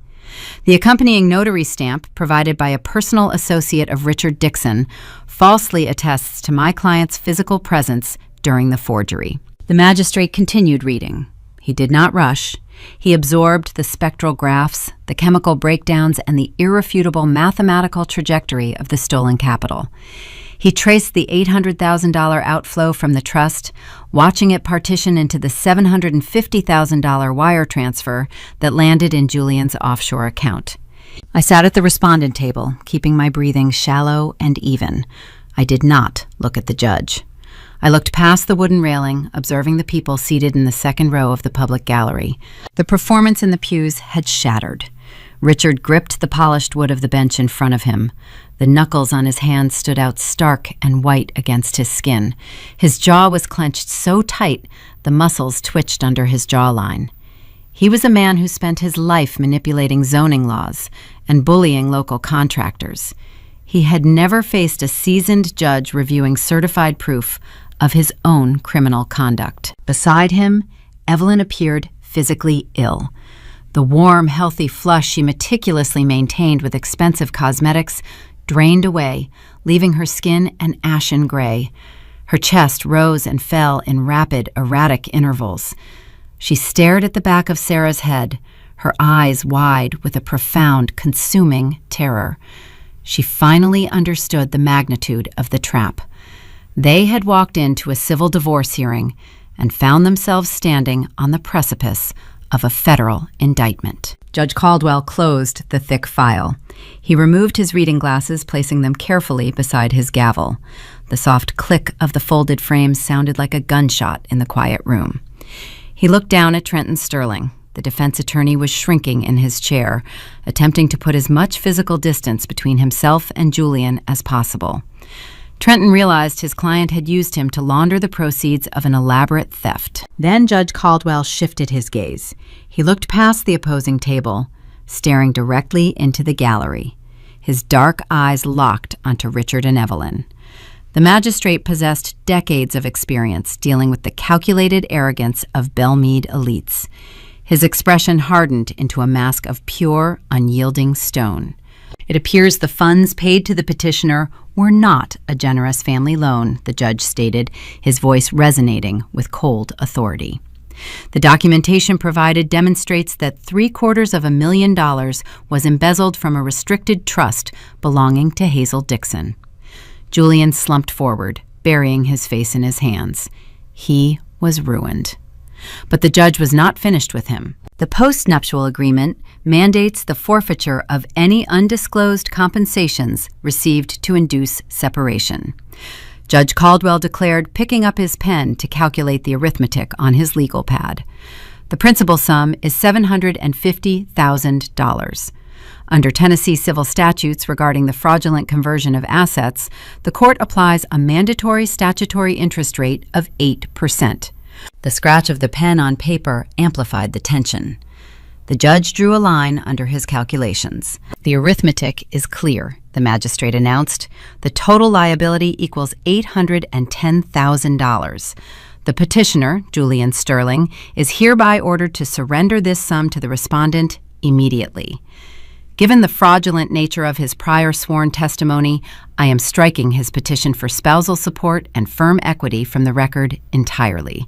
The accompanying notary stamp, provided by a personal associate of Richard Dixon, falsely attests to my client's physical presence during the forgery. The magistrate continued reading. He did not rush. He absorbed the spectral graphs, the chemical breakdowns, and the irrefutable mathematical trajectory of the stolen capital. He traced the $800,000 outflow from the trust, watching it partition into the $750,000 wire transfer that landed in Julian's offshore account. I sat at the respondent table, keeping my breathing shallow and even. I did not look at the judge. I looked past the wooden railing, observing the people seated in the second row of the public gallery. The performance in the pews had shattered. Richard gripped the polished wood of the bench in front of him. The knuckles on his hands stood out stark and white against his skin. His jaw was clenched so tight, the muscles twitched under his jawline. He was a man who spent his life manipulating zoning laws and bullying local contractors. He had never faced a seasoned judge reviewing certified proof of his own criminal conduct. Beside him, Evelyn appeared physically ill. The warm, healthy flush she meticulously maintained with expensive cosmetics drained away, leaving her skin an ashen gray. Her chest rose and fell in rapid, erratic intervals. She stared at the back of Sarah's head, her eyes wide with a profound, consuming terror. She finally understood the magnitude of the trap. They had walked into a civil divorce hearing and found themselves standing on the precipice of a federal indictment. Judge Caldwell closed the thick file. He removed his reading glasses, placing them carefully beside his gavel. The soft click of the folded frames sounded like a gunshot in the quiet room. He looked down at Trenton Sterling. The defense attorney was shrinking in his chair, attempting to put as much physical distance between himself and Julian as possible. Trenton realized his client had used him to launder the proceeds of an elaborate theft. Then Judge Caldwell shifted his gaze. He looked past the opposing table, staring directly into the gallery. His dark eyes locked onto Richard and Evelyn. The magistrate possessed decades of experience dealing with the calculated arrogance of Belmead elites. His expression hardened into a mask of pure, unyielding stone. It appears the funds paid to the petitioner were not a generous family loan, the judge stated, his voice resonating with cold authority. The documentation provided demonstrates that $750,000 was embezzled from a restricted trust belonging to Hazel Dixon. Julian slumped forward, burying his face in his hands. He was ruined. But the judge was not finished with him. The postnuptial agreement mandates the forfeiture of any undisclosed compensations received to induce separation. Judge Caldwell declared, picking up his pen to calculate the arithmetic on his legal pad. The principal sum is $750,000. Under Tennessee civil statutes regarding the fraudulent conversion of assets, the court applies a mandatory statutory interest rate of 8%. The scratch of the pen on paper amplified the tension. The judge drew a line under his calculations. The arithmetic is clear, the magistrate announced. The total liability equals $810,000. The petitioner, Julian Sterling, is hereby ordered to surrender this sum to the respondent immediately. Given the fraudulent nature of his prior sworn testimony, I am striking his petition for spousal support and firm equity from the record entirely.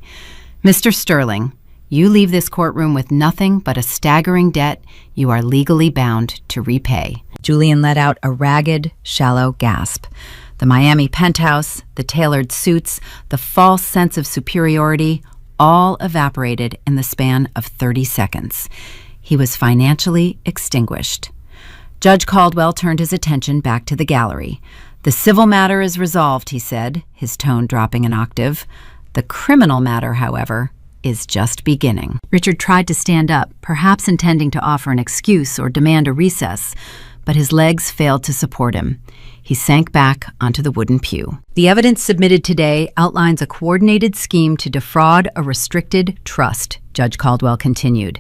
Mr. Sterling, you leave this courtroom with nothing but a staggering debt you are legally bound to repay. Julian let out a ragged, shallow gasp. The Miami penthouse, the tailored suits, the false sense of superiority, all evaporated in the span of 30 seconds. He was financially extinguished. Judge Caldwell turned his attention back to the gallery. The civil matter is resolved, he said, his tone dropping an octave. The criminal matter, however, is just beginning. Richard tried to stand up, perhaps intending to offer an excuse or demand a recess, but his legs failed to support him. He sank back onto the wooden pew. The evidence submitted today outlines a coordinated scheme to defraud a restricted trust, Judge Caldwell continued.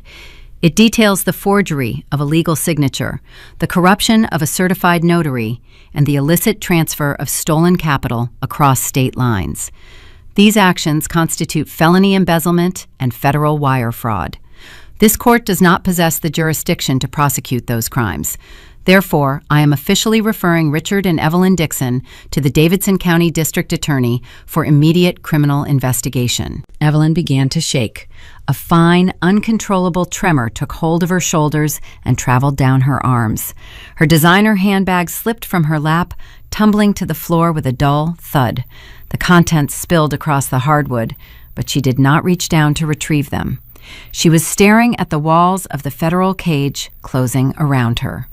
It details the forgery of a legal signature, the corruption of a certified notary, and the illicit transfer of stolen capital across state lines. These actions constitute felony embezzlement and federal wire fraud. This court does not possess the jurisdiction to prosecute those crimes. Therefore, I am officially referring Richard and Evelyn Dixon to the Davidson County District Attorney for immediate criminal investigation. Evelyn began to shake. A fine, uncontrollable tremor took hold of her shoulders and traveled down her arms. Her designer handbag slipped from her lap, tumbling to the floor with a dull thud. The contents spilled across the hardwood, but she did not reach down to retrieve them. She was staring at the walls of the federal cage closing around her.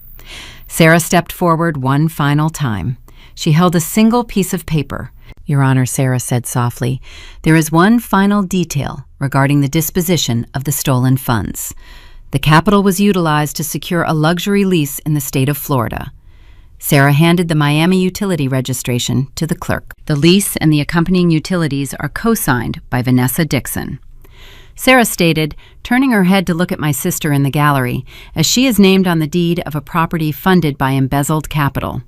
Sarah stepped forward one final time. She held a single piece of paper. "Your Honor," Sarah said softly, "there is one final detail regarding the disposition of the stolen funds. The capital was utilized to secure a luxury lease in the state of Florida." Sarah handed the Miami utility registration to the clerk. "The lease and the accompanying utilities are co-signed by Vanessa Dixon." Sarah stated, turning her head to look at my sister in the gallery, "as she is named on the deed of a property funded by embezzled capital.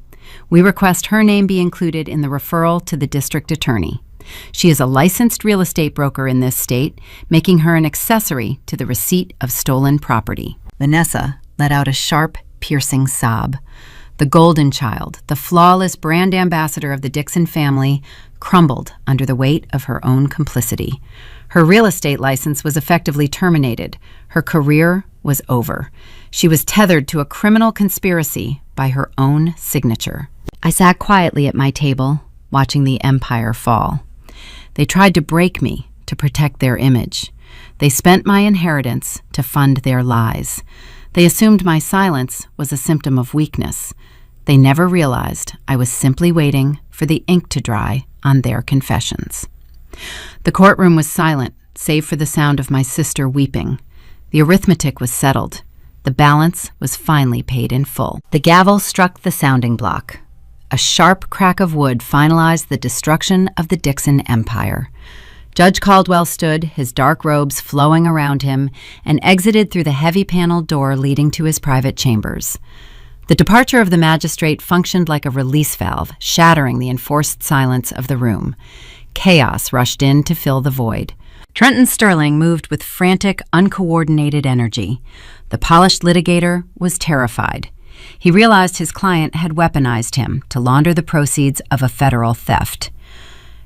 We request her name be included in the referral to the district attorney. She is a licensed real estate broker in this state, making her an accessory to the receipt of stolen property." Vanessa let out a sharp, piercing sob. The golden child, the flawless brand ambassador of the Dixon family, crumbled under the weight of her own complicity. Her real estate license was effectively terminated. Her career was over. She was tethered to a criminal conspiracy by her own signature. I sat quietly at my table, watching the empire fall. They tried to break me to protect their image. They spent my inheritance to fund their lies. They assumed my silence was a symptom of weakness. They never realized I was simply waiting for the ink to dry on their confessions. The courtroom was silent, save for the sound of my sister weeping. The arithmetic was settled. The balance was finally paid in full. The gavel struck the sounding block. A sharp crack of wood finalized the destruction of the Dixon empire. Judge Caldwell stood, his dark robes flowing around him, and exited through the heavy paneled door leading to his private chambers. The departure of the magistrate functioned like a release valve, shattering the enforced silence of the room. Chaos rushed in to fill the void. Trenton Sterling moved with frantic, uncoordinated energy. The polished litigator was terrified. He realized his client had weaponized him to launder the proceeds of a federal theft.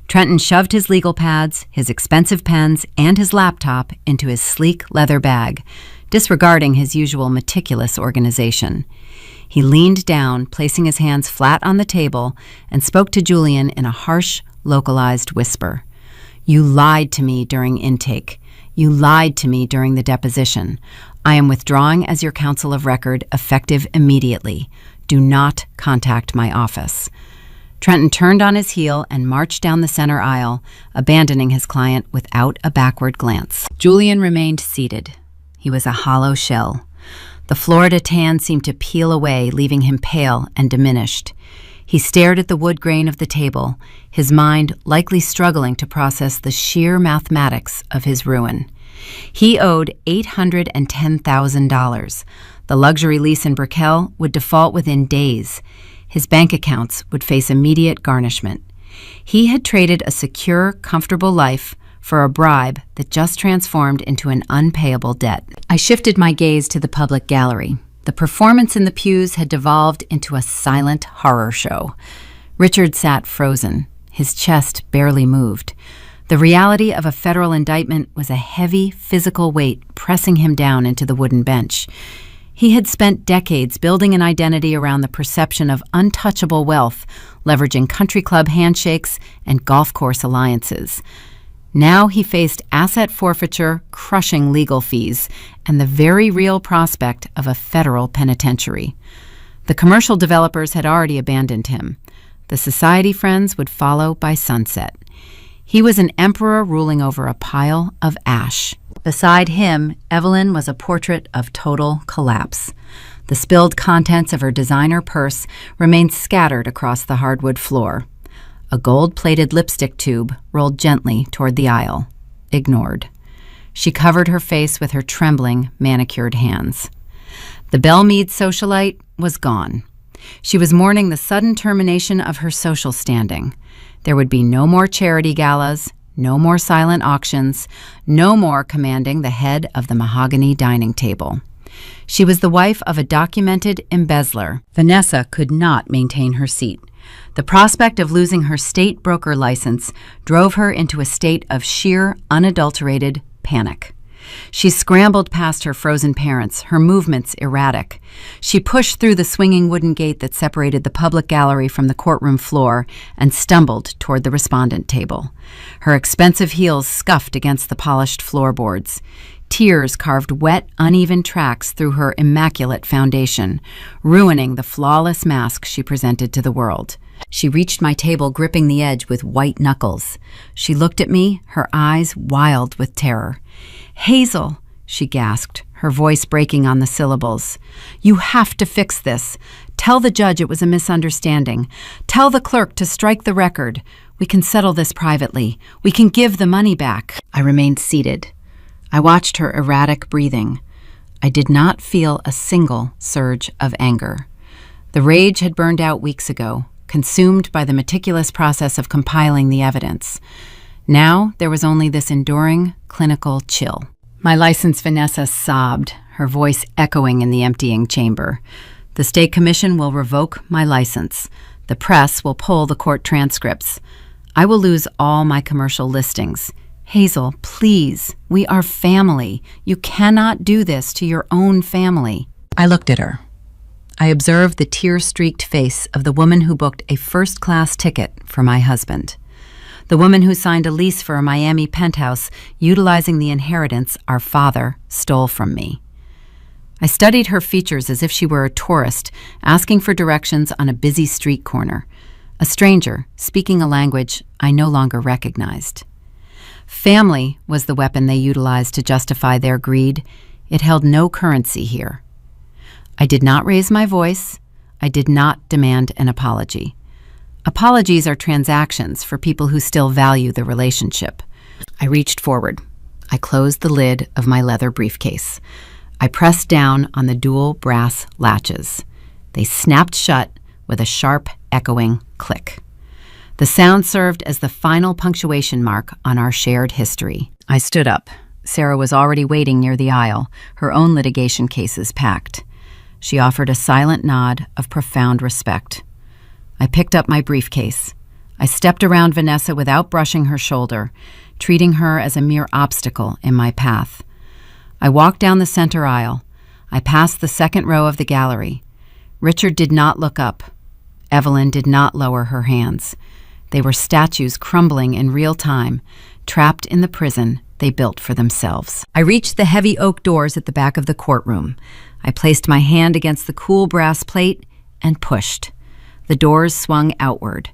Trenton shoved his legal pads, his expensive pens, and his laptop into his sleek leather bag, disregarding his usual meticulous organization. He leaned down, placing his hands flat on the table, and spoke to Julian in a harsh, localized whisper. "You lied to me during intake. You lied to me during the deposition. I am withdrawing as your counsel of record, effective immediately. Do not contact my office." Trenton turned on his heel and marched down the center aisle, abandoning his client without a backward glance. Julian remained seated. He was a hollow shell. The Florida tan seemed to peel away, leaving him pale and diminished. He stared at the wood grain of the table, his mind likely struggling to process the sheer mathematics of his ruin. He owed $810,000. The luxury lease in Brickell would default within days. His bank accounts would face immediate garnishment. He had traded a secure, comfortable life for a bribe that just transformed into an unpayable debt. I shifted my gaze to the public gallery. The performance in the pews had devolved into a silent horror show. Richard sat frozen. His chest barely moved. The reality of a federal indictment was a heavy physical weight pressing him down into the wooden bench. He had spent decades building an identity around the perception of untouchable wealth, leveraging country club handshakes and golf course alliances. Now he faced asset forfeiture, crushing legal fees, and the very real prospect of a federal penitentiary. The commercial developers had already abandoned him. The society friends would follow by sunset. He was an emperor ruling over a pile of ash. Beside him, Evelyn was a portrait of total collapse. The spilled contents of her designer purse remained scattered across the hardwood floor. A gold-plated lipstick tube rolled gently toward the aisle, ignored. She covered her face with her trembling, manicured hands. The Belmead socialite was gone. She was mourning the sudden termination of her social standing. There would be no more charity galas, no more silent auctions, no more commanding the head of the mahogany dining table. She was the wife of a documented embezzler. Vanessa could not maintain her seat. The prospect of losing her state broker license drove her into a state of sheer, unadulterated panic. She scrambled past her frozen parents, her movements erratic. She pushed through the swinging wooden gate that separated the public gallery from the courtroom floor and stumbled toward the respondent table. Her expensive heels scuffed against the polished floorboards. Tears carved wet, uneven tracks through her immaculate foundation, ruining the flawless mask she presented to the world. She reached my table, gripping the edge with white knuckles. She looked at me, her eyes wild with terror. "Hazel," she gasped, her voice breaking on the syllables. "You have to fix this. Tell the judge it was a misunderstanding. Tell the clerk to strike the record. We can settle this privately. We can give the money back." I remained seated. I watched her erratic breathing. I did not feel a single surge of anger. The rage had burned out weeks ago, consumed by the meticulous process of compiling the evidence. Now there was only this enduring, clinical chill. My license, Vanessa sobbed, her voice echoing in the emptying chamber. "The state commission will revoke my license. The press will pull the court transcripts. I will lose all my commercial listings. Hazel, please, we are family. You cannot do this to your own family." I looked at her. I observed the tear-streaked face of the woman who booked a first-class ticket for my husband. The woman who signed a lease for a Miami penthouse utilizing the inheritance our father stole from me. I studied her features as if she were a tourist asking for directions on a busy street corner, a stranger speaking a language I no longer recognized. Family was the weapon they utilized to justify their greed. It held no currency here. I did not raise my voice. I did not demand an apology. Apologies are transactions for people who still value the relationship. I reached forward. I closed the lid of my leather briefcase. I pressed down on the dual brass latches. They snapped shut with a sharp, echoing click. The sound served as the final punctuation mark on our shared history. I stood up. Sarah was already waiting near the aisle, her own litigation cases packed. She offered a silent nod of profound respect. I picked up my briefcase. I stepped around Vanessa without brushing her shoulder, treating her as a mere obstacle in my path. I walked down the center aisle. I passed the second row of the gallery. Richard did not look up. Evelyn did not lower her hands. They were statues crumbling in real time, trapped in the prison they built for themselves. I reached the heavy oak doors at the back of the courtroom. I placed my hand against the cool brass plate and pushed. The doors swung outward.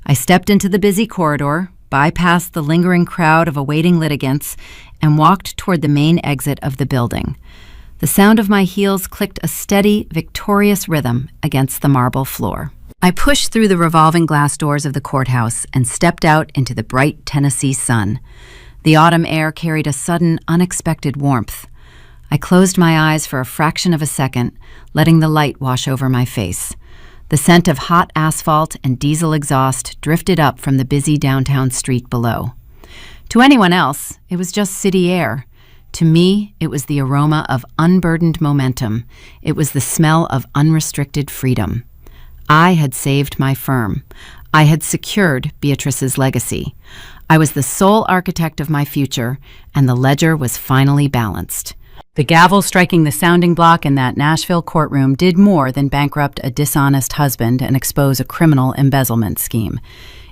I stepped into the busy corridor, bypassed the lingering crowd of awaiting litigants, and walked toward the main exit of the building. The sound of my heels clicked a steady, victorious rhythm against the marble floor. I pushed through the revolving glass doors of the courthouse and stepped out into the bright Tennessee sun. The autumn air carried a sudden, unexpected warmth. I closed my eyes for a fraction of a second, letting the light wash over my face. The scent of hot asphalt and diesel exhaust drifted up from the busy downtown street below. To anyone else, it was just city air. To me, it was the aroma of unburdened momentum. It was the smell of unrestricted freedom. I had saved my firm. I had secured Beatrice's legacy. I was the sole architect of my future, and the ledger was finally balanced. The gavel striking the sounding block in that Nashville courtroom did more than bankrupt a dishonest husband and expose a criminal embezzlement scheme.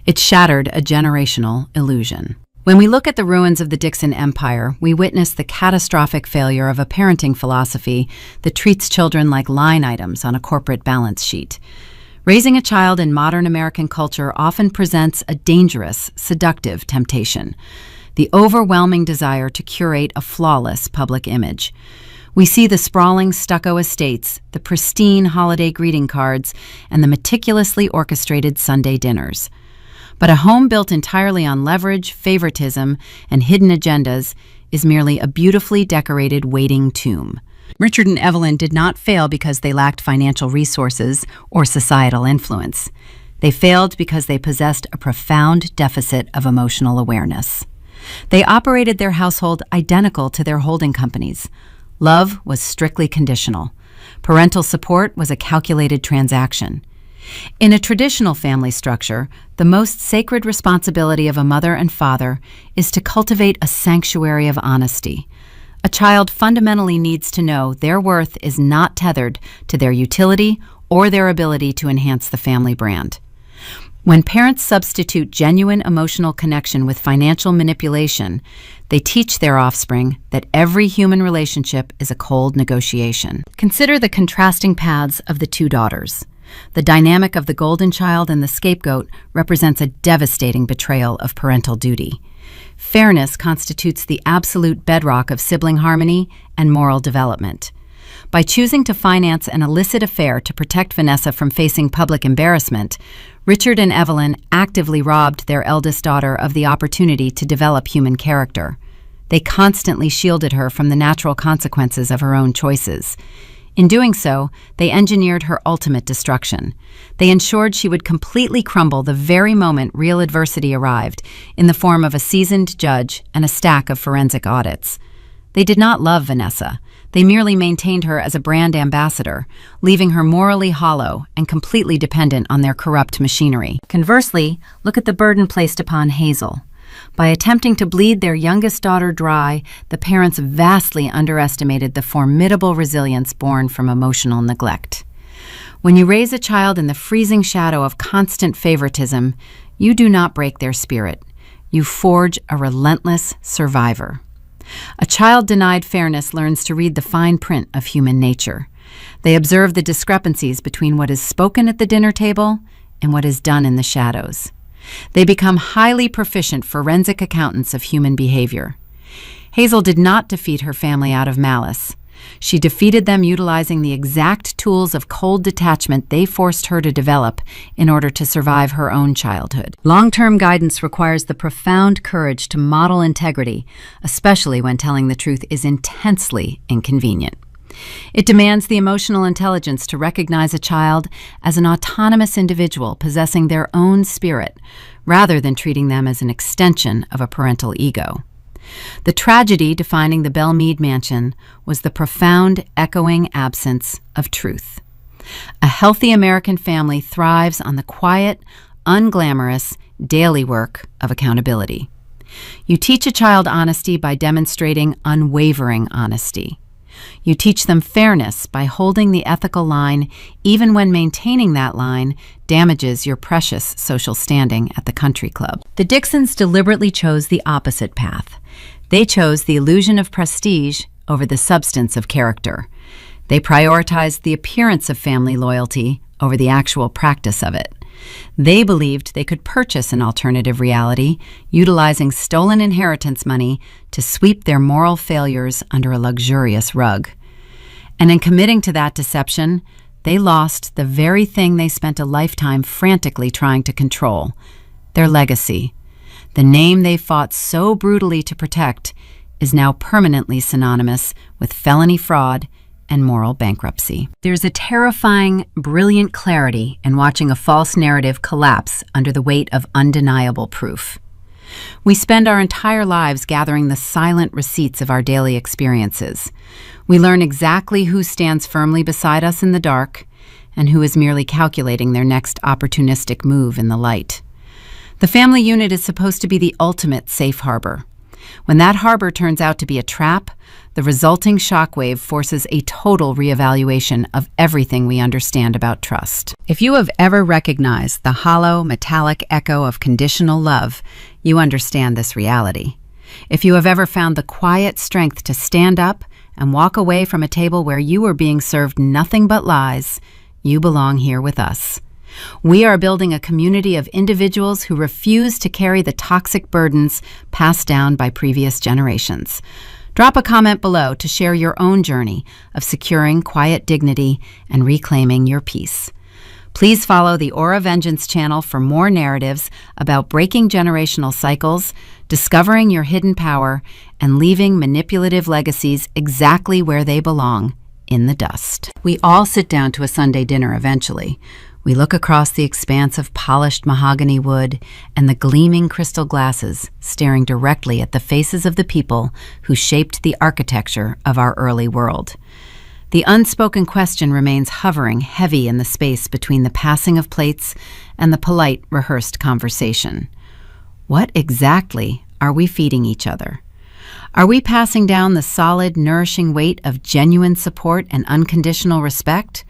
It shattered a generational illusion. When we look at the ruins of the Dixon Empire, we witness the catastrophic failure of a parenting philosophy that treats children like line items on a corporate balance sheet. Raising a child in modern American culture often presents a dangerous, seductive temptation: the overwhelming desire to curate a flawless public image. We see the sprawling stucco estates, the pristine holiday greeting cards, and the meticulously orchestrated Sunday dinners. But a home built entirely on leverage, favoritism, and hidden agendas is merely a beautifully decorated waiting tomb. Richard and Evelyn did not fail because they lacked financial resources or societal influence. They failed because they possessed a profound deficit of emotional awareness. They operated their household identical to their holding companies. Love was strictly conditional. Parental support was a calculated transaction. In a traditional family structure, the most sacred responsibility of a mother and father is to cultivate a sanctuary of honesty. A child fundamentally needs to know their worth is not tethered to their utility or their ability to enhance the family brand. When parents substitute genuine emotional connection with financial manipulation, they teach their offspring that every human relationship is a cold negotiation. Consider the contrasting paths of the two daughters. The dynamic of the golden child and the scapegoat represents a devastating betrayal of parental duty. Fairness constitutes the absolute bedrock of sibling harmony and moral development. By choosing to finance an illicit affair to protect Vanessa from facing public embarrassment, Richard and Evelyn actively robbed their eldest daughter of the opportunity to develop human character. They constantly shielded her from the natural consequences of her own choices. In doing so, they engineered her ultimate destruction. They ensured she would completely crumble the very moment real adversity arrived, in the form of a seasoned judge and a stack of forensic audits. They did not love Vanessa. They merely maintained her as a brand ambassador, leaving her morally hollow and completely dependent on their corrupt machinery. Conversely, look at the burden placed upon Hazel. By attempting to bleed their youngest daughter dry, the parents vastly underestimated the formidable resilience born from emotional neglect. When you raise a child in the freezing shadow of constant favoritism, you do not break their spirit. You forge a relentless survivor. A child denied fairness learns to read the fine print of human nature. They observe the discrepancies between what is spoken at the dinner table and what is done in the shadows. They become highly proficient forensic accountants of human behavior. Hazel did not defeat her family out of malice. She defeated them utilizing the exact tools of cold detachment they forced her to develop in order to survive her own childhood. Long-term guidance requires the profound courage to model integrity, especially when telling the truth is intensely inconvenient. It demands the emotional intelligence to recognize a child as an autonomous individual possessing their own spirit, rather than treating them as an extension of a parental ego. The tragedy defining the Bellmead mansion was the profound, echoing absence of truth. A healthy American family thrives on the quiet, unglamorous, daily work of accountability. You teach a child honesty by demonstrating unwavering honesty. You teach them fairness by holding the ethical line even when maintaining that line damages your precious social standing at the country club. The Dixons deliberately chose the opposite path. They chose the illusion of prestige over the substance of character. They prioritized the appearance of family loyalty over the actual practice of it. They believed they could purchase an alternative reality, utilizing stolen inheritance money to sweep their moral failures under a luxurious rug. And in committing to that deception, they lost the very thing they spent a lifetime frantically trying to control: their legacy. The name they fought so brutally to protect is now permanently synonymous with felony fraud and moral bankruptcy. There's a terrifying, brilliant clarity in watching a false narrative collapse under the weight of undeniable proof. We spend our entire lives gathering the silent receipts of our daily experiences. We learn exactly who stands firmly beside us in the dark and who is merely calculating their next opportunistic move in the light. The family unit is supposed to be the ultimate safe harbor. When that harbor turns out to be a trap, the resulting shockwave forces a total reevaluation of everything we understand about trust. If you have ever recognized the hollow, metallic echo of conditional love, you understand this reality. If you have ever found the quiet strength to stand up and walk away from a table where you were being served nothing but lies, you belong here with us. We are building a community of individuals who refuse to carry the toxic burdens passed down by previous generations. Drop a comment below to share your own journey of securing quiet dignity and reclaiming your peace. Please follow the Aura Vengeance channel for more narratives about breaking generational cycles, discovering your hidden power, and leaving manipulative legacies exactly where they belong, in the dust. We all sit down to a Sunday dinner eventually. We look across the expanse of polished mahogany wood and the gleaming crystal glasses, staring directly at the faces of the people who shaped the architecture of our early world. The unspoken question remains hovering heavy in the space between the passing of plates and the polite, rehearsed conversation. What exactly are we feeding each other? Are we passing down the solid, nourishing weight of genuine support and unconditional respect?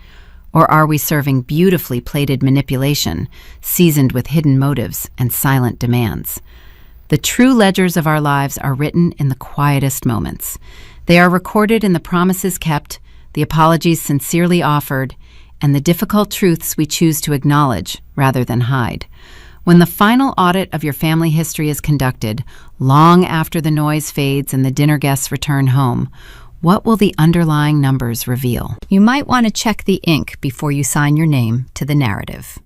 Or are we serving beautifully plated manipulation, seasoned with hidden motives and silent demands? The true ledgers of our lives are written in the quietest moments. They are recorded in the promises kept, the apologies sincerely offered, and the difficult truths we choose to acknowledge rather than hide. When the final audit of your family history is conducted, long after the noise fades and the dinner guests return home, what will the underlying numbers reveal? You might want to check the ink before you sign your name to the narrative.